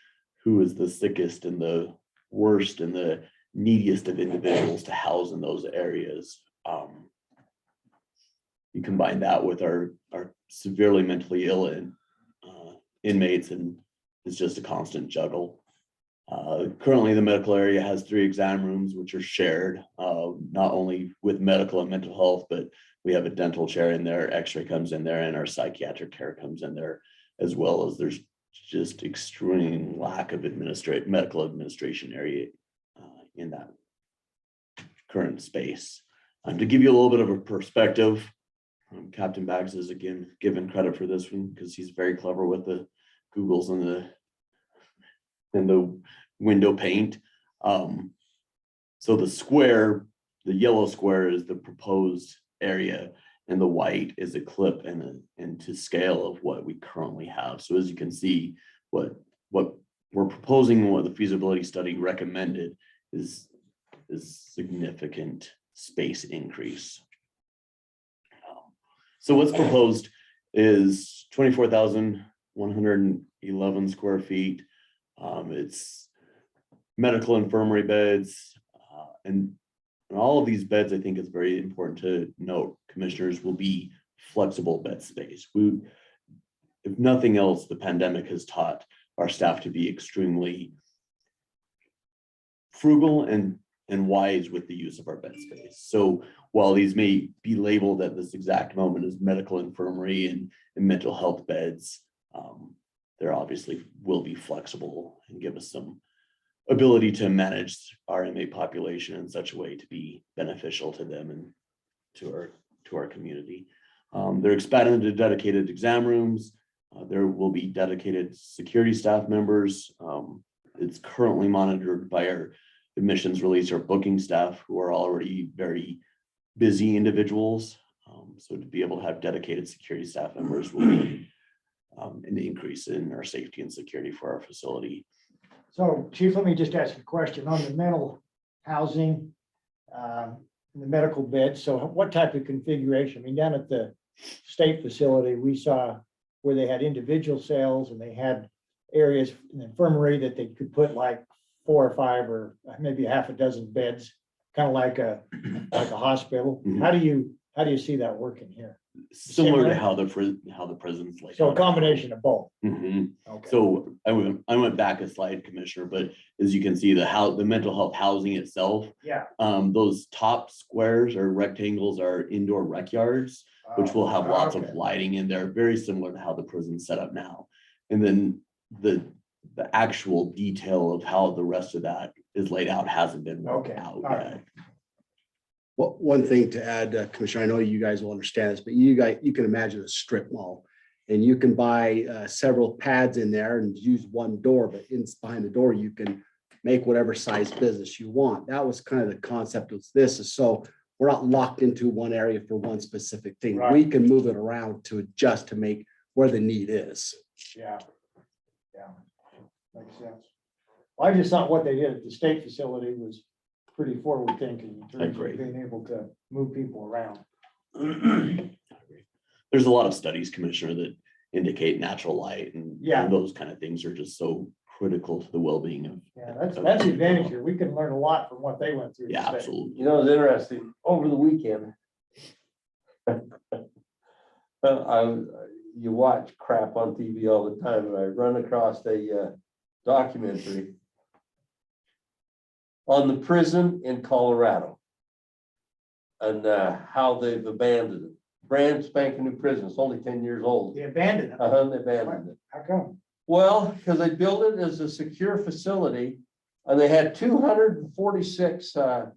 who is the sickest and the worst and the neediest of individuals to house in those areas. You combine that with our severely mentally ill inmates, and it's just a constant juggle. Currently, the medical area has 3 exam rooms, which are shared, not only with medical and mental health, but we have a dental chair in there, x-ray comes in there, and our psychiatric care comes in there, as well as there's just extreme lack of medical administration area in that current space. To give you a little bit of a perspective, Captain Baggs is again given credit for this one because he's very clever with the Googles and the window paint. So the yellow square is the proposed area, and the white is a clip and to scale of what we currently have. So as you can see, what we're proposing, and what the feasibility study recommended is significant space increase. So what's proposed is 24,111 square feet. It's medical infirmary beds, and all of these beds, I think it's very important to note, commissioners, will be flexible bed space. If nothing else, the pandemic has taught our staff to be extremely frugal and wise with the use of our bed space. So while these may be labeled at this exact moment as medical infirmary and mental health beds, there obviously will be flexible and give us some ability to manage our inmate population in such a way to be beneficial to them and to our community. They're expanded into dedicated exam rooms. There will be dedicated security staff members. It's currently monitored by our admissions release or booking staff, who are already very busy individuals. So to be able to have dedicated security staff members will be an increase in our safety and security for our facility. So Chief, let me just ask you a question on the mental housing, and the medical beds. So what type of configuration? I mean, down at the state facility, we saw where they had individual cells and they had areas in the infirmary that they could put like 4 or 5 or maybe half a dozen beds, kind of like a hospital. Mhm. How do you see that working here? Similar to Similar? how the prisons like. So a combination of both. Mhm. Okay. So I went back a slide, Commissioner, but as you can see, the mental health housing itself, Yeah. those top squares or rectangles are indoor rec yards, which will have lots of Okay. lighting in there, very similar to how the prison's set up now. And then the actual detail of how the rest of that is laid out hasn't been worked Okay. out All right. yet. Well, one thing to add, Commissioner, I know you guys will understand this, but you can imagine a strip mall. And you can buy several pads in there and use one door, but behind the door, you can make whatever size business you want. That was kind of the concept of this, is so we're not locked into one area for one specific thing. Right. We can move it around to adjust to make where the need is. Yeah. Yeah. Makes sense. Well, I just thought what they did at the state facility was pretty forward thinking in terms Agree. of being able to move people around. There's a lot of studies, Commissioner, that indicate natural light and Yeah. those kind of things are just so critical to the well-being of. Yeah, that's the advantage here. We can learn a lot from what they went through. Yeah, at the state. absolutely. You know, it's interesting, over the weekend. You watch crap on TV all the time, and I run across a documentary on the prison in Colorado and how they've abandoned it. Brand spanking new prison. It's only 10 years old. They abandoned it. They abandoned it. How come? Well, because they built it as a secure facility and they had 246, what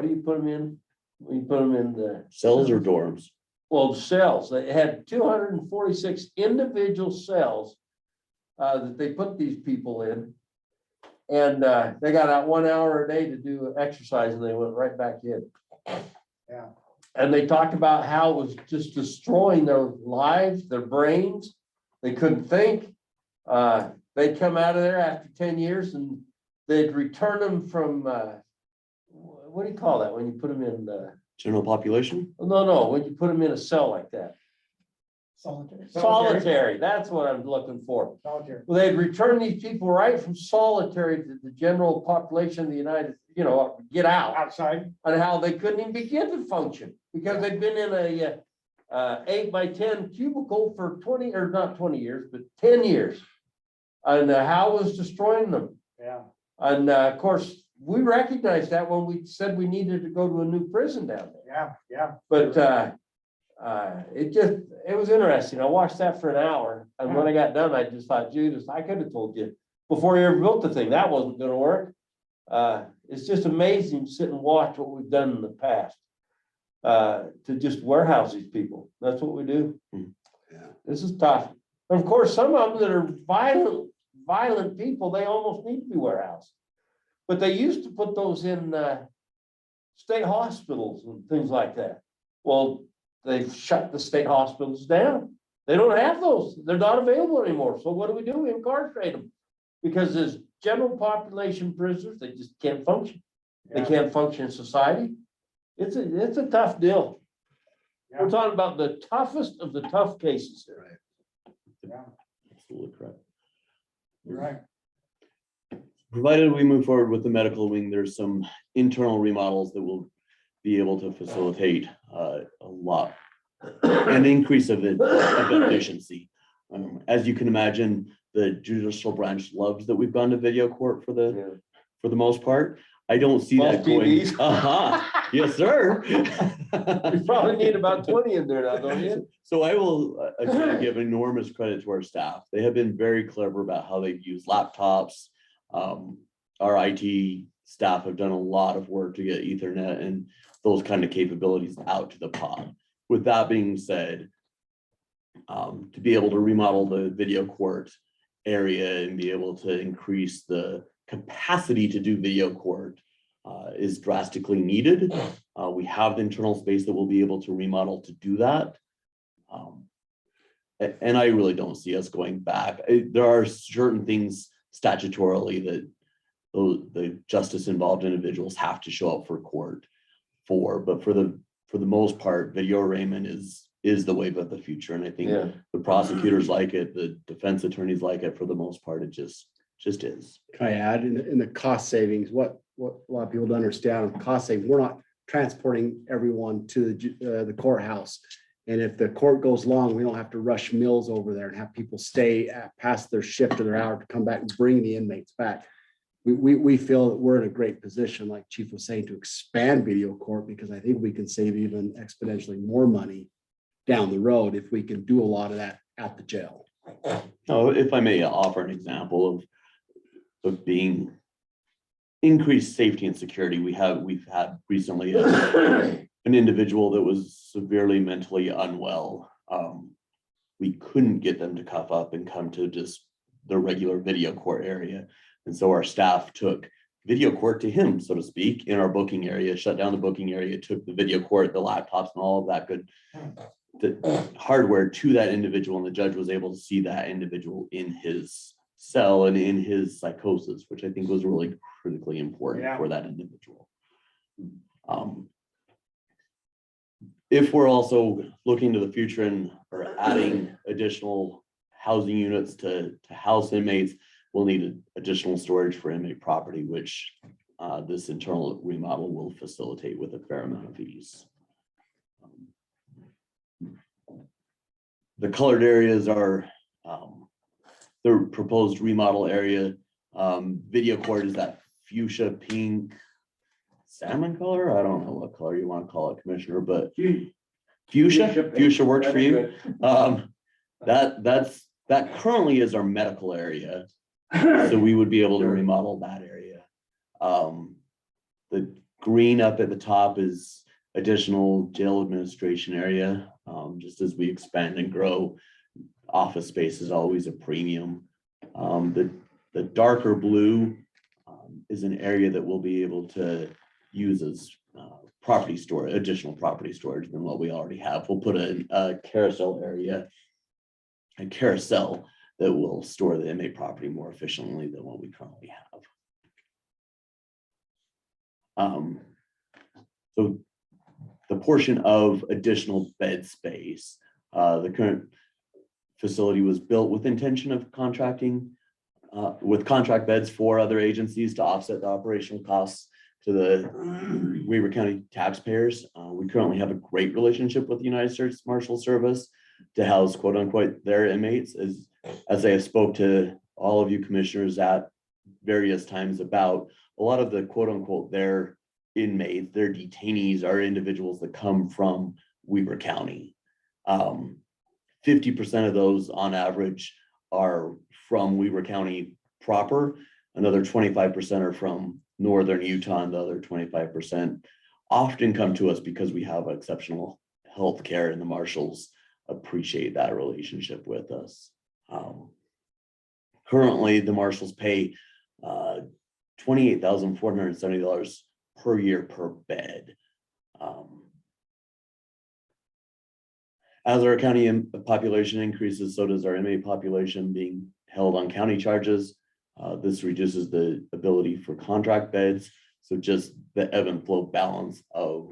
do you put them in? You put them in the. Cells or dorms? Well, cells. They had 246 individual cells that they put these people in. And they got out 1 hour a day to do exercise and they went right back in. Yeah. And they talked about how it was just destroying their lives, their brains. They couldn't think. They'd come out of there after 10 years and they'd return them from, what do you call that when you put them in? General population? No, when you put them in a cell like that. Solitary. Solitary, that's what I'm looking for. Solitary. Well, they'd return these people right from solitary to the general population of the United, get out. Outside. And how they couldn't even begin to function because they'd been in a 8 by 10 cubicle for 20, or not 20 years, but 10 years. And how it was destroying them. Yeah. And of course, we recognized that when we said we needed to go to a new prison down there. Yeah, yeah. But it was interesting. I watched that for an hour. And when I got done, I just thought, Judas, I could have told you before you ever built the thing, that wasn't going to work. It's just amazing to sit and watch what we've done in the past to just warehouse these people. That's what we do. Yeah. This is tough. And of course, some of them that are violent people, they almost need to be warehoused. But they used to put those in state hospitals and things like that. Well, they've shut the state hospitals down. They don't have those. They're not available anymore. So what do? We incarcerate them. Because as general population prisoners, they just can't function. They can't function in society. It's a tough deal. We're talking about the toughest of the tough cases here. Absolutely correct. You're right. Provided we move forward with the medical wing, there's some internal remodels that will be able to facilitate a lot, an increase of efficiency. As you can imagine, the judicial branch loves that we've gone to video court for the most part. I don't see that going. Yes, sir. You probably need about 20 in there now, don't you? So I will again give enormous credit to our staff. They have been very clever about how they've used laptops. Our IT staff have done a lot of work to get Ethernet and those kind of capabilities out to the pod. With that being said, to be able to remodel the video court area and be able to increase the capacity to do video court is drastically needed. We have the internal space that we'll be able to remodel to do that. And I really don't see us going back. There are certain things statutorily that the justice involved individuals have to show up for court for, but for the most part, video arraignment is the wave of the future. And I think the prosecutors like it, the defense attorneys like it. For the most part, it just is. Can I add in the cost savings, what a lot of people don't understand with cost savings, we're not transporting everyone to the courthouse. And if the court goes long, we don't have to rush meals over there and have people stay past their shift or their hour to come back and bring the inmates back. We feel that we're in a great position, like Chief was saying, to expand video court, because I think we can save even exponentially more money down the road if we can do a lot of that at the jail. Oh, if I may offer an example of being increased safety and security, we've had recently an individual that was severely mentally unwell. We couldn't get them to cuff up and come to just the regular video court area. And so our staff took video court to him, so to speak, in our booking area, shut down the booking area, took the video court, the laptops and all of that good the hardware to that individual. And the judge was able to see that individual in his cell and in his psychosis, which I think was really critically important for that individual. If we're also looking to the future and are adding additional housing units to house inmates, we'll need additional storage for inmate property, which this internal remodel will facilitate with a fair amount of ease. The colored areas are the proposed remodel area. Video court is that fuchsia pink salmon color. I don't know what color you want to call it, Commissioner, but fuchsia works for you. That currently is our medical area. So we would be able to remodel that area. The green up at the top is additional jail administration area. Just as we expand and grow, office space is always a premium. The darker blue is an area that we'll be able to use as property storage, additional property storage than what we already have. We'll put a carousel area, a carousel that will store the inmate property more efficiently than what we currently have. So the portion of additional bed space, the current facility was built with intention of contracting with contract beds for other agencies to offset the operational costs to the Weber County taxpayers. We currently have a great relationship with the United States Marshal Service to house quote unquote their inmates. As I have spoke to all of you commissioners at various times about a lot of the quote unquote their inmates, their detainees are individuals that come from Weber County. 50% of those on average are from Weber County proper. Another 25% are from Northern Utah, and the other 25% often come to us because we have exceptional health care, and the marshals appreciate that relationship with us. Currently, the marshals pay $28,470 per year per bed. As our county population increases, so does our inmate population being held on county charges. This reduces the ability for contract beds. So just the ebb and flow balance of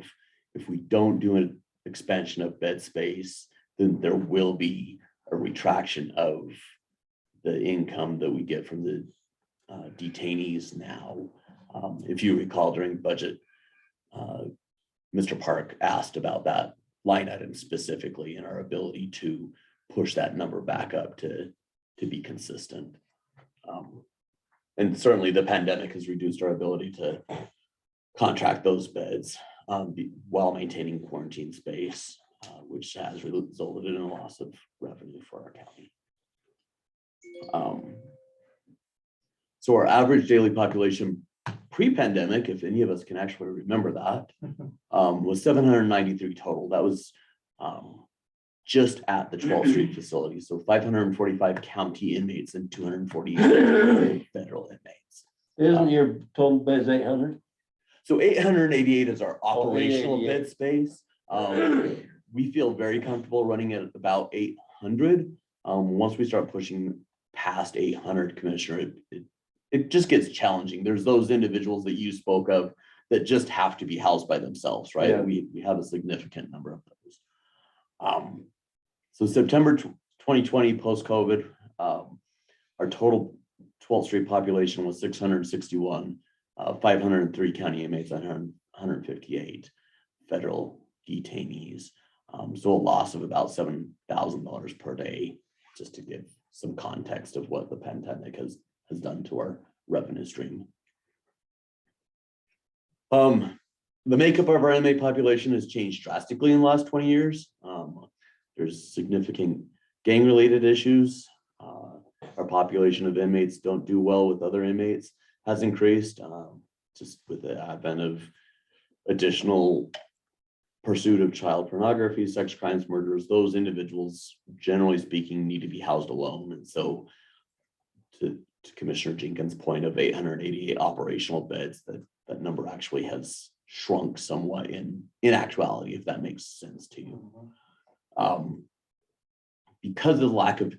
if we don't do an expansion of bed space, then there will be a retraction of the income that we get from the detainees now. If you recall during budget, Mr. Park asked about that line item specifically and our ability to push that number back up to be consistent. And certainly the pandemic has reduced our ability to contract those beds while maintaining quarantine space, which has resulted in a loss of revenue for our county. So our average daily population pre-pandemic, if any of us can actually remember that, was 793 total. That was just at the 12th Street facility. So 545 county inmates and 248 federal inmates. Isn't your total beds 800? So 888 is our Oh, operational 888. bed space. We feel very comfortable running at about 800. Once we start pushing past 800, Commissioner, it just gets challenging. There's those individuals that you spoke of that just have to be housed by themselves, right? Yeah. We have a significant number of those. So September 2020, post-COVID, our total 12th Street population was 661, 503 county inmates, 158 federal detainees. So a loss of about $7,000 per day, just to give some context of what the pandemic has done to our revenue stream. The makeup of our inmate population has changed drastically in the last 20 years. There's significant gang-related issues. Our population of inmates don't do well with other inmates has increased, just with the advent of additional pursuit of child pornography, sex crimes, murders. Those individuals, generally speaking, need to be housed alone. And so to Commissioner Jenkins' point of 888 operational beds, that number actually has shrunk somewhat in actuality, if that makes sense to you. Because of the lack of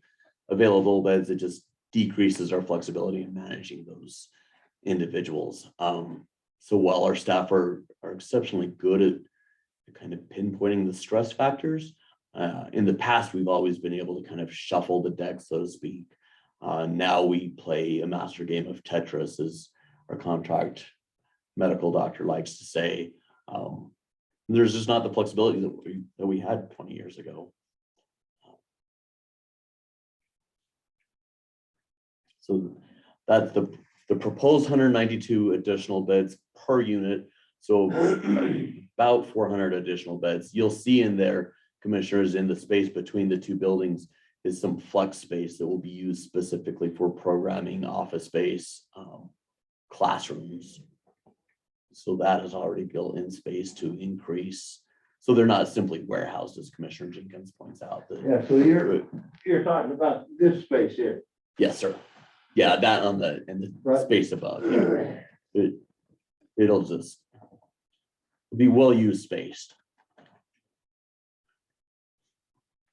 available beds, it just decreases our flexibility in managing those individuals. So while our staff are exceptionally good at kind of pinpointing the stress factors, in the past, we've always been able to kind of shuffle the deck, so to speak. Now we play a master game of Tetris, as our contract medical doctor likes to say. There's just not the flexibility that we had 20 years ago. So that's the proposed 192 additional beds per unit. So about 400 additional beds. You'll see in there, Commissioners, in the space between the two buildings is some flex space that will be used specifically for programming, office space, classrooms. So that is already built in space to increase. So they're not simply warehoused, as Commissioner Jenkins points out. Yeah, so you're talking about this space here. Yes, sir. Yeah, that on in the Right. space above. Yeah. It'll just be well-used space.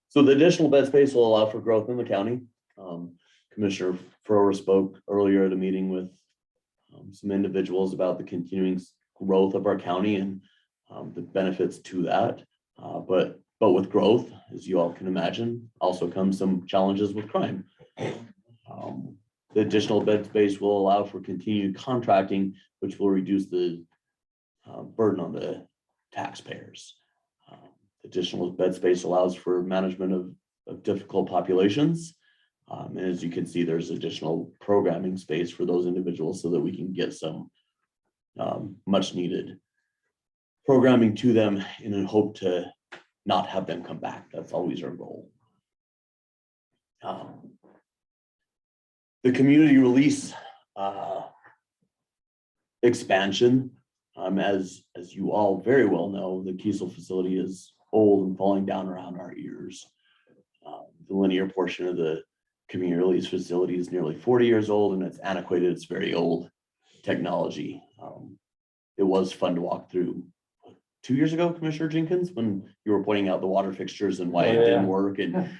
So the additional bed space will allow for growth in the county. Commissioner Frower spoke earlier at a meeting with some individuals about the continuing growth of our county and the benefits to that. But with growth, as you all can imagine, also comes some challenges with crime. The additional bed space will allow for continued contracting, which will reduce the burden on the taxpayers. Additional bed space allows for management of difficult populations. And as you can see, there's additional programming space for those individuals so that we can get some much needed programming to them in a hope to not have them come back. That's always our goal. The community release expansion, as you all very well know, the Kiesel facility is old and falling down around our ears. The linear portion of the community release facility is nearly 40 years old and it's antiquated. It's very old technology. It was fun to walk through 2 years ago, Commissioner Jenkins, when you were pointing out the water fixtures and why Oh, it yeah. didn't work and had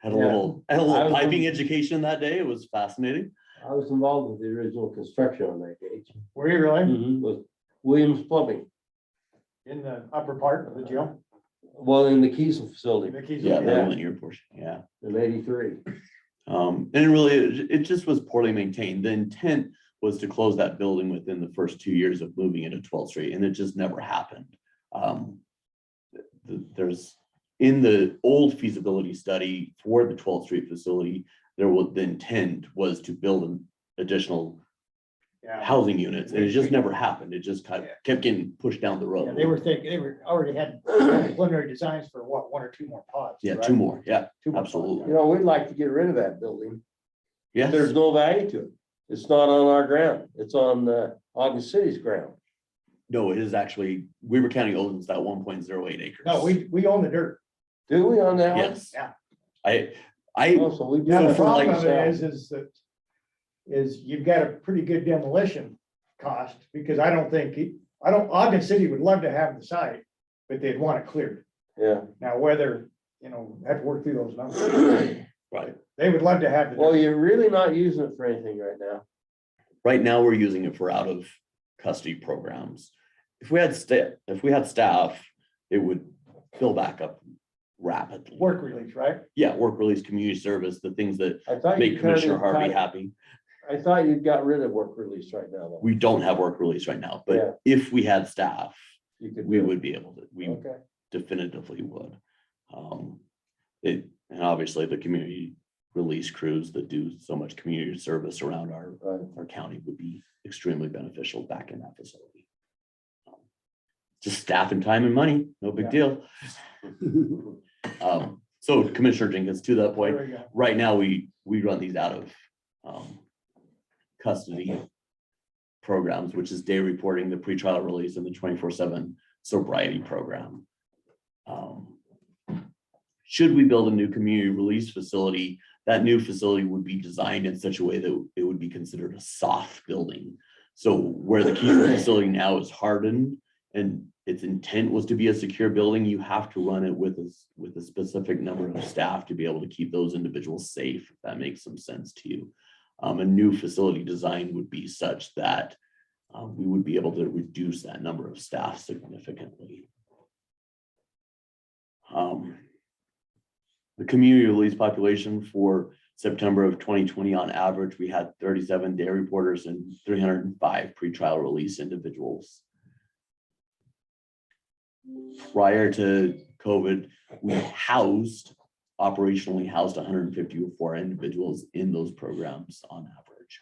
a little I was- piping education that day. It was fascinating. I was involved with the original construction on that gauge. Were you really With Williams Plumbing, in the upper part of the gym? well, in the Kiesel facility Yeah, the Yeah. linear portion, yeah. in '83. And it really, it just was poorly maintained. The intent was to close that building within the first 2 years of moving into 12th Street, and it just never happened. There's, in the old feasibility study for the 12th Street facility, the intent was to build an additional housing units, and it just never happened. It just kind of kept getting pushed down the Yeah, road. they were thinking, they were already had preliminary designs for what, 1 or 2 more pods? Yeah, right? 2 more, yeah, 2 more pods, absolutely. You know, we'd like to get rid of that building. Yes. There's no value to it. It's not on our ground. It's on Ogden City's ground. No, it is actually, Weaver County owns that 1.08 acres. No, we own the dirt. Do we on that one? Yes. Yeah. Also, we do. Now, the have problem like of it is that you've got a pretty good demolition cost, because I don't, Ogden City would love to have the site, but they'd want it cleared. Yeah. Now, whether, have to work through those numbers. Right. They would love to have the. Well, you're really not using it for anything right now. Right now, we're using it for out of custody programs. If we had staff, it would fill back up rapidly. Work release, right? Yeah, work release, community service, the things that I thought make you Commissioner kinda- Harvey happy. I thought you got rid of work release right now, though. We don't have work release right now, Yeah. but if we had staff, You could we do it. would be able to, we Okay. definitively would. And obviously the community release crews that do so much community service around our county would be extremely beneficial back in that facility. Just staff and time and money, no big deal. So Commissioner Jenkins, to that point, There we go. right now, we run these out of custody programs, which is day reporting, the pretrial release, and the 24/7 sobriety program. Should we build a new community release facility, that new facility would be designed in such a way that it would be considered a soft building. So where the Keeper facility now is hardened and its intent was to be a secure building, you have to run it with a specific number of staff to be able to keep those individuals safe, if that makes some sense to you. A new facility design would be such that we would be able to reduce that number of staff significantly. The community release population for September of 2020, on average, we had 37 day reporters and 305 pretrial release individuals. Prior to COVID, we operationally housed 154 individuals in those programs on average.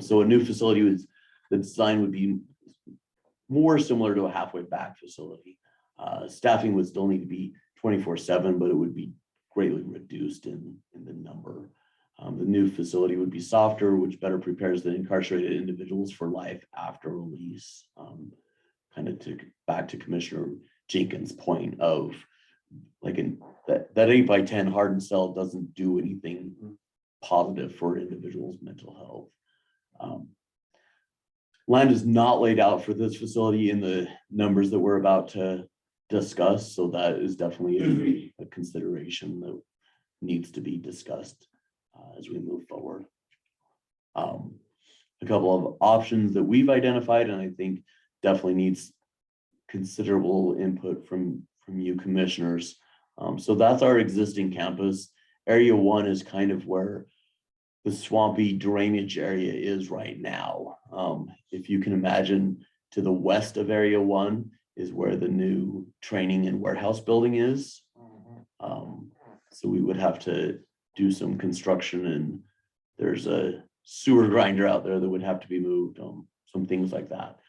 So a new facility the design would be more similar to a halfway back facility. Staffing would still need to be 24/7, but it would be greatly reduced in the number. The new facility would be softer, which better prepares the incarcerated individuals for life after release. Kind of back to Commissioner Jenkins' point of like that 8x10 hardened cell doesn't do anything positive for individuals' mental health. Land is not laid out for this facility in the numbers that we're about to discuss, so that is definitely a consideration that needs to be discussed as we move forward. A couple of options that we've identified, and I think definitely needs considerable input from you commissioners. So that's our existing campus. Area 1 is kind of where the swampy drainage area is right now. If you can imagine, to the west of Area 1 is where the new training and warehouse building is. So we would have to do some construction, and there's a sewer grinder out there that would have to be moved, some things like that.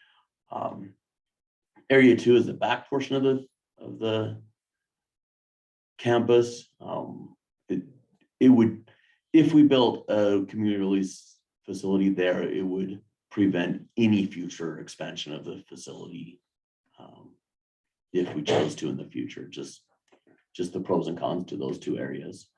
Area 2 is the back portion of the campus. It would, if we built a community release facility there, it would prevent any future expansion of the facility if we chose to in the future. Just the pros and cons to those two areas.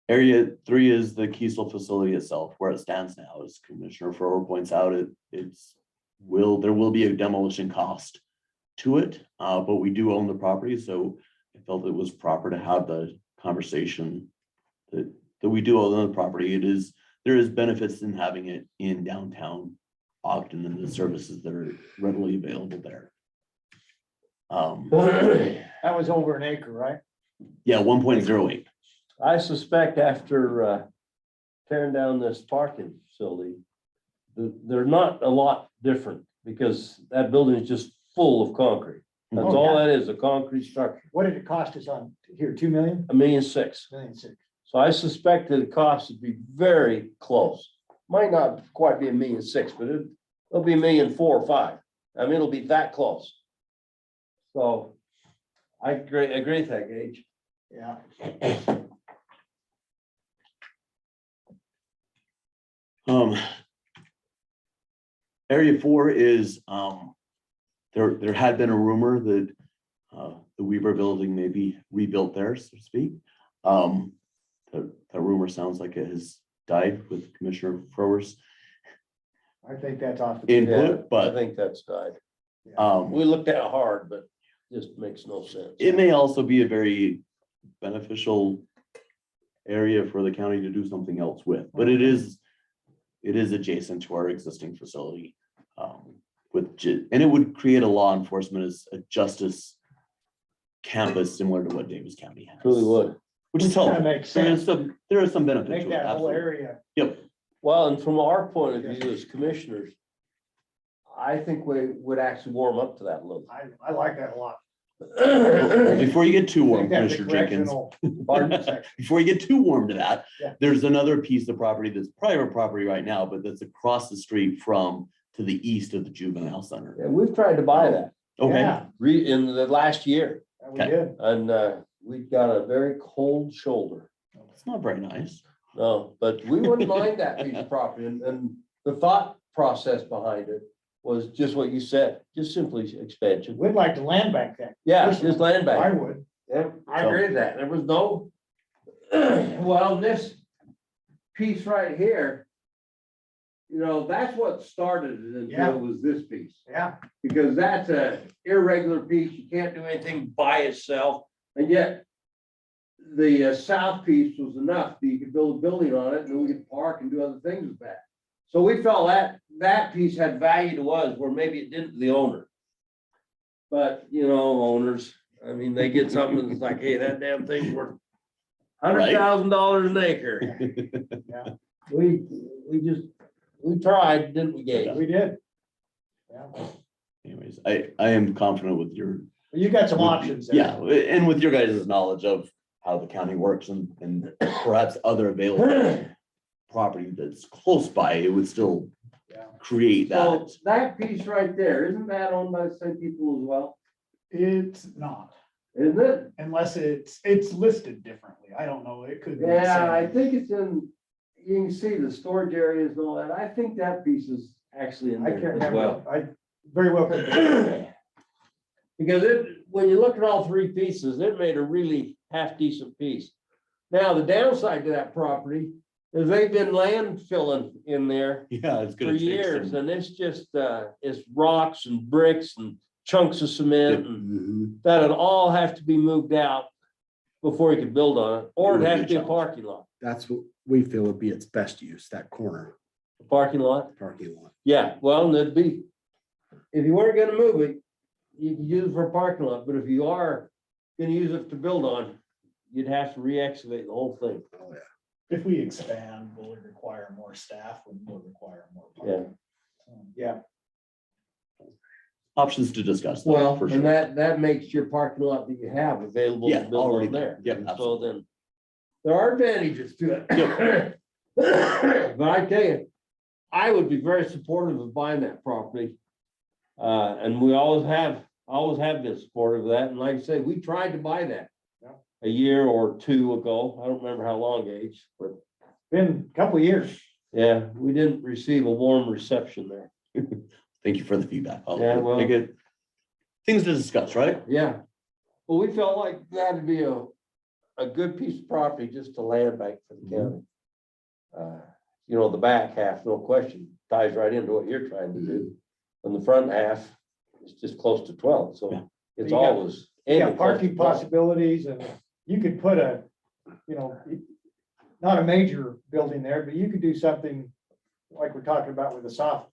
Area 3 is the Kiesel facility itself, where it stands now, as Commissioner Frower points out, there will be a demolition cost to it, but we do own the property, so I felt it was proper to have the conversation that we do own the property. There is benefits in having it in downtown Ogden and the services that are readily available there. That was over an acre, right? Yeah, 1.08. I suspect after tearing down this parking facility, they're not a lot different because that building is just full of concrete. That's Oh, all yeah. that is, a concrete structure, What did it cost us on here, 2 million? $1.6 million. Million six. So I suspect that the cost would be very close. Might not quite be $1.6 million, but it'll be $1.4 million or $1.5 million. I mean, it'll be that close. So I agree with that, Gage. Yeah. Area 4 is, there had been a rumor that the Weaver building may be rebuilt there, so to speak. That rumor sounds like it has died with Commissioner Frower's I think that's off the. input, I but think that's died. Yeah. We looked at it hard, but just makes no sense. it may also be a very beneficial area for the county to do something else with, but it is adjacent to our existing facility. And it would create a law enforcement as a justice campus similar to what Davis County has. Truly would. Which is Kinda helpful. makes There is sense. some benefit Make to it. that whole Absolutely. area. Yep. Well, and from our point of view as commissioners, I think we would actually warm up to that a little. I like that a lot. Before you get too I warm, think that's a Commissioner Jenkins, correctional Pardon? section. before you get too warm to that, Yeah. there's another piece of property that's private property right now, but that's across the street to the east of the juvenile center. Yeah, we've tried to buy that Okay, Yeah, in the last year, we did. and we've got a very cold shoulder. it's not very nice. No, but we wouldn't mind that piece of property, and the thought process behind it was just what you said, just simply expansion. We'd like to land bank that. Yeah, just land I bank. would. Yeah, I agree with that. There was no, well, this piece right here, that's what started it Yeah. until it was this piece. Yeah, Because that's a irregular piece. You can't do anything by itself. And yet the south piece was enough that you could build a building on it and then we could park and do other things with that. So we felt that piece had value to us where maybe it didn't to the owner. But, owners, I mean, they get something that's like, hey, that damn thing's worth $100,000 an acre. We tried, didn't we, Gabe? we did. Yeah. Anyways, I am confident with your. You got some options there. Yeah, and with your guys' knowledge of how the county works and perhaps other available property that's close by, it would still Yeah. create So that. that piece right there, isn't that owned by the same people as well? It's not, Isn't it? unless it's listed differently. I don't know. It could be. the Yeah, I same. think it's in, you can see the storage areas and all that. I think that piece is actually in I can't there as remember. well. I very well could. Because when you look at all three pieces, it made a really half decent piece. Now, the downside to that property is they've been land filling in there Yeah, it's for gonna take years, some. and it's just, it's rocks and bricks and chunks of cement, and Mhm. that'd all have to be moved out before you could build on it, or it'd have to be a parking lot. That's what we feel would be its best use, that corner A parking lot, parking lot. yeah, well, and it'd be, if you weren't gonna move it, you could use it for a parking lot, but if you are gonna use it to build on, you'd have to re-excavate the whole thing. Oh, yeah. If we expand, will it require more staff? Will it require more? parking? Yeah, Options to discuss. though, Well, for and sure. that makes your parking lot that you have available to Yeah, build already on there. there. Yep, And so absolutely. then, there are advantages to it. But I tell you, I would be very supportive of buying that property. And we always have been supportive of that. And like I say, we tried to buy that a year or two ago. I don't remember how long, Gage, but been a couple of years. yeah, we didn't receive a warm reception there. Thank you for the feedback. Yeah, well- Make it things to discuss, right? Yeah. Well, we felt like that'd be a a good piece of property just to land bank for the county. You know, the back half, no question, ties right into what you're trying to do. And the front half is just close to 12, so it's You got- always. You aiming got close to parking 12. possibilities and you could put a, you know, not a major building there, but you could do something like we're talking about with the soft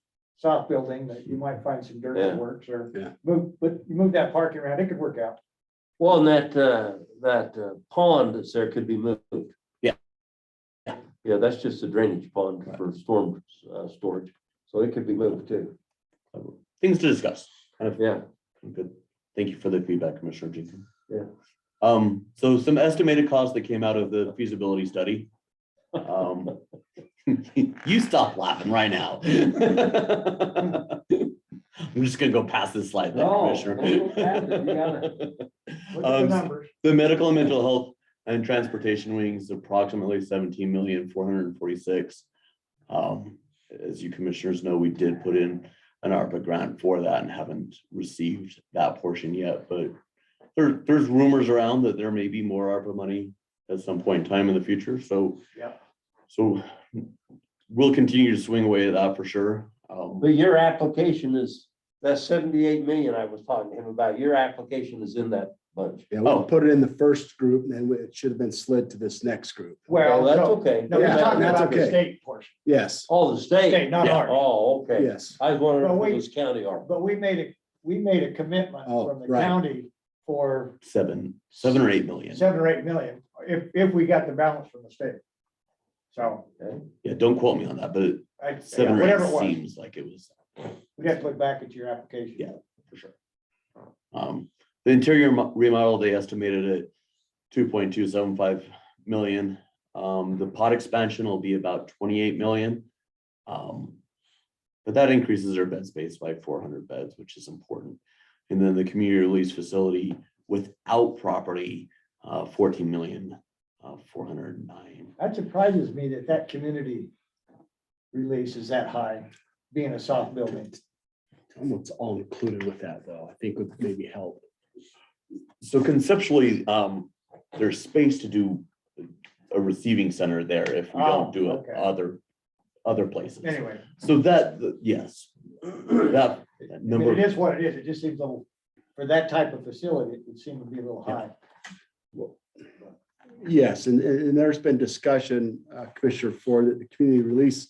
building that you might find some dirt that Yeah. works or Yeah. but you move that parking around, it could work out. Well, and that pond that's there could be moved. Yeah. Yeah, that's just a drainage pond for storm storage, so it could be moved too. Things to discuss. Kind of, Yeah. good. Thank you for the feedback, Commissioner Jenkins. Yeah. So some estimated costs that came out of the feasibility study. You stop laughing right now. I'm just gonna go past this slide, then, No, Commissioner. don't go past it. You gotta- Look at the numbers. The medical and mental health and transportation wings, approximately 17,446,000. As you commissioners know, we did put in an ARPA grant for that and haven't received that portion yet, but there's rumors around that there may be more ARPA money at some point in time in the future, so. Yeah. So we'll continue to swing away at that for sure. But your application is, that 78 million I was talking to him about, your application is in that bunch. Yeah, we'll put it in the first group and then it should have been slid to this next group. Well, That's so- okay. No, we're Yeah, talking that's about the okay. state portion, Yes, Oh, the state? state, not Yeah. ours. Oh, okay. yes. I was wondering But if we- it was county or. But we made a commitment Oh, from the right. county for 7 or 8 million. 7 or 8 million, if we got the balance from the state. So, Yeah, don't quote me on that, but I, 7 or 8 whatever it was, seems like it was. we'd have to look back at your application. Yeah. For sure. The interior remodel, they estimated at 2.275 million. The pod expansion will be about 28 million. But that increases our bed space by 400 beds, which is important. And then the community release facility without property, 14 million, 409. That surprises me that community release is that high, being a soft building. Almost all included with that, though, I think would maybe help. So conceptually, there's space to do a receiving center there if we don't do it okay. other places. Anyway, So that, yes, that I mean, number, it is what it is. It just seems a little, for that type of facility, it would seem to be a little high. Yes, and there's been discussion, Commissioner, for that the community release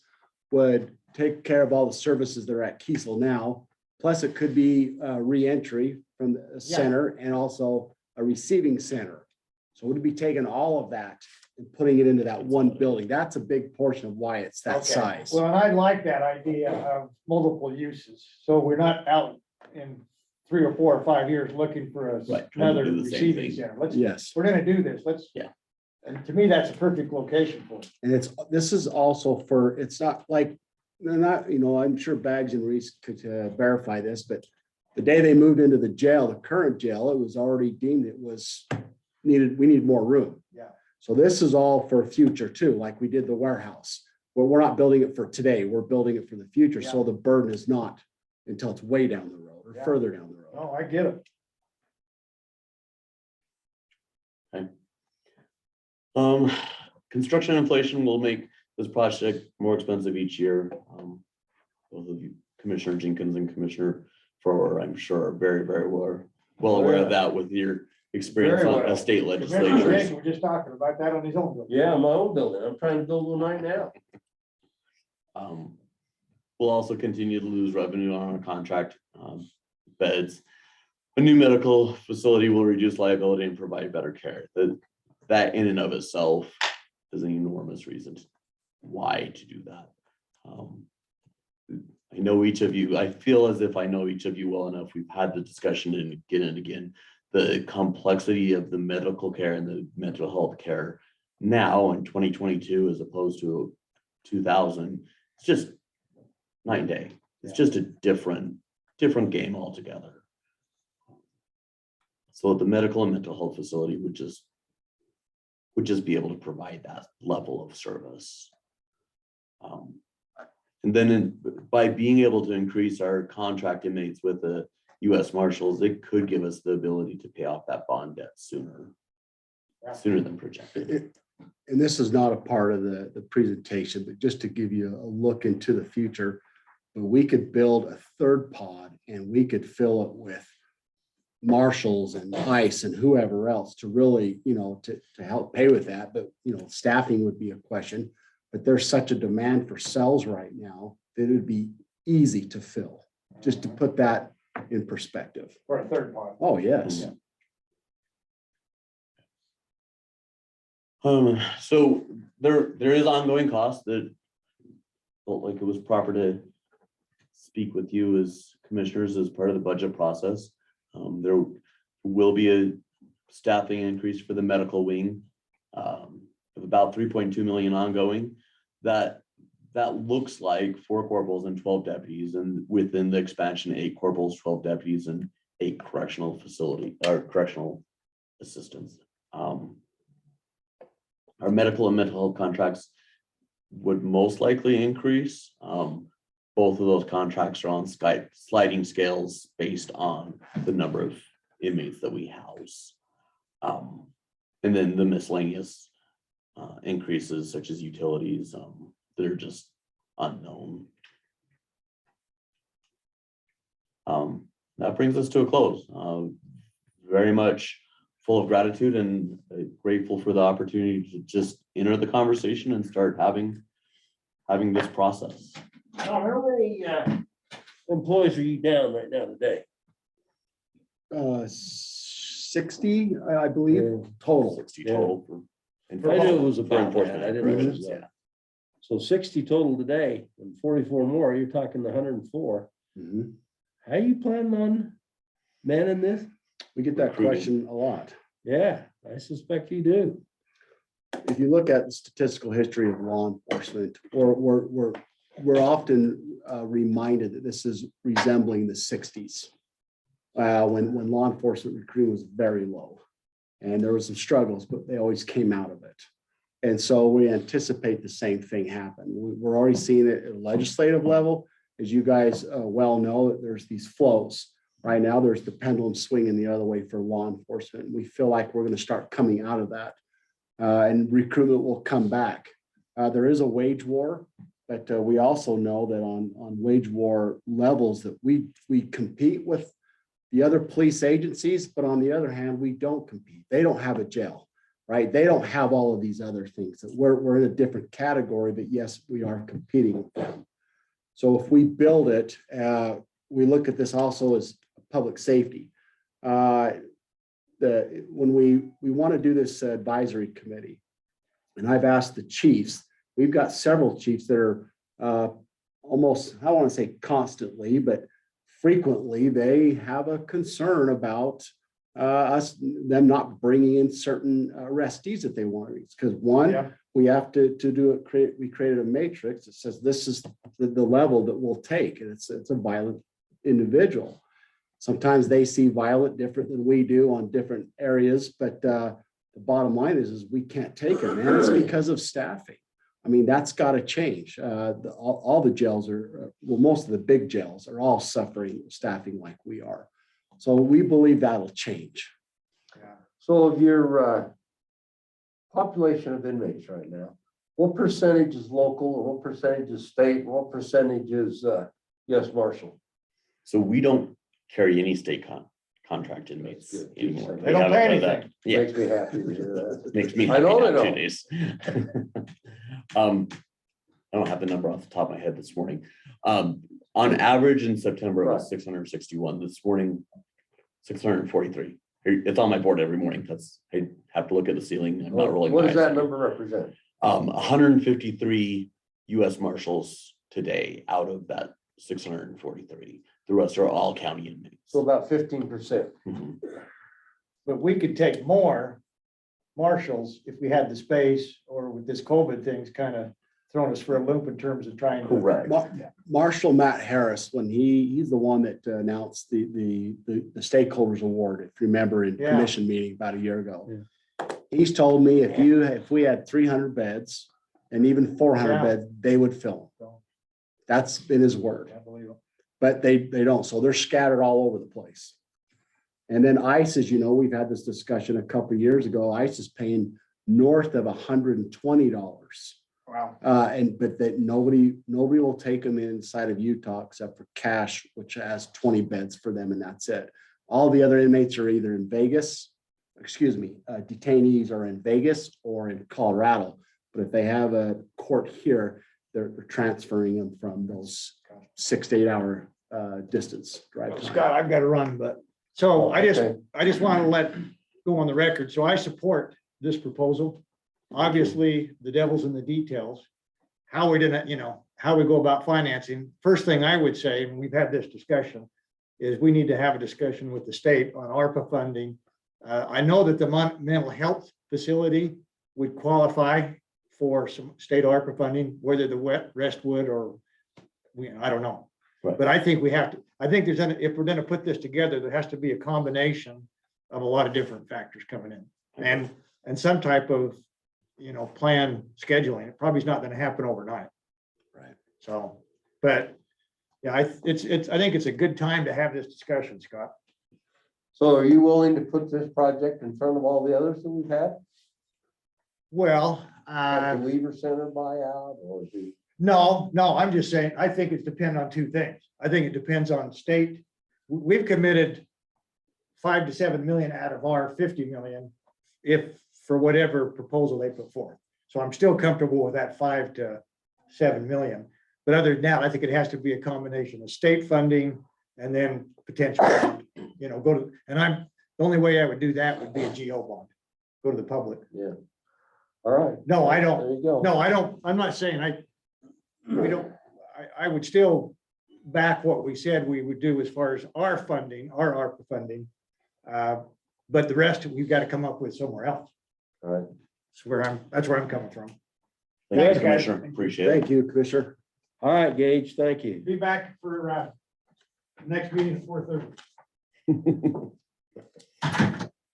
would take care of all the services that are at Kiesel now. Plus, it could be reentry from the center and also a receiving center. So would it be taking all of that and putting it into that one building? That's a big portion of why it's that Okay. size. Well, and I like that idea of multiple uses. So we're not out in 3 or 4 or 5 years looking for Right, trying to another do the same receiving thing. center. Let's, Yes, we're gonna do this. Let's. Yeah. And to me, that's a perfect location for it. and this is also for, it's not like, they're not, I'm sure Bags and Reese could verify this, but the day they moved into the jail, the current jail, it was already deemed it was we need more room. Yeah. So this is all for future too, like we did the warehouse. But we're not building it for today, we're building it for the future, so the burden is not until it's way down the road or Yeah. further down the road. Oh, I get it. construction inflation will make this project more expensive each year. Both of you, Commissioner Jenkins and Commissioner Farrar, I'm sure are very, very well aware of that with your experience Very on well. state Commissioner legislatures. Jason, we're just talking about that on his own. building. Yeah, my own building. I'm trying to build one right now. We'll also continue to lose revenue on our contract beds. A new medical facility will reduce liability and provide better care. That in and of itself is an enormous reason why to do that. I know each of you, I feel as if I know each of you well enough. We've had the discussion and again, the complexity of the medical care and the mental health care now in 2022 as opposed to 2000. It's just night and day. It's just a different game altogether. So the medical and mental health facility would just be able to provide that level of service. And then by being able to increase our contract inmates with the U.S. Marshals, it could give us the ability to pay off that bond debt sooner. sooner than projected. And this is not a part of the presentation, but just to give you a look into the future, but we could build a third pod and we could fill it with marshals and ICE and whoever else to really, to help pay with that. But, staffing would be a question. But there's such a demand for cells right now that it would be easy to fill, just to put that in perspective. For a third part. Oh, yes. So there is ongoing cost that felt like it was proper to speak with you as commissioners as part of the budget process. There will be a staffing increase for the medical wing of about 3.2 million ongoing. That looks like 4 corporals and 12 deputies, and within the expansion, 8 corporals, 12 deputies, and 8 correctional assistants. Our medical and mental health contracts would most likely increase. Both of those contracts are on sliding scales based on the number of inmates that we house. And then the miscellaneous increases such as utilities, that are just unknown. That brings us to a close. Very much full of gratitude and grateful for the opportunity to just enter the conversation and start having this process. Now, how many employees are you down right now today? 60, I believe, total. 60 total. For I knew it was for about that. enforcement I didn't know it was operations, that. yeah. So 60 total today and 44 more, you're talking 104. Mhm. How you planning on manning this? We get that Recruiting. question a lot. Yeah, I suspect you do. If you look at the statistical history of law enforcement, we're often reminded that this is resembling the 60s. When law enforcement recruiting was very low. And there was some struggles, but they always came out of it. And so we anticipate the same thing happen. We're already seeing it at a legislative level. As you guys well know, there's these flows. Right now, there's the pendulum swinging the other way for law enforcement. We feel like we're going to start coming out of that, and recruitment will come back. There is a wage war, but we also know that on wage war levels that we compete with the other police agencies, but on the other hand, we don't compete. They don't have a jail, right? They don't have all of these other things. That we're in a different category, but yes, we are competing with them. So if we build it, we look at this also as public safety. When we want to do this advisory committee, and I've asked the chiefs, we've got several chiefs that are almost, I don't want to say constantly, but frequently they have a concern about them not bringing in certain arrestees that they want. Because one, we have to do it. We created a matrix that says this is the level that we'll take, and it's a violent individual. Sometimes they see violent different than we do on different areas, but the bottom line is we can't take them, and it's because of staffing. I mean, that's got to change. All the jails are, well, most of the big jails are all suffering staffing like we are. So we believe that'll change. So of your population of inmates right now, what percentage is local, and what percentage is state, and what percentage is U.S. Marshal? So we don't carry any state contract inmates That's good. anymore. They don't haven't pay done that. anything. Yeah, Makes me happy to hear that. makes me I happy know now they don't. 2 days. I don't have the number off the top of my head this morning. On average in September, it was 661. This morning, 643. It's on my board every morning. I have to look at the ceiling. I'm not rolling. What my does that eyes. number represent? 153 U.S. Marshals today out of that 643. The rest are all county inmates. So about 15%. Mhm. But we could take more marshals if we had the space, or with this COVID thing's kind of throwing us for a loop in terms of trying to. Correct. Marshal Matt Harris, when he's the one that announced the stakeholders award, if you remember in Yeah. commission meeting about a year ago. He's told me if we had 300 beds and even 400 Yeah. beds, they would fill them. That's been his word, I believe it. but they don't. So they're scattered all over the place. And then ICE, as you know, we've had this discussion a couple of years ago. ICE is paying north of $120. Wow. But that nobody will take them inside of Utah except for Cache, which has 20 beds for them, and that's it. All the other inmates are either in Vegas, detainees are in Vegas or in Colorado. But if they have a court here, they're transferring them from those 6 to 8 hour distance drive time. Scott, I've got to run, but, so I just want to let go on the record. So I support this proposal. Obviously, the devil's in the details. How we didn't, how we go about financing. First thing I would say, and we've had this discussion, is we need to have a discussion with the state on ARPA funding. I know that the mental health facility would qualify for some state ARPA funding, whether the rest would or I don't know. Right. But I think if we're gonna put this together, there has to be a combination of a lot of different factors coming in and some type of, plan scheduling. It probably is not gonna happen overnight. Right. So, but yeah, I think it's a good time to have this discussion, Scott. So are you willing to put this project in front of all the others that we've had? Well, Like the Weaver Center buyout or the? no, I'm just saying, I think it's dependent on two things. I think it depends on state. We've committed 5 to 7 million out of our 50 million, if for whatever proposal they put forth. So I'm still comfortable with that 5 to 7 million. But other than that, I think it has to be a combination of state funding and then potential, the only way I would do that would be a GO bond, go to the public. Yeah. All right. No, I don't. There you go. No, I don't, I'm not saying I would still back what we said we would do as far as our funding, our ARPA funding. But the rest, we've got to come up with somewhere else. All right. That's where I'm coming from. Thank you, Thanks, guys. Commissioner. Appreciate it. Thank you, Commissioner. All right, Gage, thank you. Be back for next meeting at 4:30.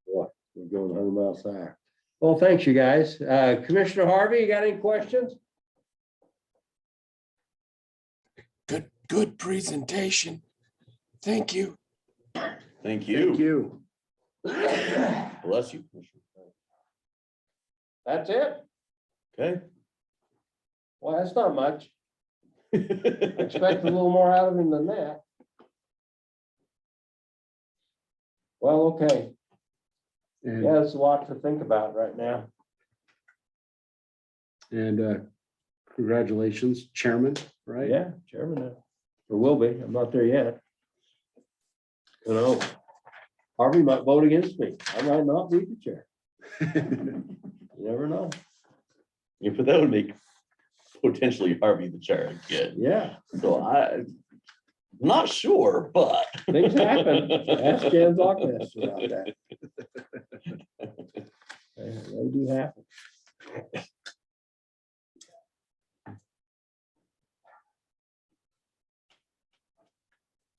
What, we're going 100 miles an hour. Well, thanks, you guys. Commissioner Harvey, you got any questions? Good presentation. Thank you. Thank Thank you. you. Bless you. Commissioner. That's it? Okay. Well, that's not much. I expect a little more out of him than that. Well, okay. And, Yeah, it's a lot to think about right now. and congratulations, Chairman, right? Yeah, chairman, or will be. I'm not there yet. You know, Harvey might vote against me. I might not be the chair. You never know. Yeah, but that would make potentially Harvey the chair again. Yeah, So I'm not sure, but. things happen. Ask Jan Zockness about that. They do happen.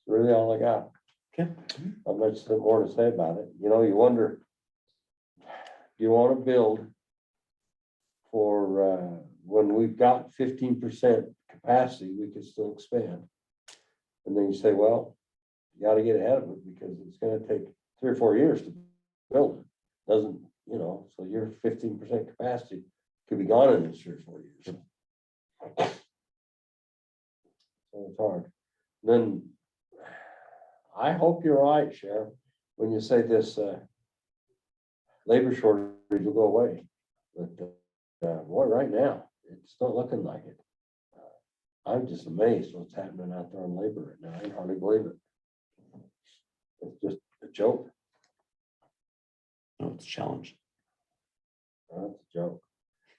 Really all I got. Okay. Not much more to say about it. You wonder, do you want to build for when we've got 15% capacity, we can still expand. And then you say, well, you got to get ahead of it because it's going to take 3 or 4 years to build it. Doesn't, so your 15% capacity could be gone in this 3 or 4 years. So it's hard. Then I hope you're right, Sheriff, when you say this labor shortage will go away. But boy, right now, it's not looking like it. I'm just amazed what's happening out there on labor right now. I can hardly believe it. It's just a joke. No, it's a challenge. That's a joke.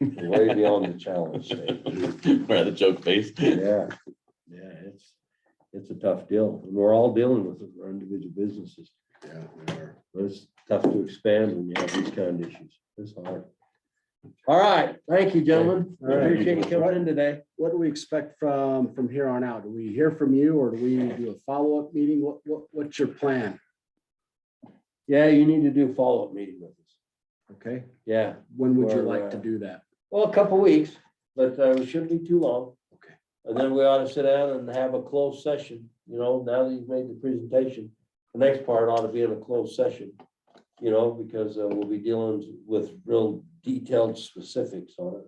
Way beyond the challenge stage. We're at the joke phase. Yeah, it's a tough deal. And we're all dealing with it, our individual businesses. Yeah, we are. But it's tough to expand when you have these kind of issues. It's hard. All right, thank you, gentlemen. I All right. appreciate you coming in today. What do we expect from here on out? Do we hear from you or do we do a follow-up meeting? What's your plan? Yeah, you need to do a follow-up meeting with us. Okay, Yeah, when would you Or, like to do that? well, a couple weeks, but it shouldn't be too long. Okay. And then we ought to sit down and have a closed session, now that you've made the presentation, the next part ought to be in a closed session, because we'll be dealing with real detailed specifics on it.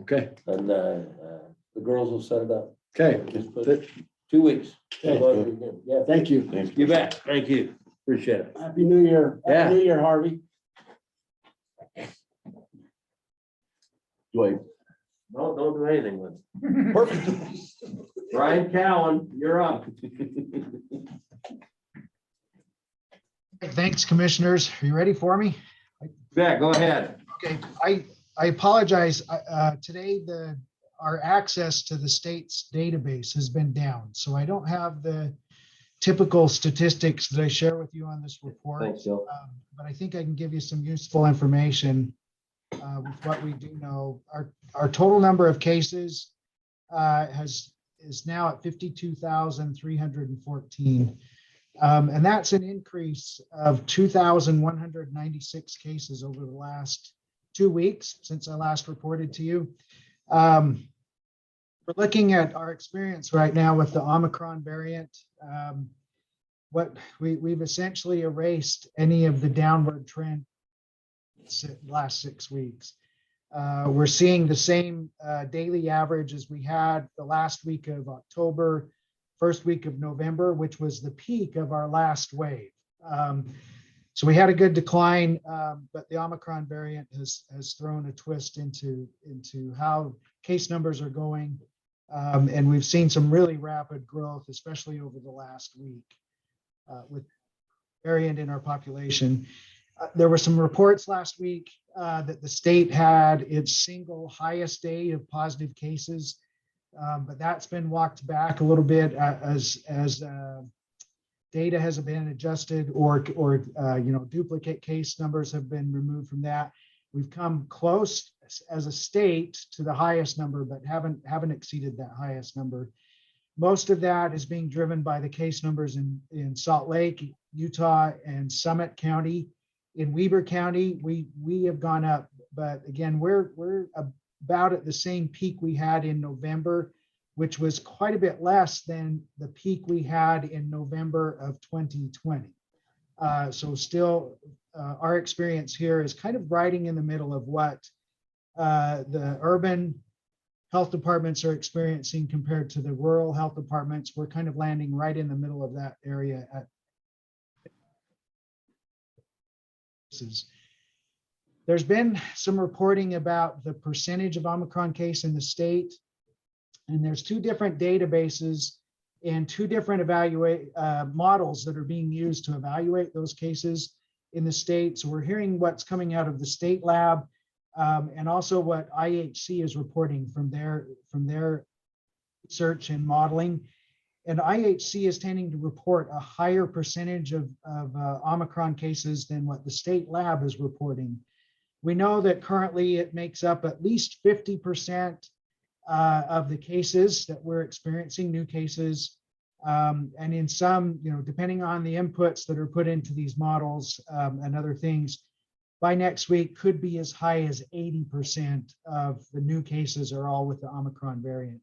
Okay, And the girls will set it up. okay. Just put 2 weeks. Okay. Yeah, Thank you. you bet. Thank you. Appreciate it. Happy New Year. Yeah. Happy New Year, Harvey. Dwight, No, don't do anything with it. Perfect. Brian Cowan, you're up. Thanks, commissioners. Are you ready for me? Yeah, go ahead. Okay, I apologize. Today, our access to the state's database has been down, so I don't have the typical statistics that I share with you on this report. Thanks, Joe. But I think I can give you some useful information with what we do know. Our total number of cases is now at 52,314. And that's an increase of 2,196 cases over the last 2 weeks since I last reported to you. We're looking at our experience right now with the Omicron variant. What we've essentially erased any of the downward trend last 6 weeks. We're seeing the same daily average as we had the last week of October, first week of November, which was the peak of our last wave. So we had a good decline, but the Omicron variant has thrown a twist into how case numbers are going. And we've seen some really rapid growth, especially over the last week with variant in our population. There were some reports last week that the state had its single highest day of positive cases, but that's been walked back a little bit as data has been adjusted or duplicate case numbers have been removed from that. We've come close as a state to the highest number, but haven't exceeded that highest number. Most of that is being driven by the case numbers in Salt Lake, Utah, and Summit County. In Weber County, we have gone up, but again, we're about at the same peak we had in November, which was quite a bit less than the peak we had in November of 2020. So still, our experience here is kind of riding in the middle of what the urban health departments are experiencing compared to the rural health departments. We're kind of landing right in the middle of that area at There's been some reporting about the percentage of Omicron case in the state, and there's two different databases and two different models that are being used to evaluate those cases in the state. So we're hearing what's coming out of the state lab and also what IHC is reporting from their research and modeling. And IHC is tending to report a higher percentage of Omicron cases than what the state lab is reporting. We know that currently it makes up at least 50% of the cases that we're experiencing, new cases. And in some, depending on the inputs that are put into these models and other things, by next week could be as high as 80% of the new cases are all with the Omicron variant.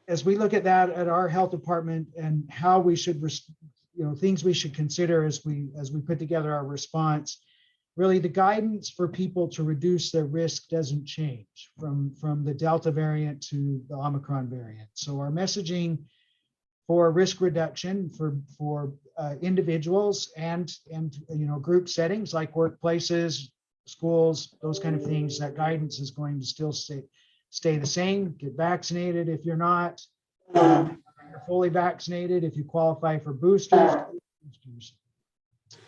As we look at that at our health department and how we should, things we should consider as we put together our response, really the guidance for people to reduce their risk doesn't change from the Delta variant to the Omicron variant. So our messaging for risk reduction for individuals and group settings like workplaces, schools, those kind of things, that guidance is going to still stay the same. Get vaccinated if you're not. You're fully vaccinated if you qualify for boosters.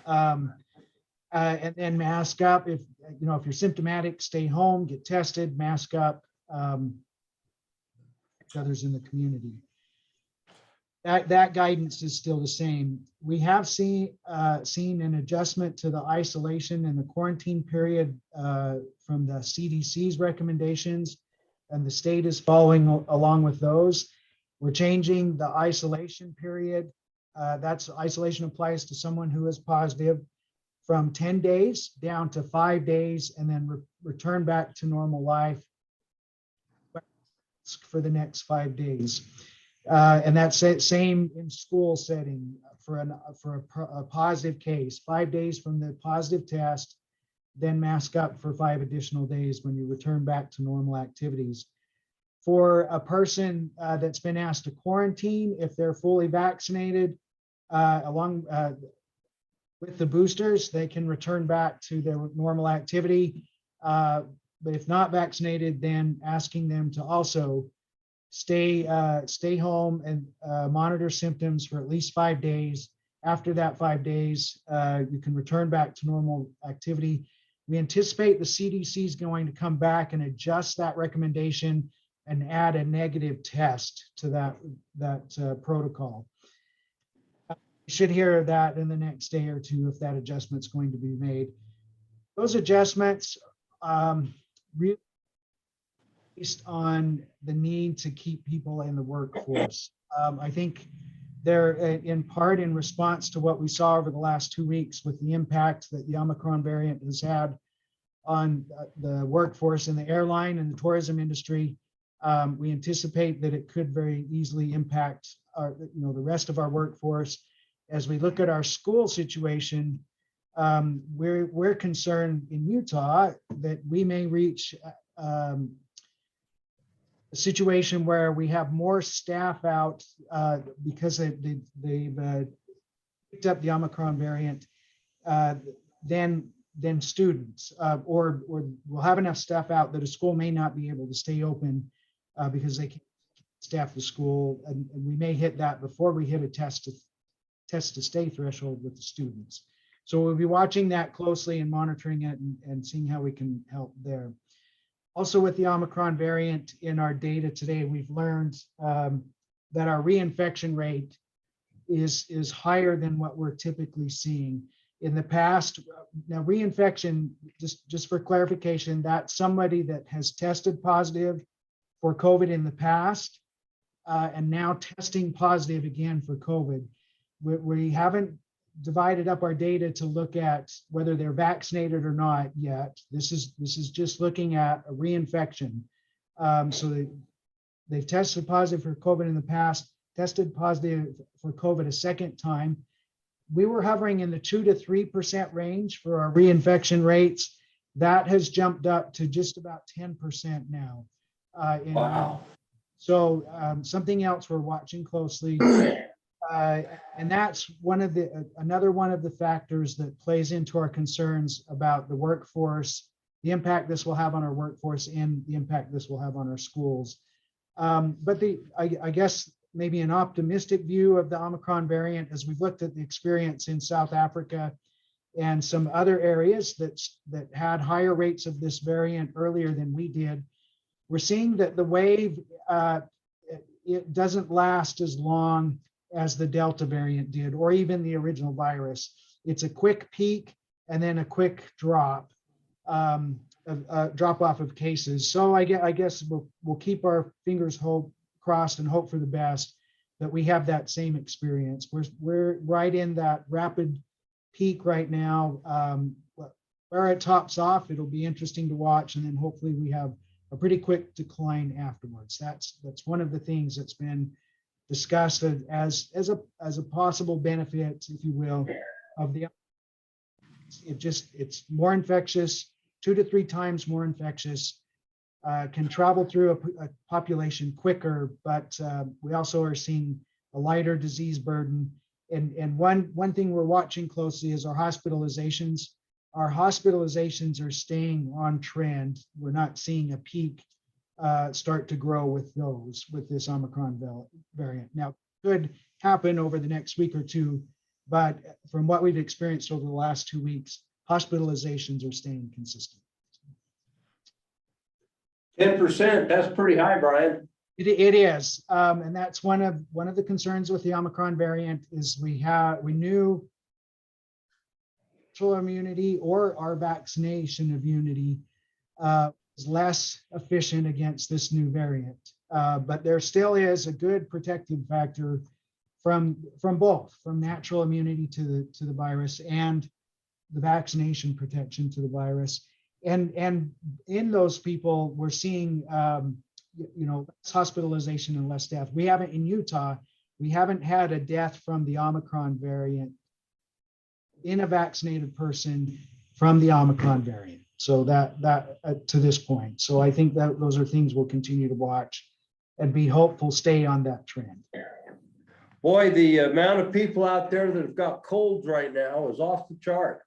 And then mask up. If you're symptomatic, stay home, get tested, mask up. Others in the community. That guidance is still the same. We have seen an adjustment to the isolation and the quarantine period from the CDC's recommendations, and the state is following along with those. We're changing the isolation period. That's isolation applies to someone who is positive from 10 days down to 5 days, and then return back to normal life for the next 5 days. And that's same in school setting a positive case, 5 days from the positive test, then mask up for 5 additional days when you return back to normal activities. For a person that's been asked to quarantine, if they're fully vaccinated, along with the boosters, they can return back to their normal activity. But if not vaccinated, then asking them to also stay home and monitor symptoms for at least 5 days. After that 5 days, you can return back to normal activity. We anticipate the CDC is going to come back and adjust that recommendation and add a negative test to that protocol. You should hear that in the next day or two if that adjustment's going to be made. Those adjustments really based on the need to keep people in the workforce. I think they're in part in response to what we saw over the last 2 weeks with the impact that the Omicron variant has had on the workforce in the airline and the tourism industry. We anticipate that it could very easily impact the rest of our workforce. As we look at our school situation, we're concerned in Utah that we may reach a situation where we have more staff out because they've picked up the Omicron variant than students, or we'll have enough staff out that a school may not be able to stay open because they can't staff the school, and we may hit that before we hit a test to stay threshold with the students. So we'll be watching that closely and monitoring it and seeing how we can help there. Also with the Omicron variant in our data today, we've learned that our reinfection rate is higher than what we're typically seeing. In the past, now reinfection, just for clarification, that's somebody that has tested positive for COVID in the past and now testing positive again for COVID. We haven't divided up our data to look at whether they're vaccinated or not yet. This is just looking at a reinfection. So they've tested positive for COVID in the past, tested positive for COVID a second time. We were hovering in the 2 to 3% range for our reinfection rates. That has jumped up to just about 10% now. Wow. So something else we're watching closely. And that's another one of the factors that plays into our concerns about the workforce, the impact this will have on our workforce and the impact this will have on our schools. But I guess maybe an optimistic view of the Omicron variant, as we've looked at the experience in South Africa and some other areas that had higher rates of this variant earlier than we did, we're seeing that the wave, it doesn't last as long as the Delta variant did, or even the original virus. It's a quick peak and then a quick drop off of cases. So I guess we'll keep our fingers crossed and hope for the best that we have that same experience. We're right in that rapid peak right now. Where it tops off, it'll be interesting to watch, and then hopefully we have a pretty quick decline afterwards. That's one of the things that's been discussed as a possible benefit, if you will, of the. It's more infectious, 2 to 3 times more infectious, can travel through a population quicker, but we also are seeing a lighter disease burden. And one thing we're watching closely is our hospitalizations. Our hospitalizations are staying on trend. We're not seeing a peak start to grow with this Omicron variant. Now, it could happen over the next week or two, but from what we've experienced over the last 2 weeks, hospitalizations are staying consistent. 10%, that's pretty high, Brian. It is, and that's one of the concerns with the Omicron variant is we knew natural immunity or our vaccination immunity is less efficient against this new variant, but there still is a good protective factor from both, from natural immunity to the virus and the vaccination protection to the virus. And in those people, we're seeing less hospitalization and less death. We haven't in Utah, we haven't had a death from the Omicron variant in a vaccinated person from the Omicron variant. So that to this point. So I think that those are things we'll continue to watch and be hopeful, stay on that trend. Boy, the amount of people out there that have got colds right now is off the chart.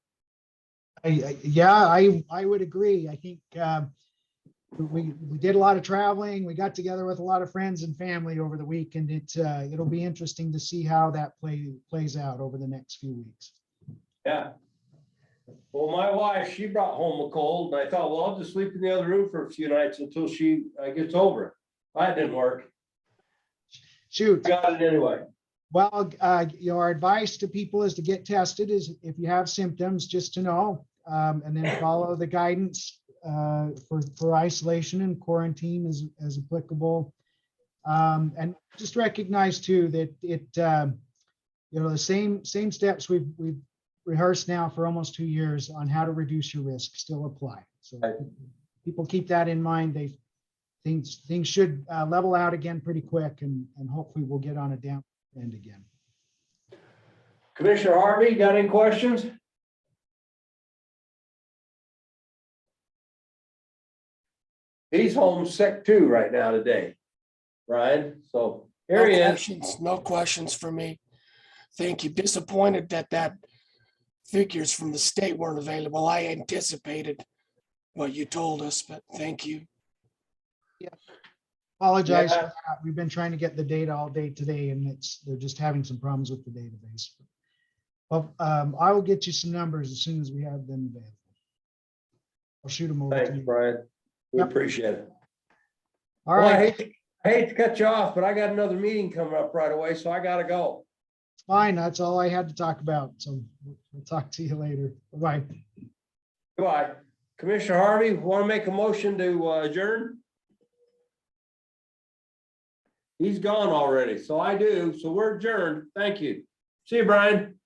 I would agree. I think we did a lot of traveling. We got together with a lot of friends and family over the week, and it'll be interesting to see how that plays out over the next few weeks. Yeah. Well, my wife, she brought home a cold, and I thought, well, I'll just sleep in the other room for a few nights until she gets over it. That didn't work. Shoot. Got it anyway. Well, our advice to people is to get tested is if you have symptoms, just to know, and then follow the guidance for isolation and quarantine as applicable. And just recognize too that the same steps we've rehearsed now for almost 2 years on how to reduce your risk still apply. So people keep that in mind. Things should level out again pretty quick, and hopefully we'll get on a down end again. Commissioner Harvey, got any questions? He's homesick too right now today, Brian. So here he is. No questions for me. Thank you. Disappointed that figures from the state weren't available. I anticipated what you told us, but thank you. Apologize for that. We've been trying to get the data all day today, and they're just having some problems with the database. Well, I will get you some numbers as soon as we have them available. I'll shoot them over to Thanks, you. Brian. We appreciate it. All right. I hate to cut you off, but I got another meeting coming up right away, so I gotta go. Fine. That's all I had to talk about. So we'll talk to you later. Bye. Goodbye. Commissioner Harvey, want to make a motion to adjourn? He's gone already, so I do. So we're adjourned. Thank you. See you, Brian.